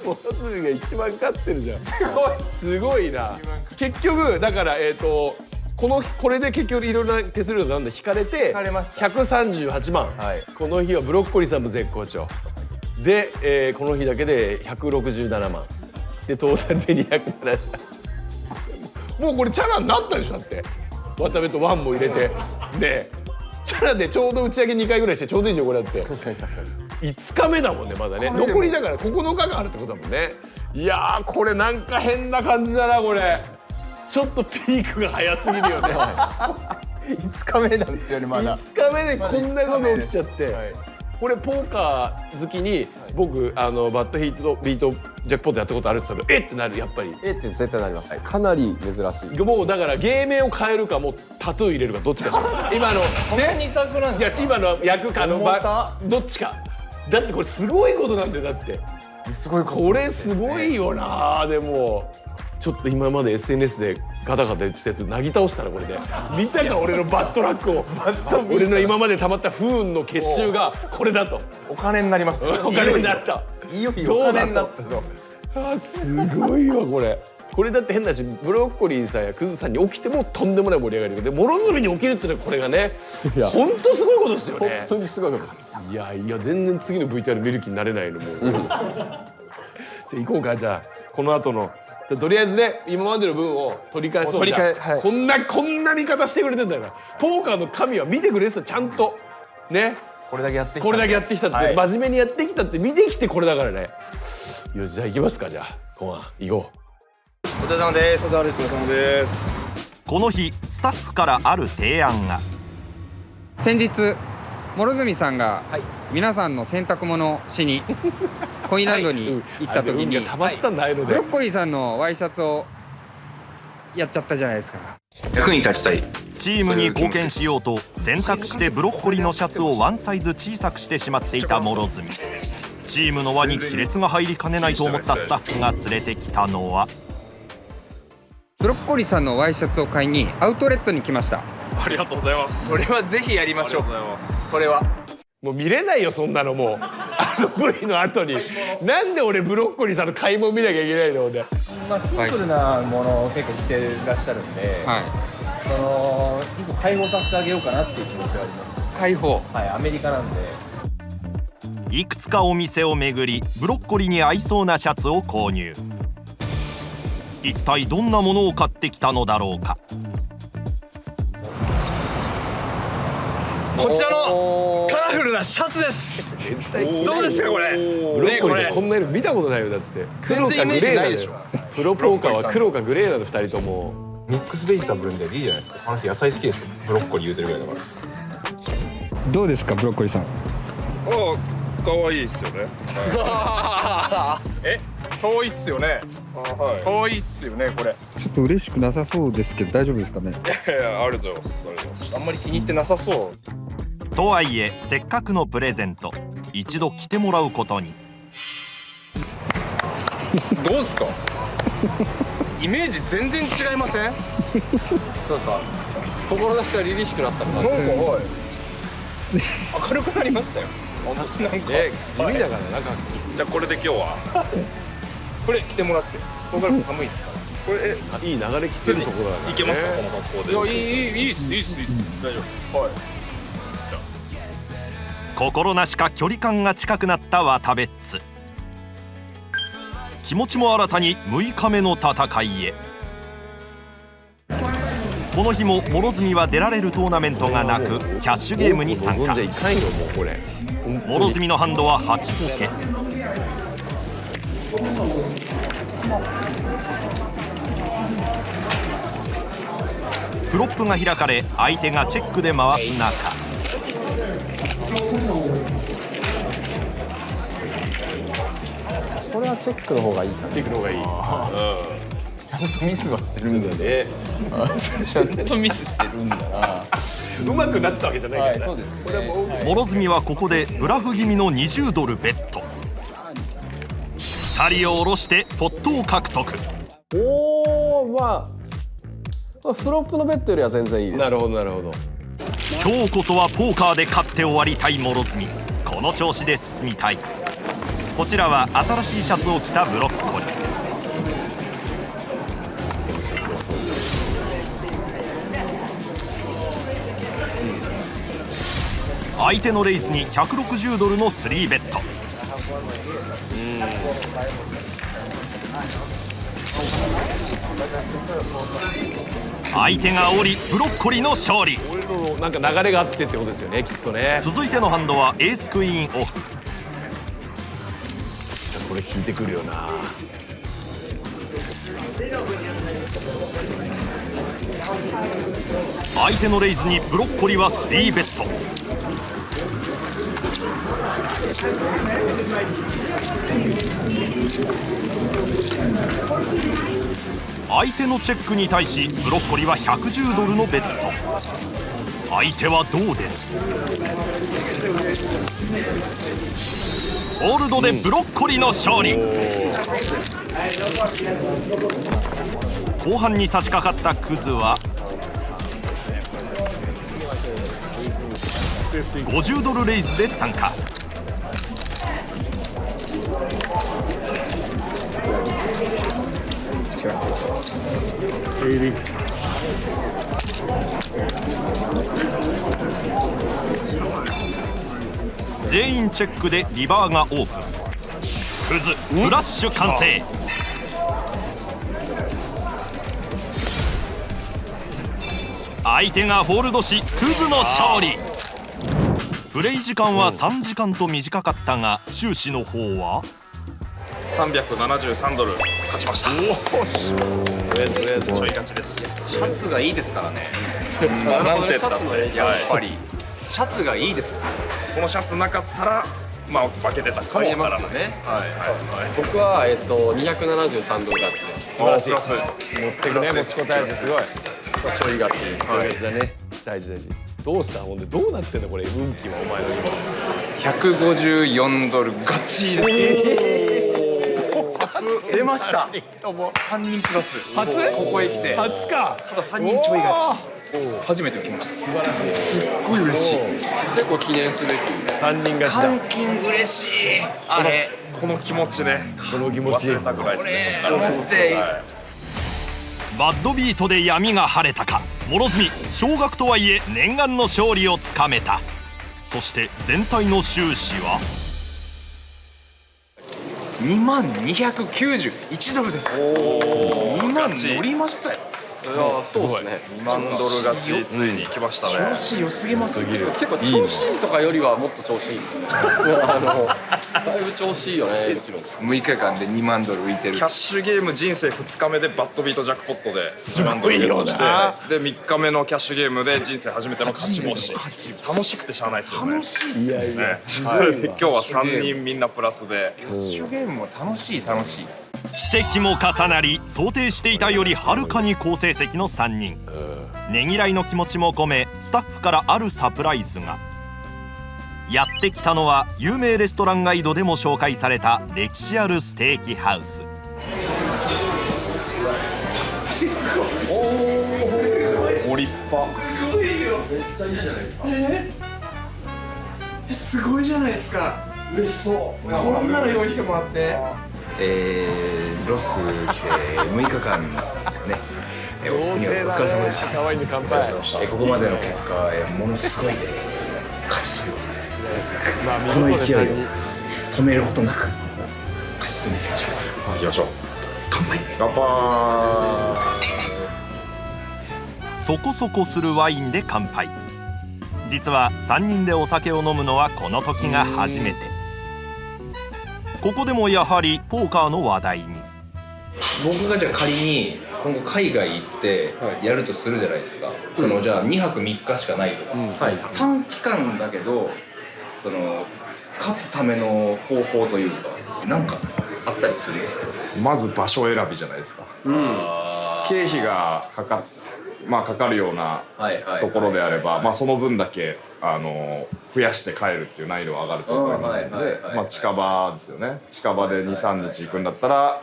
モノズミが一番勝ってるじゃん。すごいな。結局だからこれで結局いろんな手数料なんで引かれて138万、この日はブロッコリーさんも絶好調で、この日だけで167万でトータルで278。もうこれチャラになったでしょ。だって渡辺とワンも入れてでチャラでちょうど打ち上げ2回ぐらいしてちょうどいいじゃんこれだって。5日目だもんねまだね。残りだから9日があるってことだもんね。いやーこれなんか変な感じだなこれ。ちょっとピークが早すぎるよね。5日目なんですよねまだ。5日目でこんなこと起きちゃって、これポーカー好きに僕バッドヒートビートジャックポットやったことあるって言ったらってなる。やっぱりって絶対なります。かなり珍しい。もうだから芸名を変えるかもうタトゥー入れるかどっちか。今のそんなに痛くなんですか。いや今の役かのどっちか。だってこれすごいことなんだよ。だってすごいこれすごいよな。でもちょっと今まで SNS でガタガタ言ってたやつなぎ倒したらこれで見たか俺のバッドラックを。俺の今まで溜まった不運の結集がこれだと。お金になりました。お金になった。いよいよお金になったと。すごいわこれ。これだって変だしブロッコリーさんやクズさんに起きてもとんでもない盛り上がりで諸角に起きるってのはこれがね本当すごいことですよね。本当にすごいこと。いや全然次の VTR 見る気になれないのもう。じゃあ行こうか。じゃあこの後のとりあえずね今までの分を取り返そう。はい、こんな見方してくれてんだから。ポーカーの神は見てくれてたちゃんとね。これだけやってきた。これだけやってきたって、真面目にやってきたって見てきてこれだからね。よしじゃあ行きますか。じゃあ後半行こう。お疲れ様です。お疲れ様です。この日スタッフからある提案が。先日諸角さんが皆さんの洗濯物をしにコインランドに行った時にブロッコリーさんのワイシャツをやっちゃったじゃないですか。役に立ちたい。チームに貢献しようと選択してブロッコリーのシャツをワンサイズ小さくしてしまっていた諸角。チームの輪に亀裂が入りかねないと思ったスタッフが連れてきたのは。ブロッコリーさんのワイシャツを買いにアウトレットに来ました。ありがとうございます。それはぜひやりましょう。ありがとうございます。それはもう見れないよそんなのもう。あの V の後になんで俺ブロッコリーさんの買い物見なきゃいけないの俺。まあシンプルなものを結構着てらっしゃるんで、その一個解放させてあげようかなっていう気持ちはあります。解放。はい、アメリカなんで。いくつかお店を巡りブロッコリーに合いそうなシャツを購入。一体どんなものを買ってきたのだろうか。こちらのカラフルなシャツです。どうですかこれ。ブロッコリーこんな色見たことないよだって。全然イメージないでしょ。プロポーカーは黒かグレーなの2人とも。ミックスベジタブルでいいじゃないですか。あの人野菜好きでしょ。ブロッコリー言うてるぐらいだから。どうですかブロッコリーさん。ああ、可愛いですよね。可愛いっすよね。可愛いっすよねこれ。ちょっと嬉しくなさそうですけど大丈夫ですかね。いや、ありがとうございます。ありがとうございます。あんまり気に入ってなさそう。とはいえせっかくのプレゼント、一度着てもらうことに。どうですか。イメージ全然違いません。なんか心なしか凛々しくなったのかな。明るくなりましたよ。なんか地味だからなんか。じゃあこれで今日はこれ着てもらって。ここから寒いですから。これいい流れきてるところだから、ね。いけますかこの格好で。いやいいっす大丈夫です。はい。心なしか距離感が近くなった渡ベッツ。気持ちも新たに6日目の戦いへ。この日も諸角は出られるトーナメントがなくキャッシュゲームに参加。諸角のハンドは8ポケ。プロップが開かれ相手がチェックで回す中、これはチェックの方がいいかな。チェックの方がいい。ちゃんとミスはしてるんだね。ちゃんとミスしてるんだな。うまくなったわけじゃないけどね。そうです。諸角はここでブラフ気味の20ドルベット。2人を下ろしてポットを獲得。おお、まあフロップのベッドよりは全然いいです。なるほどなるほど。今日こそはポーカーで勝って終わりたい諸角。この調子で進みたい。こちらは新しいシャツを着たブロッコリー。相手のレイズに160ドルの3ベット。相手が降りブロッコリーの勝利。なんか流れがあってってことですよねきっとね。続いてのハンドはエースクイーンオフ。これ引いてくるよな。相手のレイズにブロッコリーは3ベット。相手のチェックに対しブロッコリーは110ドルのベット。相手はどう出る。ホールドでブロッコリーの勝利。後半に差し掛かったクズは50ドルレイズで参加。全員チェックでリバーがオープン。クズフラッシュ完成。相手がホールドしクズの勝利。プレイ時間は3時間と短かったが収支の方は373ドル勝ちました。ちょい勝ちです。シャツがいいですからね。なんて言ったの。やっぱりシャツがいいですよね。このシャツなかったらまあ負けてたかもわからない。僕は273ドル勝ちです。プラス持ってくね、持ちこたえてすごい。ちょい勝ち。ちょい勝ちだね。大事大事。どうしたほんでどうなってんのこれ運気はお前の154ドルガチです。出ました。3人プラス。初？ここへ来て。初か。ただ3人ちょい勝ち。初めて来ました。素晴らしい。すっごい嬉しい。結構記念すべき。3人ガチャ。換金嬉しい。あれこの気持ちね、この気持ち忘れたくないですね。バッドビートで闇が晴れたか、諸角少額とはいえ念願の勝利をつかめた。そして全体の収支は2291ドルです。2万乗りましたよ。いやそうですね。2万ドル勝ちついに来ましたね。調子良すぎます。結構調子いいとかよりはもっと調子いいですよね。だいぶ調子いいよね。もちろん。6日間で2万ドル浮いてる。キャッシュゲーム人生2日目でバッドビートジャックポットで1万ドルゲットして、で3日目のキャッシュゲームで人生初めての勝ち星。楽しくてしゃあないですよね。楽しいっすね。今日は3人みんなプラスで。キャッシュゲームも楽しい。奇跡も重なり、想定していたよりはるかに好成績の3人。ねぎらいの気持ちも込め、スタッフからあるサプライズが。やってきたのは有名レストランガイドでも紹介された歴史あるステーキハウス。ご立派。すごいよ。めっちゃいいじゃないですか。すごいじゃないですか。嬉しそう。こんなの用意してもらって。ロス来て6日間ですよね。お疲れ様でした。可愛いね、乾杯。ここまでの結果、ものすごい勝ちということで、この勢いを止めることなく勝ち進んでいきましょう。行きましょう。乾杯。乾杯。そこそこするワインで乾杯。実は3人でお酒を飲むのはこの時が初めて。ここでもやはりポーカーの話題に。僕がじゃあ仮に今後海外行ってやるとするじゃないですか。そのじゃあ2泊3日しかないとか、短期間だけどその勝つための方法というかなんかあったりするんですか。まず場所選びじゃないですか。経費がかかるようなところであれば、その分だけ増やして帰るっていう難易度が上がると思いますので、近場ですよね。近場で 2,3 日行くんだったら、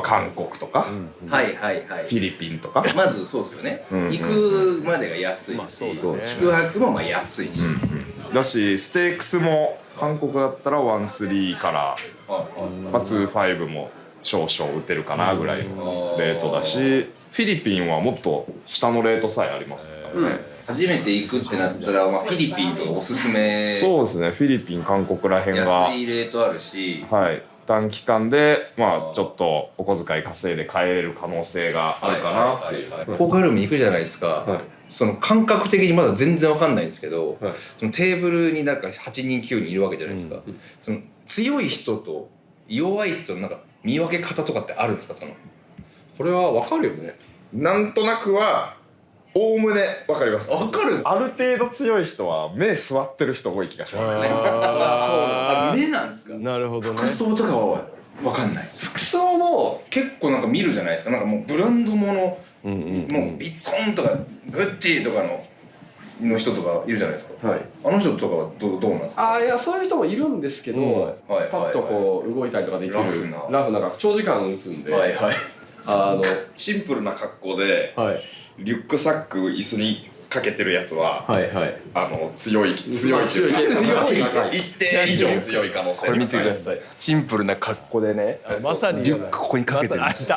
韓国とかフィリピンとか。まずそうですよね。行くまでが安いし、宿泊も安いし、だしステークスも韓国だったら1-3から2-5も少々打てるかなぐらいのレートだし、フィリピンはもっと下のレートさえありますからね。初めて行くってなったら、フィリピンとかおすすめ。そうですね。フィリピン、韓国らへんが安いレートあるし、短期間でちょっとお小遣い稼いで帰れる可能性があるかなっていう。ポーカールームに行くじゃないですか。その感覚的にまだ全然わかんないんですけど、そのテーブルになんか8人9人いるわけじゃないですか。その強い人と弱い人のなんか見分け方とかってあるんですか。そのこれはわかるよね。なんとなくはおおむねわかります。わかる。ある程度強い人は目座ってる人多い気がしますね。目なんですか。なるほどね。服装とかはわかんない。服装も結構なんか見るじゃないですか。なんかもうブランド物、もうビトンとかグッチとかの人とかいるじゃないですか。あの人とかはどうなんですか。いやそういう人もいるんですけど、パッとこう動いたりとかできるラフな長長時間打つんで、シンプルな格好でリュックサック椅子にかけてるやつは強い一定以上強い可能性。これ見てください。シンプルな格好でね、まさにリュックここにかけてるんです。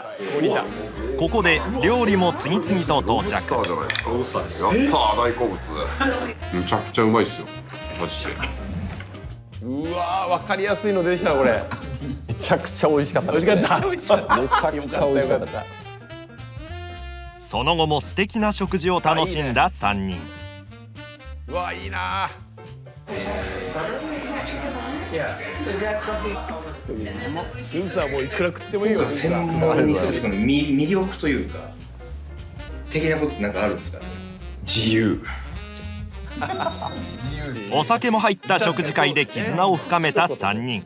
ここで料理も次々と到着。やった大好物。めちゃくちゃうまいっすよマジで。うわー、分かりやすいの出てきたこれ。めちゃくちゃ美味しかったですね。めちゃくちゃ美味しかった。その後も素敵な食事を楽しんだ3人。うわいいな。ユンさんもういくら食ってもいいよ。専門にするその魅力というか的なことってなんかあるんですか。自由。お酒も入った食事会で絆を深めた3人。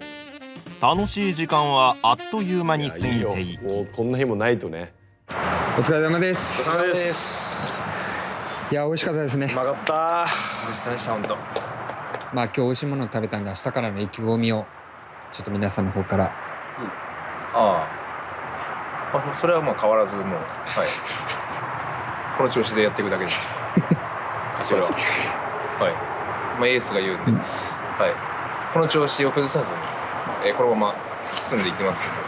楽しい時間はあっという間に過ぎていき、こんな日もないとね。お疲れ様です。お疲れ様です。いや美味しかったですね。うまかった。美味しそうでした本当。今日美味しいものを食べたんで、明日からの意気込みをちょっと皆さんの方から。それはもう変わらずもうこの調子でやっていくだけですよ。それはエースが言うんで、はい、この調子を崩さずに、このまま突き進んでいきますので、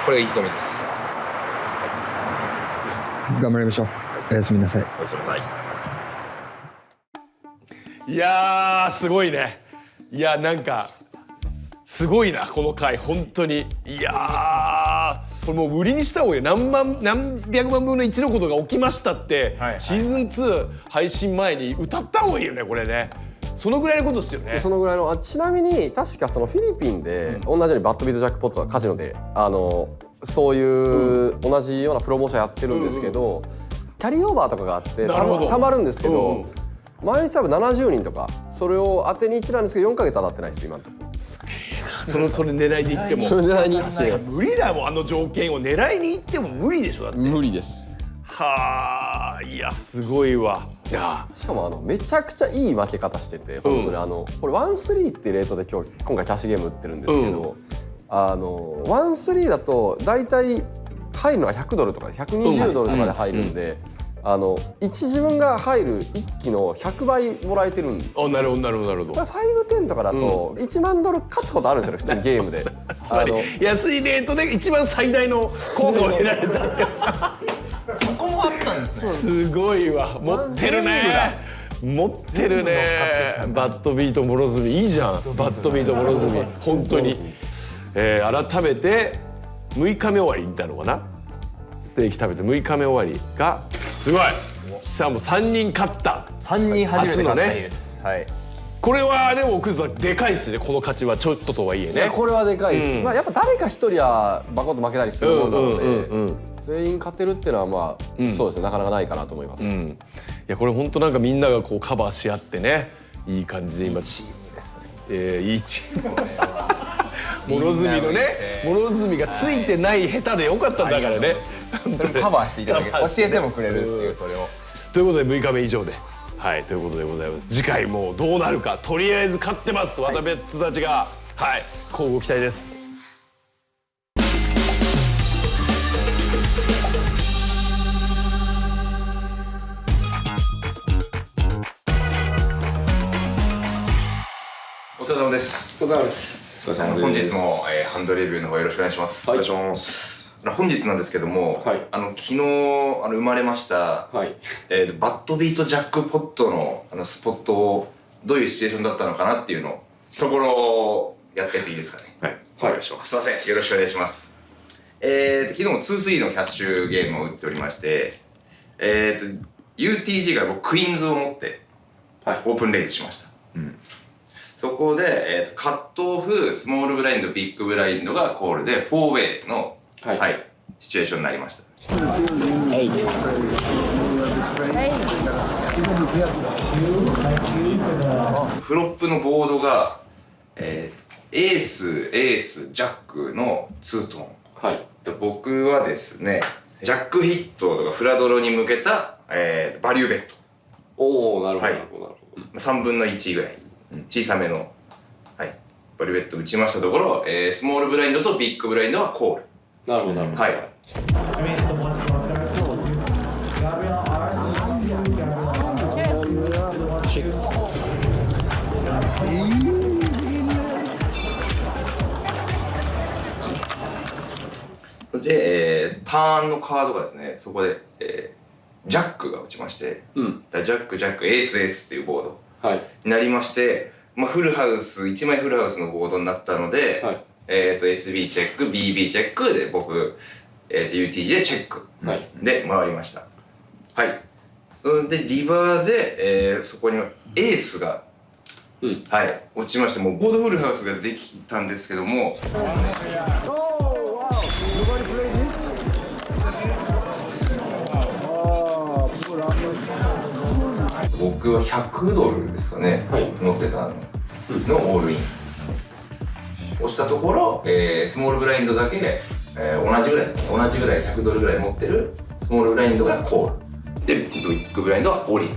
これが意気込みです。頑張りましょう。おやすみなさい。おやすみなさい。いやーすごいね。いやなんかすごいなこの回本当に。いやーこれもう売りにした方がいい。何百万分の1のことが起きましたって、シーズン2配信前に歌った方がいいよねこれね。そのぐらいのことですよね。そのぐらいの。ちなみに確かそのフィリピンで同じようにバッドビートジャックポットはカジノでそういう同じようなプロモーションやってるんですけど、キャリーオーバーとかがあってたまるんですけど、毎日多分70人とかそれを当てに行ってたんですけど4ヶ月当たってないです今のところ。すげえな。それ狙いに行っても。それ狙いに行って無理だもん。あの条件を狙いに行っても無理でしょだって。無理です。はあ、いやすごいわ。いやしかもめちゃくちゃいい負け方してて、本当にこれ1-3っていうレートで今回キャッシュゲーム売ってるんですけど、1-3だと大体入るのが$100とか$120とかで入るんで、自分が入る1機の100倍もらえてるんで。あ、なるほどなるほどなるほど。510とかだと$1万勝つことあるんですよ普通にゲームで。安いレートで一番最大の効果を得られた。そこもあったんですね。すごいわ。持ってるね。持ってるね。バッドビートモロズミいいじゃん。バッドビートモロズミ本当に。改めて6日目終わりみたいなのかな。ステーキ食べて6日目終わりがすごい。しかも3人勝った。3人初めて勝った日です。はい。これはでもクズさんでかいですね。この勝ちはちょっととはいえね。これはでかいです。まあやっぱ誰か一人はバコッと負けたりするものなので。全員勝てるっていうのはまあ、そうですね、なかなかないかなと思います。いやこれ本当なんかみんながこうカバーし合ってね、いい感じで今チームですね。いいチーム。モロズミのね、モロズミがついてない下手でよかったんだからね。カバーしていただけ、教えてもくれるっていうそれを。ということで6日目以上で、はいということでございます。次回もどうなるか、とりあえず勝ってます。ワタベッツたちが、はい、乞うご期待です。お疲れ様です。お疲れ様です。本日も、ハンドレビューの方よろしくお願いします。はい、お願いします。本日なんですけども、はい、昨日生まれました、はい、バッドビートジャックポットのスポットをどういうシチュエーションだったのかなっていうのをそこをやってっていいですかね。はい、お願いします。すいません、よろしくお願いします。昨日も 2-3 のキャッシュゲームを打っておりまして、UTG が僕クイーンズを持って、はい、オープンレイズしました。そこで、カットオフ、スモールブラインド、ビッグブラインドがコールで、4ウェイの、はいはい、シチュエーションになりました。フロップのボードが、エース、ジャックの2トーン。はい、僕はですね、ジャックヒットとかフラドロに向けた、バリューベット。おお、なるほど、なるほど。3分の1ぐらい。小さめの、はい、バリューベット打ちましたところ、スモールブラインドとビッグブラインドはコール。なるほどなるほど。はい。で、ターンのカードがですね、そこで、ジャックが打ちまして、ジャック、エースっていうボード。になりまして、フルハウス1枚フルハウスのボードになったので、はい、SB チェック BB チェックで僕、UTG でチェック、はい、で回りました。はい。それでリバーで、そこにエースが、はい、落ちまして、もうボードフルハウスができたんですけども。僕は$100ですかね、はい、持ってたのオールイン押したところ、スモールブラインドだけ、同じぐらいですね、同じぐらい$100ぐらい持ってるスモールブラインドがコールでビッグブラインドはオリン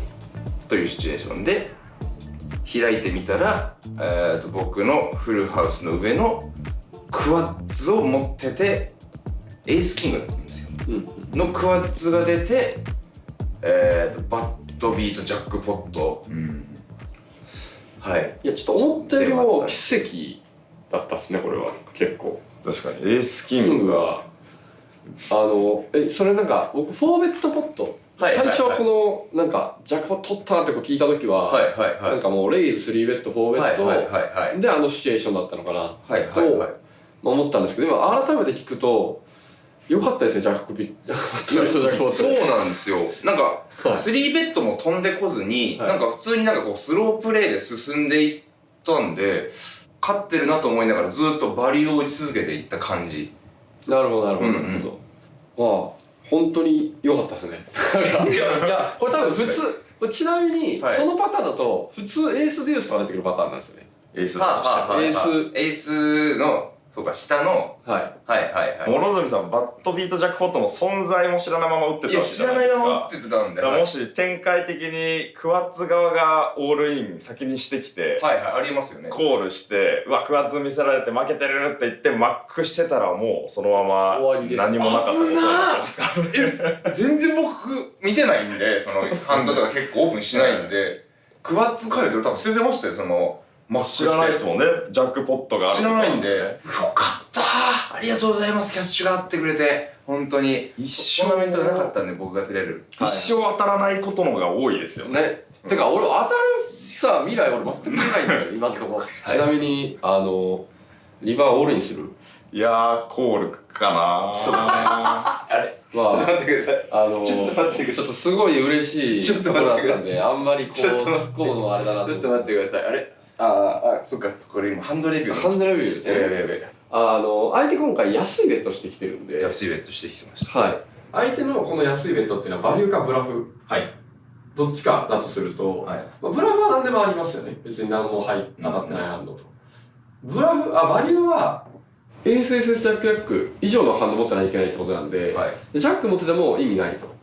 というシチュエーションで開いてみたら、僕のフルハウスの上のクワッズを持っててエースキングだったんですよ、のクワッズが出て、バッドビートジャックポット、いやちょっと思ったよりも奇跡だったっすねこれは結構。確かにエースキキンングがグがそれなんか僕フォーベットポット最初はこのなんかジャックポット取ったってこう聞いた時はなんかもうレイズ3ベット4ベットでシチュエーションだったのかなと思ったんですけど今改めて聞くと良かったですねジャックポット。そうなんですよ。なんか3ベッドも飛んでこずに、なんか普通になんかこうスロープレーで進んでいったんで勝ってるなと思いながらずっとバリューを打ち続けていった感じ。なるほどなるほどなるほど。本当に良かったですね。いやこれ多分普通ちなみにそのパターンだと普通エースデュースとか出てくるパターンなんですよね。エースのそうか下の諸角さんバットビートジャックポットの存在も知らないまま打ってたわけじゃないですか。知らないまま打ってたんで、もし展開的にクワッツ側がオールイン先にしてきてありますよね。コールしてクワッツ見せられて負けてるって言ってマックしてたらもうそのまま何もなかったことになっちゃいますから全然僕見せないんでそのハンドとか結構オープンしないんでクワッツ回路多分捨ててましたよその。知らないですもんねジャックポットがある知らないんでよかったありがとうございますキャッシュがあってくれて本当に一生トーナメントがなかったんで僕が出れる一生当たらないことの方が多いですよね。てか俺当たるさ未来俺全く見ないんだよ今のところ。ちなみにリバーオールにする。いやーコールかなあれちょっと待ってくださいちょっとすごい嬉しいところだったんであんまりこう突っ込むのはあれだなと。ちょっと待ってくださいあれそっかこれ今ハンドレビューですね。相手今回安いベットしてきてるんで。安いベットしてきてました。相手のこの安いベットっていうのはバリューかブラフどっちかだとするとブラフは何でもありますよね。別に何も当たってないハンドとバリューはASSS ジャックジャック以上のハンド持ってないといけないってことなんでジャック持ってても意味ないと。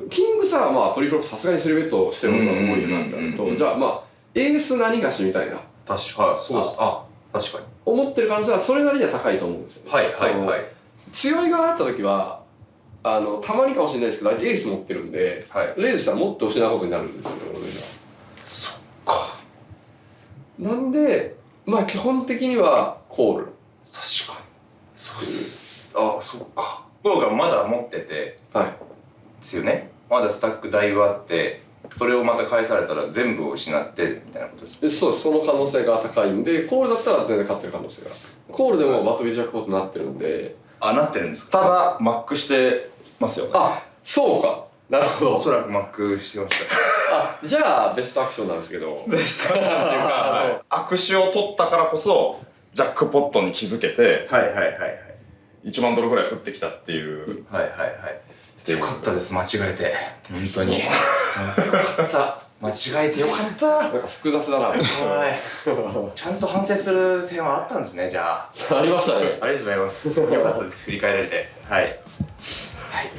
キングさはプリフロップさすがに3ベットしてることが多いよなってなるとじゃあエース何がしみたいな確かそうです確かに思ってる可能性はそれなりには高いと思うんですよね。強い側だった時はたまにかもしれないですけどエース持ってるんでレイズしたらもっと失うことになるんですよね俺が。そっかなんで基本的にはコール。確かにそうですそっか僕がまだ持っててですよね。まだスタックだいぶあってそれをまた返されたら全部を失ってみたいなことです。そうです。その可能性が高いんでコールだったら全然勝ってる可能性がコールでもバットビージャックポットになってるんで。なってるんですか。ただマックしてますよね。そうかなるほど。おそらくマックしてましたじゃあベストアクションなんですけどベストアクションっていうか握手を取ったからこそジャックポットに気づけて1万ドルぐらい降ってきたっていうよかったです間違えて本当によかった間違えてよかったなんか複雑だなちゃんと反省する点はあったんですねじゃあありましたね。ありがとうございますよかったです振り返られて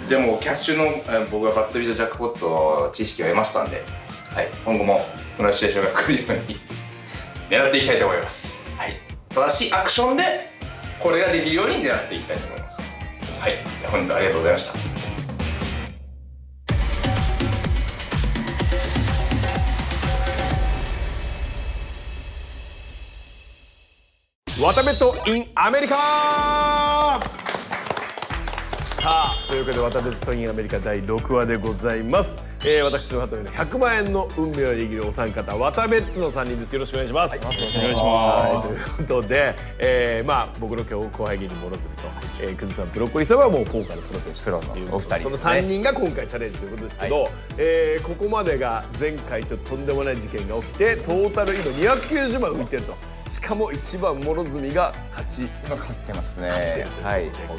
じゃあもうキャッシュの僕がバットビートジャックポット知識を得ましたんで今後もそのシチュエーションが来るように狙っていきたいと思います正しいアクションでこれができるように狙っていきたいと思います本日はありがとうございました。ワタベット in アメリカさあというわけでワタベット in アメリカ第6話でございます、私のハトメの100万円の運命を握るお三方ワタベッツの3人です。よろしくお願いします、お願いしますということで、僕の後輩芸人諸角と、クズさんブロッコリーさんはもう今回のプロ選手ということでその3人が今回チャレンジということですけど、ここまでが前回ちょっととんでもない事件が起きてトータル今290万浮いてると。しかも一番諸角が勝ってますね。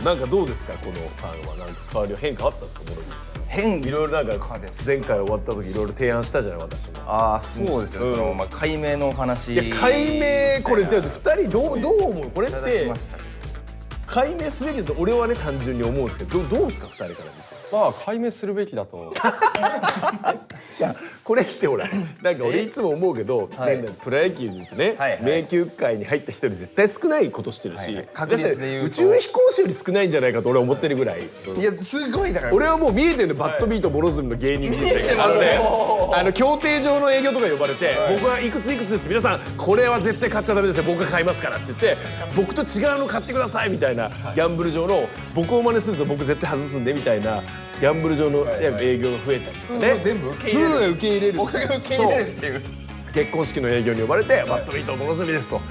なんかどうですかこのターンは。なんか変わり変化あったんですか諸角さん。いろいろなんか前回終わった時いろいろ提案したじゃない私も。そうですよ。その解明の話。解明これじゃあ2人どう思うこれって解明すべきだと俺はね単純に思うんですけどどうですか2人から見て。まあ解明するべきだと思う。いやこれってほらなんか俺いつも思うけど、なんだプロ野球で言うとね、迷宮界に入った人より絶対少ないことしてるし、確実で言うと宇宙飛行士より少ないんじゃないかと俺は思ってるぐらい。いやすごいだから俺はもう見えてるのバッドビートボロズムの芸人人生が競艇場の営業とか呼ばれて、僕はいくついくつです、皆さんこれは絶対買っちゃダメですよ、僕が買いますからって言って僕と違うの買ってくださいみたいなギャンブル場の僕を真似すると僕絶対外すんでみたいなギャンブル場の営業が増えたりとかね、全部受け入れる、受け入れる、僕が受け入れるっていう。結婚式の営業に呼ばれてバッドビートボロズミですと。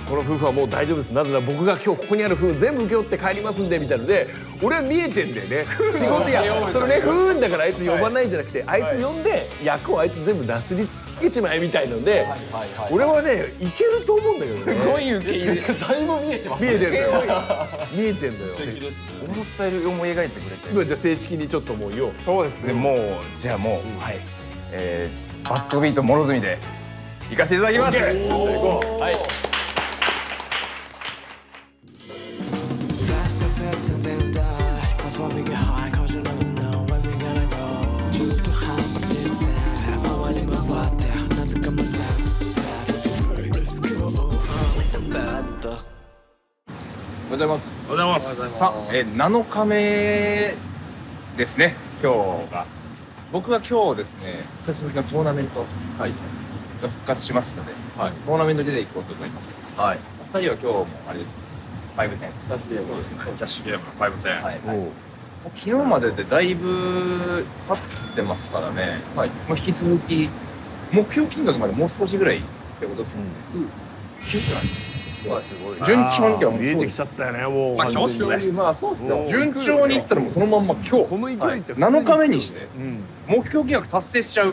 この夫婦はもう大丈夫です、なぜなら僕が今日ここにある風全部請け負って帰りますんでみたいので、俺は見えてんだよね仕事やそのね不運だからあいつ呼ばないんじゃなくて、あいつ呼んで役をあいつ全部なすりつけちまえみたいので、俺はねいけると思うんだけどね。すごい受け入れだいぶ見えてますね。見えてんだよ見えてんだよ。素敵ですね。思ったより思い描いてくれて。今じゃあ正式にちょっともう言おう。そうですね、もうじゃあもう、はい、バッドビートモロズミで行かせていただきます。はい。おはようございます。おはようございます。さあ、7日目ですね。今日が僕が今日ですね、久しぶりのトーナメントが復活しますので、トーナメントでいこうと思います。はい。2人は今日もあれですね、5-10。そうですね。キャッシュゲームの5-10。はい。昨日まででだいぶ経ってますからね。はい。もう引き続き目標金額までもう少しぐらいってことですね。キュッとなんですよ。順調には見えてきちゃったよね、もう。まあ今日っすね。まあそうっすね。順調にいったらもうそのまんま今日この勢いって7日目にして目標金額達成しちゃうっ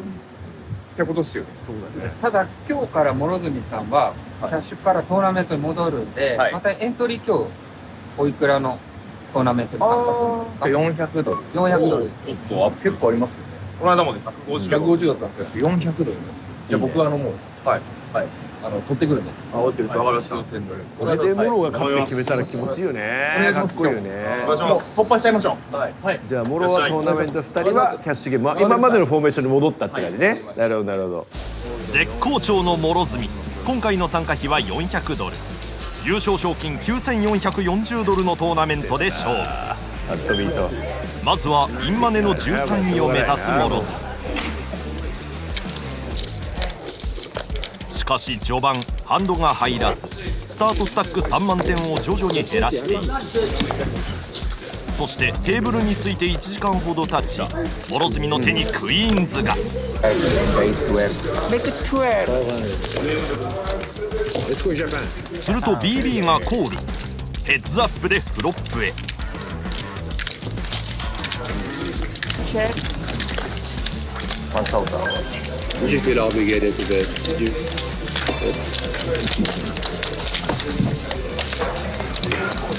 てことっすよね。そうだね。ただ今日から諸角さんはキャッシュからトーナメントに戻るんで、またエントリー今日おいくらのトーナメントに参加するんですか？400ドル。400ドル。ちょっと結構ありますよね。この間まで150だったんですけど400ドル。じゃあ僕はもうはい取ってくるんで。わかりました。これでモロが勝って決めたら気持ちいいよね。かっこいいよね。突破しちゃいましょう。はい。じゃあモロはトーナメント2人はキャッシュゲーム、今までのフォーメーションに戻ったって感じね。なるほどなるほど。絶好調の諸角、今回の参加費は400ドル、優勝賞金9440ドルのトーナメントで勝負。まずはインマネの13位を目指す諸角。しかし序盤ハンドが入らず、スタートスタック3万点を徐々に減らしていく。そしてテーブルについて1時間ほど経ち、諸角の手にクイーンズが。すると BB がコール、ヘッズアップでフロップへ。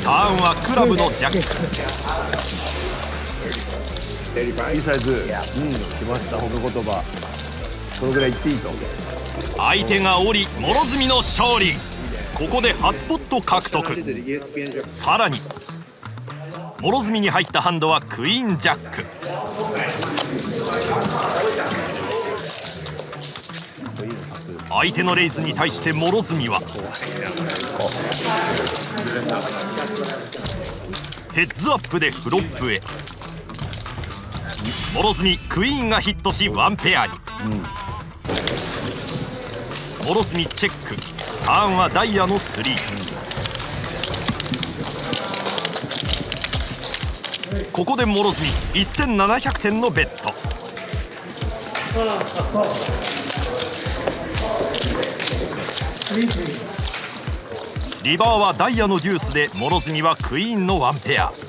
ターンはクラブのジャック。いいサイズ。来ました褒め言葉。そのぐらい言っていいと。相手がおり諸角の勝利。ここで初ポット獲得。さらに諸角に入ったハンドはクイーンジャック。相手のレイズに対して諸角はヘッズアップでフロップへ。諸角クイーンがヒットしワンペアに。諸角チェック。ターンはダイヤの3。ここで諸角1700点のベット。リバーはダイヤのデュースで諸角はクイーンのワンペア。す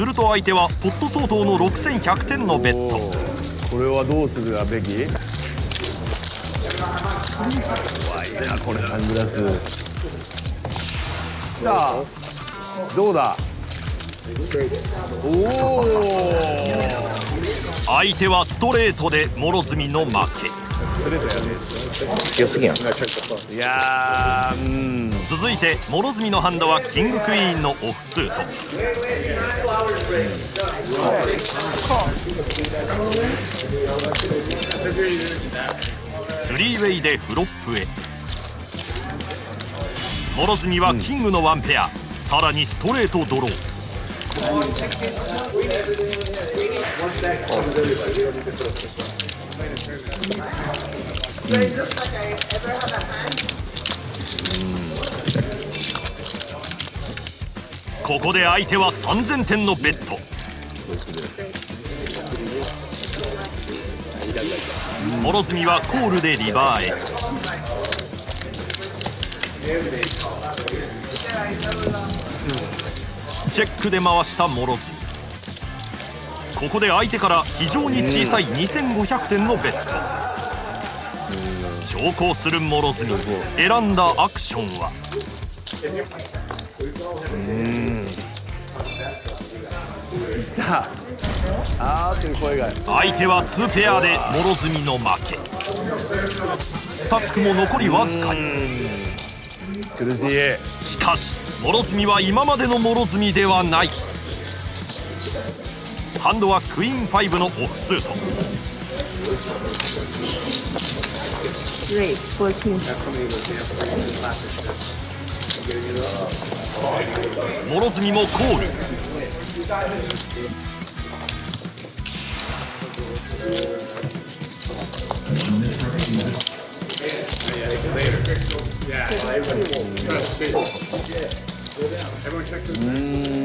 ると相手はポット相当の6100点のベット。これはどうするべき？怖いなこれ。サングラスきた。どうだ。おお。相手はストレートで諸角の負け。ストレートやね。強すぎやん。いや続いて諸角のハンドはキングクイーンのオフスート。スリーウェイでフロップへ。諸角はキングのワンペア、さらにストレートドロー。ここで相手は3000点のベッド。諸角はコールでリバーへ。チェックで回した諸角。ここで相手から非常に小さい2500点のベッド。長考する諸角、選んだアクションは相手は2ペアで諸角の負け。スタックも残りわずかに。苦しい。しかし諸角は今までの諸角ではない。ハンドはクイーン5のオフスート。諸角もコール。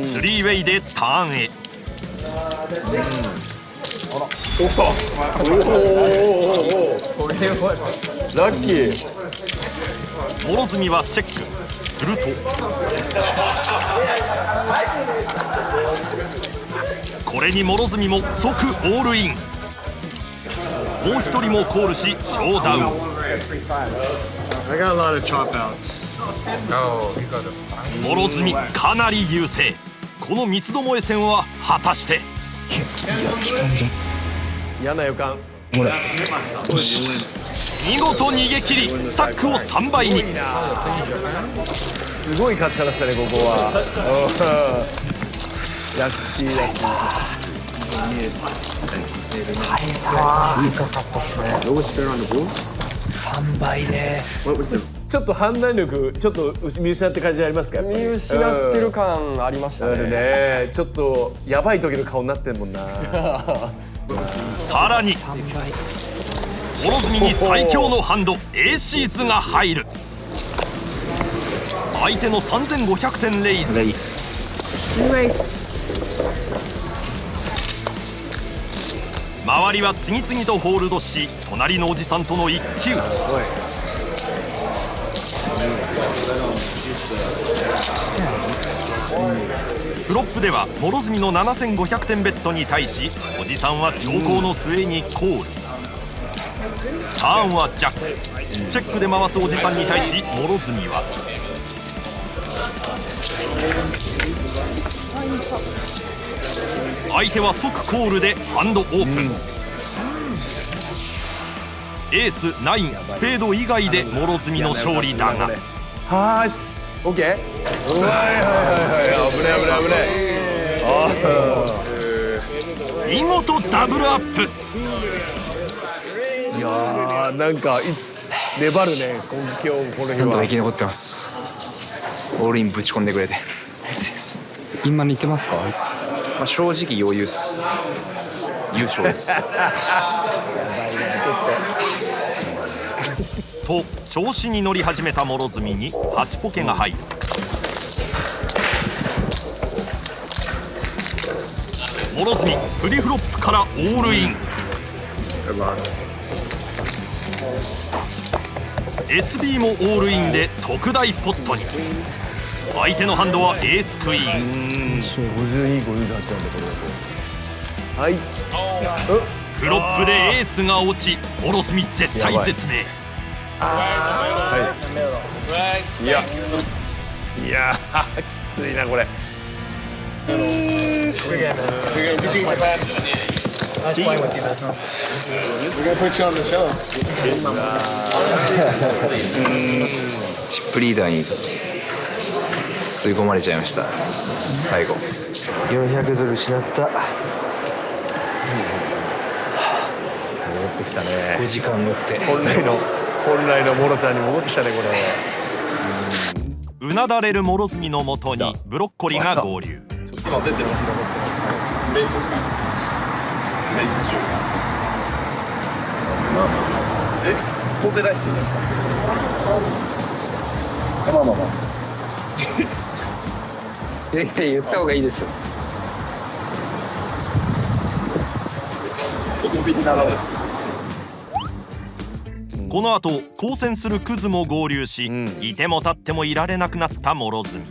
スリーウェイでターンへ。ラッキー。諸角はチェックするとこれに諸角も即オールイン。もう一人もコールしショーダウン。諸角かなり優勢。この三つどもえ戦は果たして嫌な予感。見事逃げ切りスタックを3倍に。すごい勝ち方したねここは。ラッキーだし。入ったわ。いいかかったっすね。3倍です。ちょっと判断力ちょっと見失って感じありますか？見失ってる感ありましたね。あるね。ちょっとやばい時の顔になってるもんな。さらに諸角に最強のハンドエーシーズが入る。相手の3500点レイズ。周りは次々とホールドし、隣のおじさんとの一騎打ち。フロップでは諸角の7500点ベッドに対し、おじさんは長考の末にコール。ターンはジャック。チェックで回すおじさんに対し諸角は相手は即コールでハンドオープン。エース9スペード以外で諸角の勝利だが。はーし、オッケー。危ない。見事ダブルアップ。いやーなんか粘るね今日この日は。なんとか生き残ってます。オールインぶち込んでくれて。今にいけますか？まあ正直余裕っす。優勝です。と調子に乗り始めた諸角に8ポケが入る。諸角プリフロップからオールイン。SB もオールインで特大ポットに。相手のハンドはエースクイーン。52、58なんだこれだと。はい。フロップでエースが落ち、諸角絶体絶命。いやきついなこれ。チップリーダーに吸い込まれちゃいました最後。400ドル失った。戻ってきたね。5時間乗って本来のモロちゃんに戻ってきたねこうなだれるモロズミのもとにブロッコリーが合流。今出てますね。メイクですか？メイク中。飛んでないっすよね。まあまあまあ言った方がいいですよ。この後交戦するクズも合流し、いても立ってもいられなくなったモロズミ。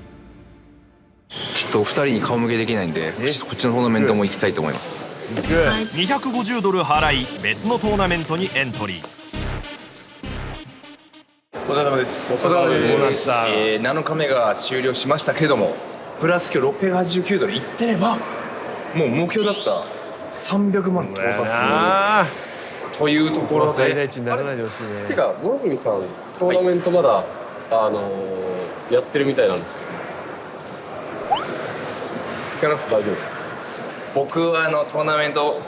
ちょっとお二人に顔向けできないんで、こっちのトーナメントも行きたいと思います。250ドル払い別のトーナメントにエントリー。お疲れ様です。お疲れ様です。7日目が終了しましたけども、プラス今日689ドルいってればもう目標だった300万到達というところで。最大値にならないでほしいね。てか諸角さんトーナメントまだ、やってるみたいなんですよ。行かなくて大丈夫ですか？僕はトーナメント、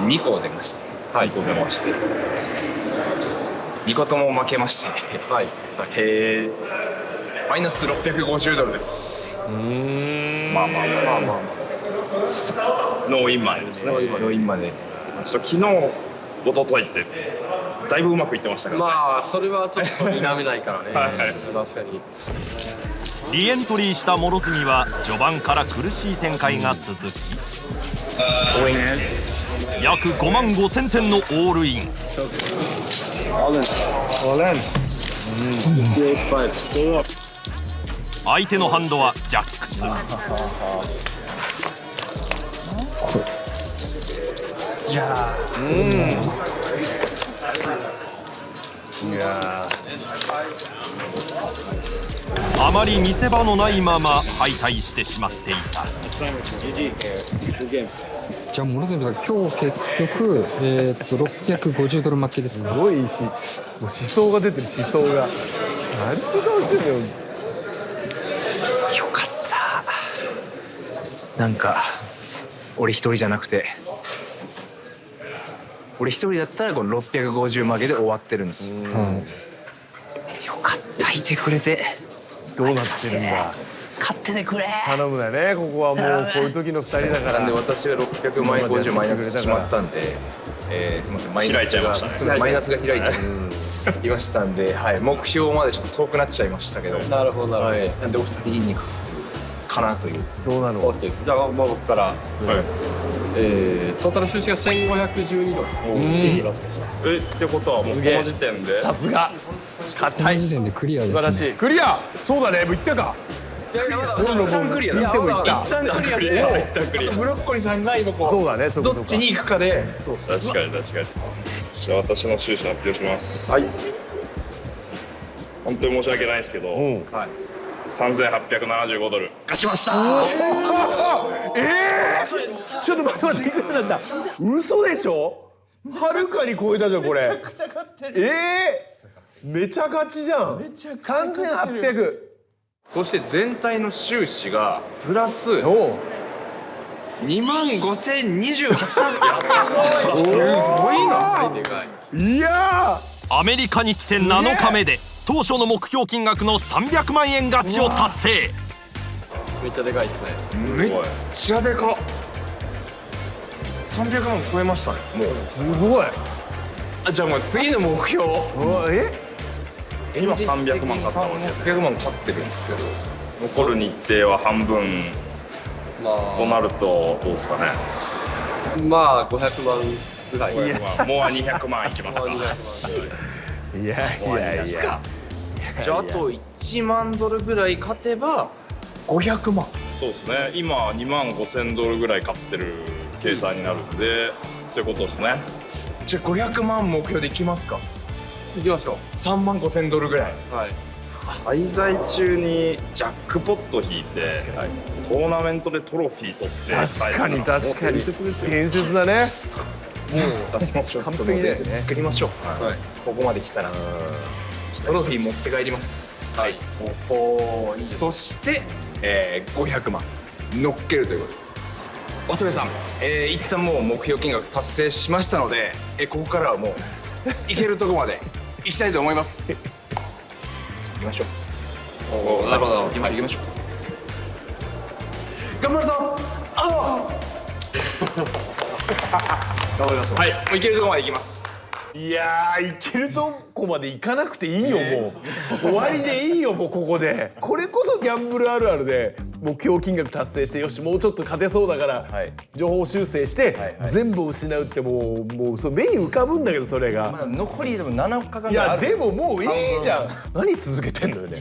2個出まして、2個出まして、2個とも負けまして、マイナス650ドルです。まあまあノーインまでですね。ノーインまで。ちょっと昨日一昨日ってだいぶうまくいってましたからね。まあそれはちょっと否めないからね。確かに。リエントリーしたモロズミは序盤から苦しい展開が続き、約5万5000点のオールイン。相手のハンドはジャックス。いやあまり見せ場のないまま敗退してしまっていた。じゃあ諸角さん今日結局650ドル負けですか？すごいし、もう思想が出てる。思想が何ちゅう顔してんのよ。よかった。なんか俺一人じゃなくて、俺一人だったらこの650負けで終わってるんですよ。よかったいてくれて。どうなってるんだ。勝っててくれ。頼むだね。ここはもうこういう時の2人だから。なんで私が650マイナスしてしまったんで、すみませんマイナスがマイナスが開いていましたんで、目標までちょっと遠くなっちゃいましたけど。なるほどなるほど。なんでお二人にかなという。どうなの？ OK です。じゃあ僕から。トータル収支が1512ドル。ってことはもうこの時点で。さすが。硬い時点でクリアですね。素晴らしい。クリア。そうだね。もういったか。一旦クリアだ。言ってもいった。一旦クリアで。ブロッコリーさんが今こう。そうだね。どっちに行くかで。確かに。じゃあ私の収支発表します。はい。本当に申し訳ないですけど、3875ドル勝ちました。ちょっと待っていくらだった？嘘でしょ？はるかに超えたじゃんこれ。めちゃくちゃ勝ってる。めちゃ勝ちじゃん。3800。そして全体の収支がプラス25028。すごいな。いやアメリカに来て7日目で当初の目標金額の300万円勝ちを達成。めっちゃでかいですね。めっちゃでかっ。300万超えましたね。もうすごい。じゃあもう次の目標。今300万勝ったわけで。300万勝ってるんですけど、残る日程は半分となるとどうですかね。まあ500万ぐらい。もう200万いきますか。いや。じゃああと1万ドルぐらい勝てば500万。そうですね。今2万5000ドルぐらい勝ってる計算になるんで、そういうことですね。じゃあ500万目標でいきますか。行きましょう。3万5000ドルぐらい。滞在中にジャックポット引いて、トーナメントでトロフィー取って。確かに。伝説ですよ。伝説だね。もう完璧で作りましょう。ここまで来たら。トロフィー持って帰ります。はい。そして、500万乗っけるということで。渡部さん、一旦もう目標金額達成しましたので、ここからはもう行けるとこまで行きたいと思います。行きましょう。なるほど。行きましょう。頑張るぞ。頑張ります。はい、もう行けるとこまで行きます。いやー、行けるとこまで行かなくていいよ、もう終わりでいいよ、もうここで。これこそギャンブルあるあるで、目標金額達成して、よしもうちょっと勝てそうだから、情報修正して、全部失うってもうその目に浮かぶんだけど、それが、残りでも7日間。いやでももういいじゃん。何続けてんのよね。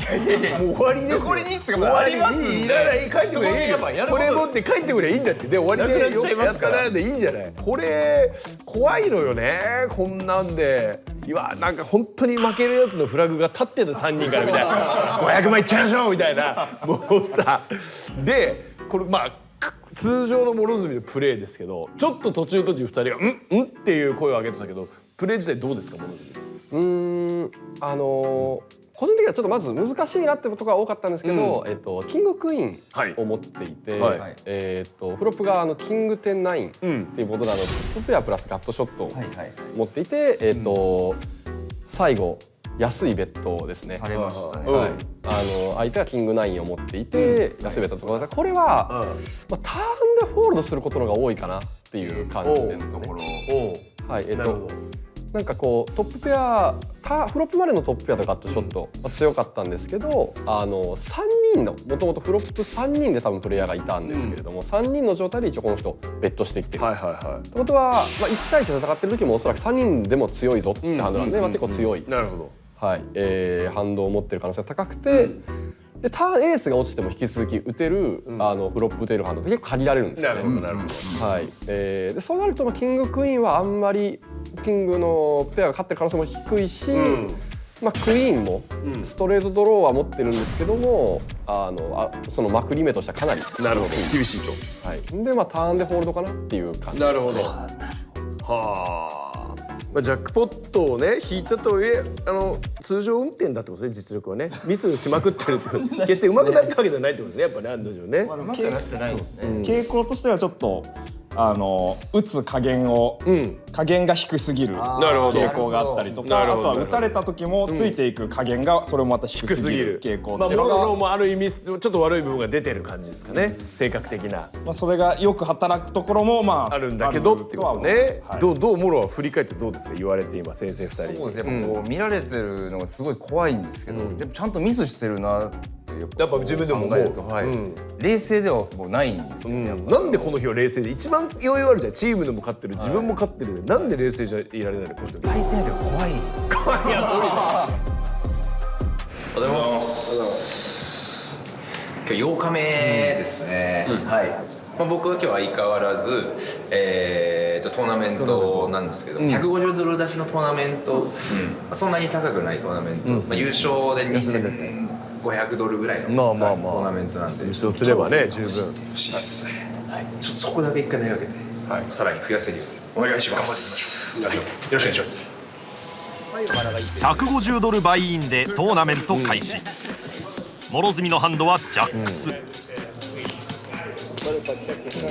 もう終わりですよ。残りにっすか。終わります。いらない、帰ってくれ。いいよ、これ持って帰ってくれいいんだって。で終わりでやったなでいいんじゃない。これ怖いのよね、こんなんで。いや、なんか本当に負けるやつのフラグが立ってた3人からみたいな500万いっちゃいましょうみたいな、もうさ。でこれまあ通常の諸角のプレーですけど、ちょっと途中2人が「うんうん」っていう声を上げてたけど、プレー自体どうですか、諸角。個人的にはちょっとまず難しいなってことが多かったんですけど、キングクイーンを持っていて、フロップがキング10-9っていうボードでトップペアプラスガットショットを持っていて、最後安いベッドですね。されましたね。相手はキング9を持っていて、安いベッドとか、これはターンでフォールドすることのが多いかなっていう感じですね。はい、なんかこうトップペアフロップまでのトップペアとガットショットは強かったんですけど、3人のもともとフロップ3人で多分プレイヤーがいたんですけれども、3人の状態で一応この人ベットしてきてる。ってことは、1対1で戦ってる時もおそらく3人でも強いぞってハンドなんで、結構強い、なるほど、はい、ハンドを持ってる可能性が高くて、でターンエースが落ちても引き続き打てる、フロップ打てるハンドって結構限られるんですよね。なるほど。はい。でそうなるとキングクイーンはあんまりキングのペアが勝ってる可能性も低いし、クイーンもストレートドローは持ってるんですけども、そのまくり目としてはかなり厳しいと。はい。でターンでホールドかなっていう感じ。なるほど。はあ。ジャックポットをね引いたとはいえ、通常運転だってことですね、実力はね。ミスしまくってるって決して上手くなったわけではないってことですね、やっぱね、案の定ね。上手くなってないですね。傾向としてはちょっと打つ加減が低すぎる傾向があったりとか、あとは打たれた時もついていく加減がそれもまた低すぎる傾向っていうのが、もある意味ちょっと悪い部分が出てる感じですかね、性格的な。それがよく働くところもあるんだけどってことね。どうモロは振り返ってどうですか、言われて今先生2人。そうですね、やっぱこう見られてるのがすごい怖いんですけど、ちゃんとミスしてるなやっぱ自分でも思うと、冷静ではもうないんですよね。なんでこの日は冷静で、一番余裕あるじゃん、チームでも勝ってる、自分も勝ってる、なんで冷静じゃいられないの。対戦相手が怖い。怖いや無理だ。おはようございます。今日8日目ですね。はい。僕は今日は相変わらずトーナメントなんですけど、150ドル出しのトーナメント、そんなに高くないトーナメント、優勝で2500ドルぐらいのトーナメントなんで、優勝すればね十分欲しいですね。ちょっとそこだけ一回投げかけて、さらに増やせるようにお願いします。よろしくお願いします。150ドルバイインでトーナメント開始。諸角のハンドはジャックス。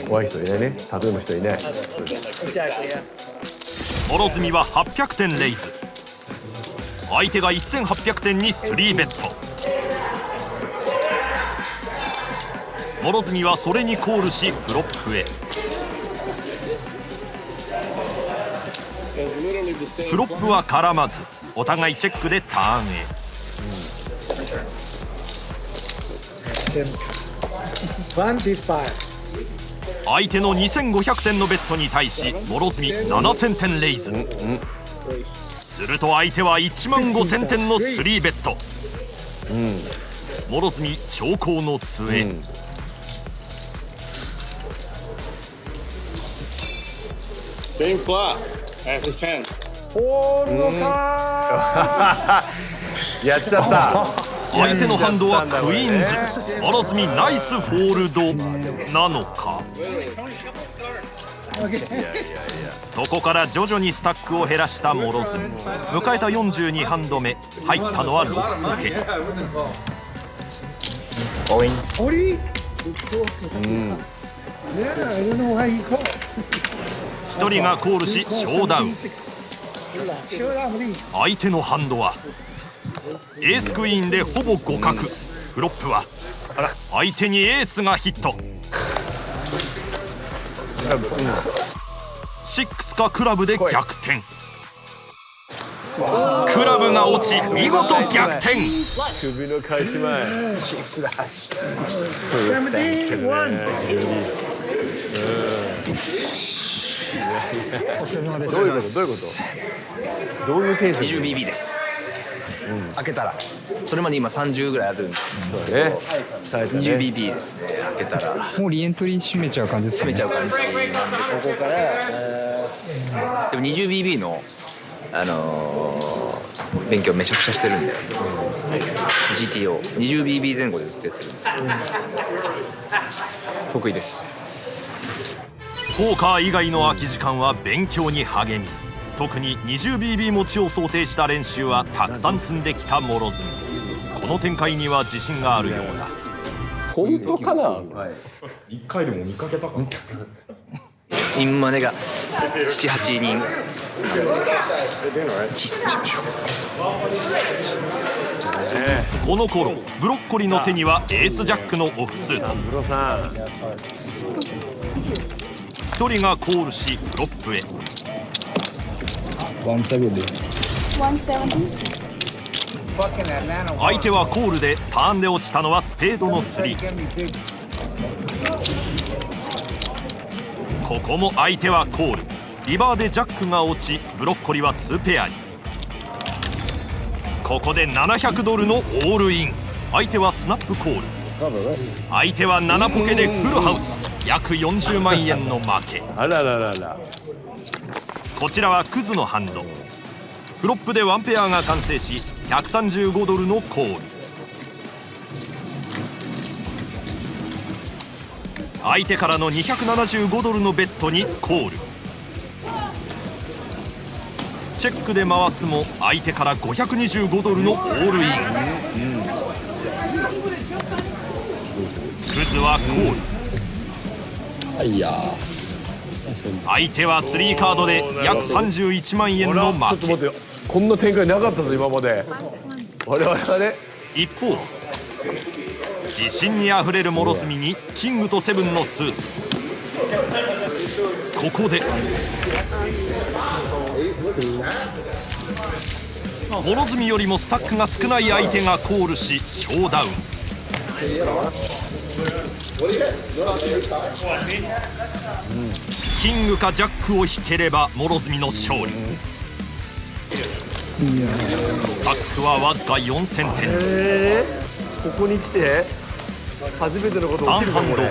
怖い人いないね、タトゥーの人いない。諸角は800点レイズ、相手が1800点に3ベット。諸角はそれにコールしフロップへ。フロップは絡まず、お互いチェックでターンへ。相手の2500点のベットに対し諸角7000点レイズ。すると相手は15000点の3ベット。諸角長考の末、Same flop as his hand. ホールドかー。やっちゃった。相手のハンドはクイーンズ。諸角ナイスフォールドなのか。そこから徐々にスタックを減らした諸角。迎えた42ハンド目、入ったのは6ポケ。オイン。1人がコールしショーダウン。相手のハンドはエースクイーンでほぼ互角。フロップは相手にエースがヒット。6かクラブで逆転。クラブが落ち見事逆転。首の返し前。どういうこと？どういうテンション？20BB です。開けたらそれまで今30ぐらいあるんですけど、20BB ですね。開けたらもうリエントリー締めちゃう感じですかね。締めちゃう感じなんで、ここからでも 20BB の勉強めちゃくちゃしてるんで、GTO20BB 前後でずっとやってるんで得意です。ポーカー以外の空き時間は勉強に励み、特に 20BB 持ちを想定した練習はたくさん積んできた諸角。この展開には自信があるようだ。本当かな。一回でも見かけたかな。インマネが7、8人小さくしましょう。この頃ブロッコリーの手にはエースジャックのオフスート。1人がコールしフロップへ。相手はコールでターンで落ちたのはスペードの3。ここも相手はコール。リバーでジャックが落ちブロッコリーは2ペアに。ここで700ドルのオールイン。相手はスナップコール。相手は7ポケでフルハウス。約40万円の負け。あらららら。こちらはクズのハンド。フロップでワンペアが完成し135ドルのコール。相手からの275ドルのベットにコール。チェックで回すも相手から525ドルのオールイン。クズはコール。相手は3カードで約31万円の負け。ちょっと待ってよ、こんな展開なかったぞ今まで。我々はね。一方自信にあふれる諸角にキングとセブンのスーツ。ここで諸角よりもスタックが少ない相手がコールしショーダウン。キングかジャックを引ければ諸角の勝利。スタックはわずか4000点。ここに来て初めてのこと起きるかこれ。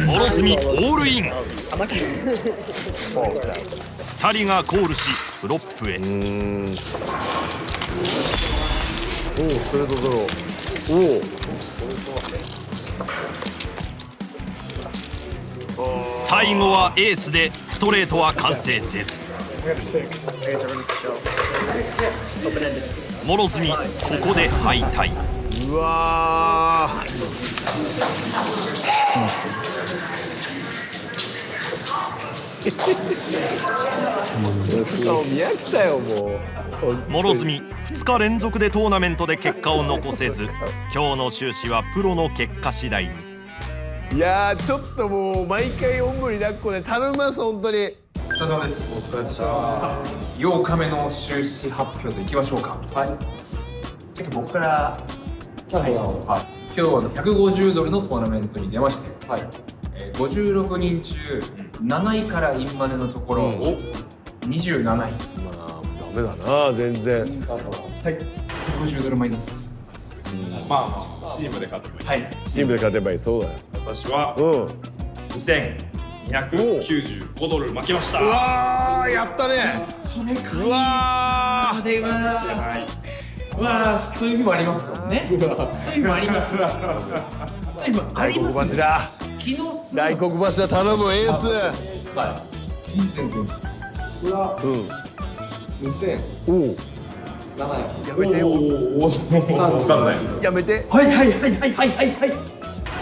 諸角オールイン。2人がコールしフロップへ。おお、ストレートドロー。最後はエースでストレートは完成せず。諸角ここで敗退。うわ見飽きたよもう。諸角2日連続でトーナメントで結果を残せず、今日の終始はプロの結果次第に。いやーちょっともう毎回おんぶに抱っこで頼みます本当に。お疲れ様です。お疲れ様です。さあ8日目の収支発表でいきましょうか。はい。じゃあ僕から、はい、今日は150ドルのトーナメントに出まして、はい、56人中7位からインマネのところ、27位。まあダメだな全然。はい。150ドルマイナス。まあチームで勝てばいい。はい。チームで勝てばいい。そうだよ。私は2295ドル負けました。うわーやったね。それうわー。ではわあ、そういう意味もありますよね。そういう意味もあります。そういう意味もあります。柱。大黒柱頼むエース。はい。全然。これは2000。おお。700。やめて。分かんない。やめて。はい。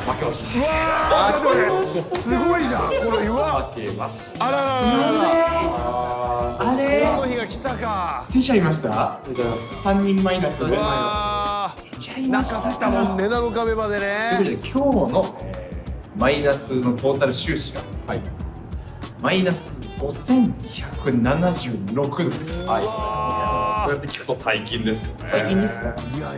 負けました。うわー、すごいじゃん。これ負けます。あらららら。あれ。この日が来たか。出ちゃいました。3人マイナス。出ちゃいました。中見たもんね、7日目までね。ということで今日のマイナスのトータル収支がマイナス5176ドル。そうやって聞くと大金ですよね。大金ですか。いや、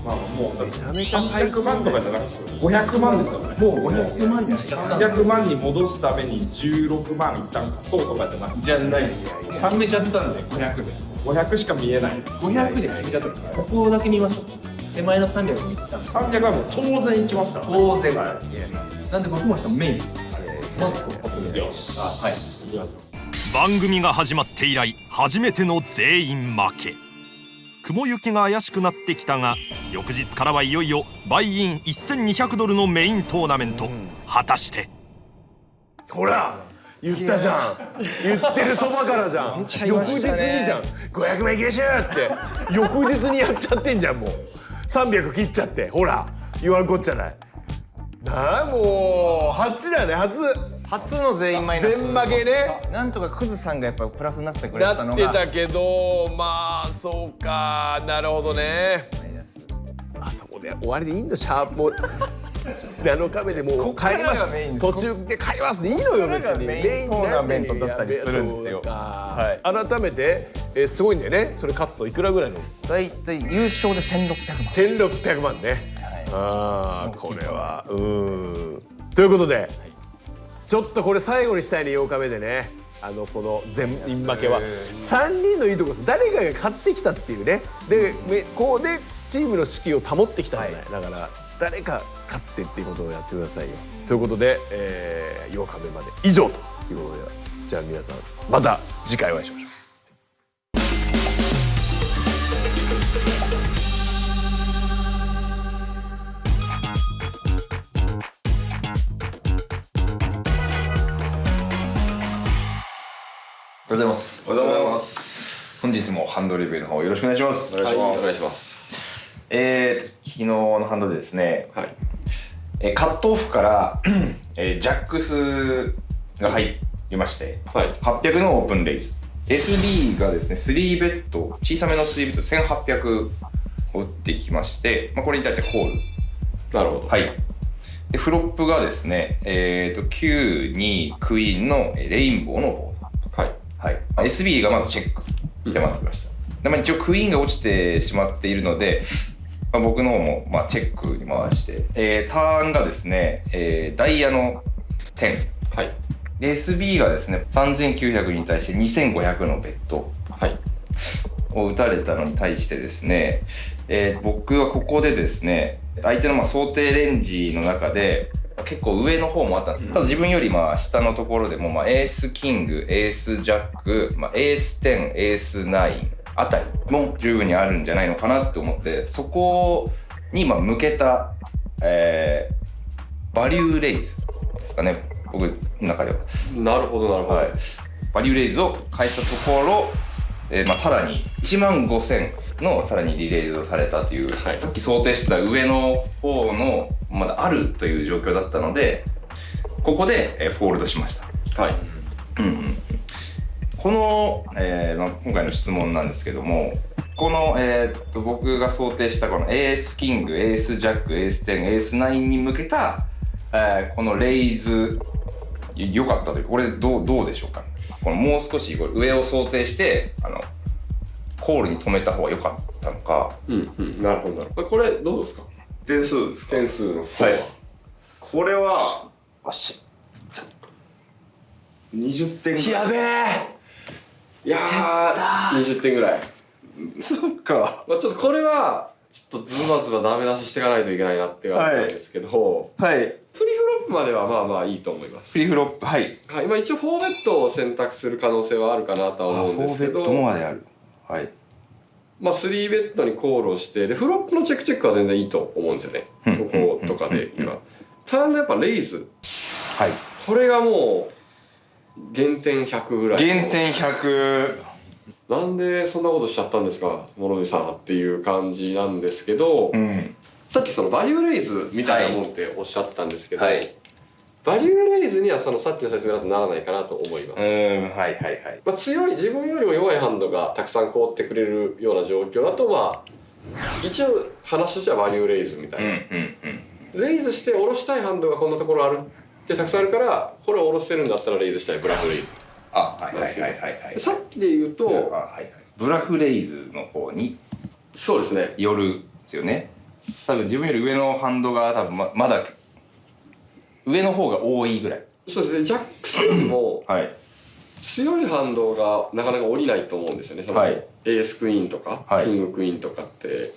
まあもうめちゃめちゃ300万とかじゃなくて500万ですよね。もう500万にしちゃった。300万に戻すために16万一旦買とうとかじゃなくて。じゃないです。3めちゃったんで500で。500しか見えない。500で決めたとき、ここだけ見ましょう。手前の300見た。300はもう当然いきますから。当然。なんで僕もメイン。まずよし。はい。番組が始まって以来初めての全員負け。雲行きが怪しくなってきたが、翌日からはいよいよバイイン1200ドルのメイントーナメント。果たしてほら言ったじゃん。言ってるそばからじゃん。翌日にじゃん。500万いきましょうって翌日にやっちゃってんじゃん。もう300切っちゃって、ほら言わんこっちゃない。なあ、もう8だね。初の全員マイナス。全負けね。なんとかクズさんがやっぱプラスになってくれたのが。なってたけど、まあそうか、なるほどね。あそこで終わりでいいの。シャープも7日目でもう帰ります。途中で帰りますでいいのよ。別にメイントーナメントだったりするんですよ。改めてすごいんだよね。それ勝つといくらぐらいの。だいたい優勝で1600万。1600万ね。ああ、これはということで、ちょっとこれ最後にしたいね。8日目でね、この全員負けは3人のいいところです。誰かが勝ってきたっていうね。でこうでチームの士気を保ってきたんじゃない。だから誰か勝ってっていうことをやってくださいよ。ということで、8日目まで以上ということで、じゃあ皆さんまた次回お会いしましょう。おはようございます。おはようございます。本日もハンドレビューの方よろしくお願いします。お願いします。お願いします。昨日のハンドでですね、カットオフからジャックスが入りまして、800のオープンレイズ、SB がですね3ベッド、小さめの3ベッド1800を打ってきまして、これに対してコール。なるほど。はい。でフロップがですね、9にクイーンのレインボーのボード。はい、SB がまずチェックで待ってきました。で、一応クイーンが落ちてしまっているので、僕の方もチェックに回して、ターンがですね、ダイヤの10、で SB がですね3900に対して2500のベッドを打たれたのに対してですね、僕はここでですね相手の想定レンジの中で結構上の方もあったんです。ただ自分より下のところでもエースキング、エースジャック、エース10、エース9あたりも十分にあるんじゃないのかなって思って、そこに向けた、バリューレイズですかね、僕の中では。なるほどなるほど。バリューレイズを返したところ、さらに15000のさらにリレーズをされたという、さっき想定してた上の方のまだあるという状況だったので、ここで、フォールドしました。この、今回の質問なんですけども、この、僕が想定したこのエースキング、エースジャック、エース10、エース9に向けた、このレイズ良かったという、これどうでしょうか。このもう少しこれ上を想定してコールに止めた方が良かったのか。なるほど。これどうですか。点数ですか。点数のスコア。これは20点ぐらい。やべえ。いやー20点ぐらい。そっか。ちょっとこれはちょっとズバズバダメ出ししていかないといけないなっていう感じなんですけど、プリフロップまではいいと思います。プリフロップ、今一応4ベッドを選択する可能性はあるかなとは思うんですけど。4ベッドまである。まあ、3ベッドにコールをしてでフロップのチェックは全然いいと思うんですよね、こことかで今。ただやっぱレイズ、はい、これがもう減点100ぐらい。減点100。なんでそんなことしちゃったんですか諸見さんっていう感じなんですけど、さっきそのバリューレイズみたいなもんっておっしゃったんですけど、バリューレイズにはそのさっきの説明だとならないかなと思います。まあ、強い自分よりも弱いハンドがたくさん凍ってくれるような状況だとまあ一応話としてはバリューレイズみたいな、レイズして下ろしたいハンドがこんなところあるってたくさんあるからこれを下ろせるんだったらレイズしたいブラフレイズ。さっきで言うとブラフレイズの方にそうですねよるですよね。多分自分より上のハンドが多分まだ上の方が多いぐらい。そうですね、ジャックスよりも強いハンドがなかなか降りないと思うんですよね。そのエースクイーンとか、キングクイーンとかって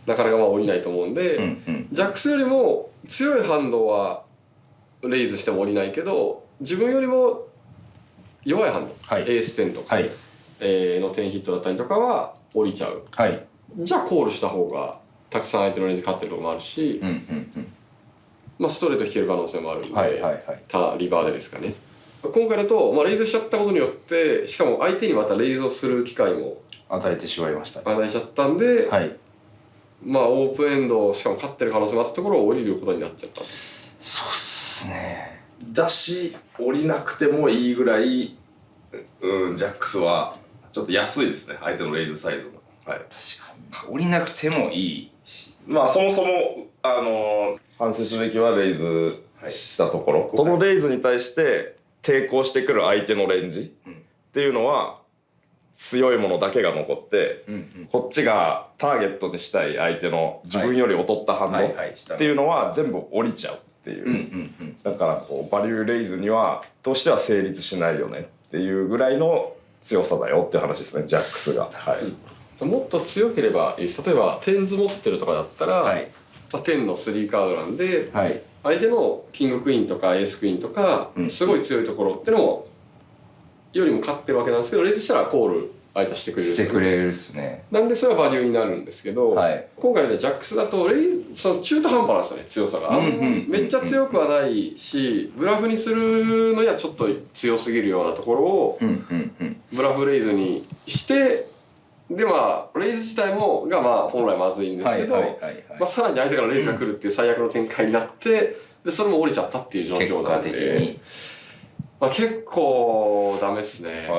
なかなかまあ降りないと思うんで、ジャックスよりも強いハンドはレイズしても降りないけど自分よりも弱いハンド、エース10とか、の10ヒットだったりとかは降りちゃう、じゃあコールした方がたくさん相手のレイズ勝ってるとこもあるし、まあ、ストレート引ける可能性もあるんで、リバーでですかね。今回だと、まあ、レイズしちゃったことによってしかも相手にまたレイズをする機会も与えてしまいました、与えちゃったんで、まあオープンエンドしかも勝ってる可能性もあったところを降りることになっちゃった。そうっすね。だし降りなくてもいいぐらい、ジャックスはちょっと安いですね、相手のレイズサイズも。確かに降りなくてもいいし、まあそもそも反省すべきはレイズしたところ、そのレイズに対して抵抗してくる相手のレンジっていうのは強いものだけが残って、こっちがターゲットにしたい相手の自分より劣った反応っていうのは全部降りちゃうっていう、だからこうバリューレイズにはとしては成立しないよねっていうぐらいの強さだよっていう話ですね、ジャックスが。もっと強ければいいです。例えばテンズ持ってるとかだったら、10の3カードなんで、相手のキングクイーンとかエースクイーンとか、すごい強いところってのもよりも勝ってるわけなんですけど、レイズしたらコール相手してくれる。してくれるっすね。なんでそれはバリューになるんですけど、今回のジャックスだとその中途半端なんですよね、強さが。めっちゃ強くはないし、ブラフにするのにはちょっと強すぎるようなところをブラフレイズにして、でまあレイズ自体もがまあ本来まずいんですけど、さらに相手からレイズが来るっていう最悪の展開になって、でそれも降りちゃったっていう状況なんで、まあ、結構ダメっすね。不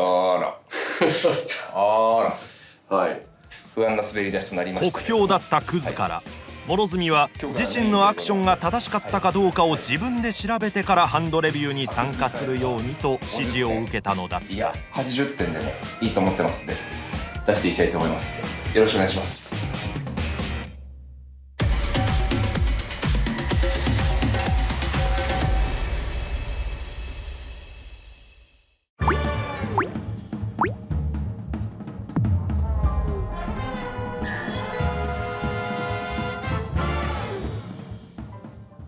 安な滑り出しとなりました。酷評だったクズから諸角は自身のアクションが正しかったかどうかを自分で調べてからハンドレビューに参加するようにと指示を受けたのだった。いや80点でもいいと思ってますんで出していきたいと思います。よろしくお願いします。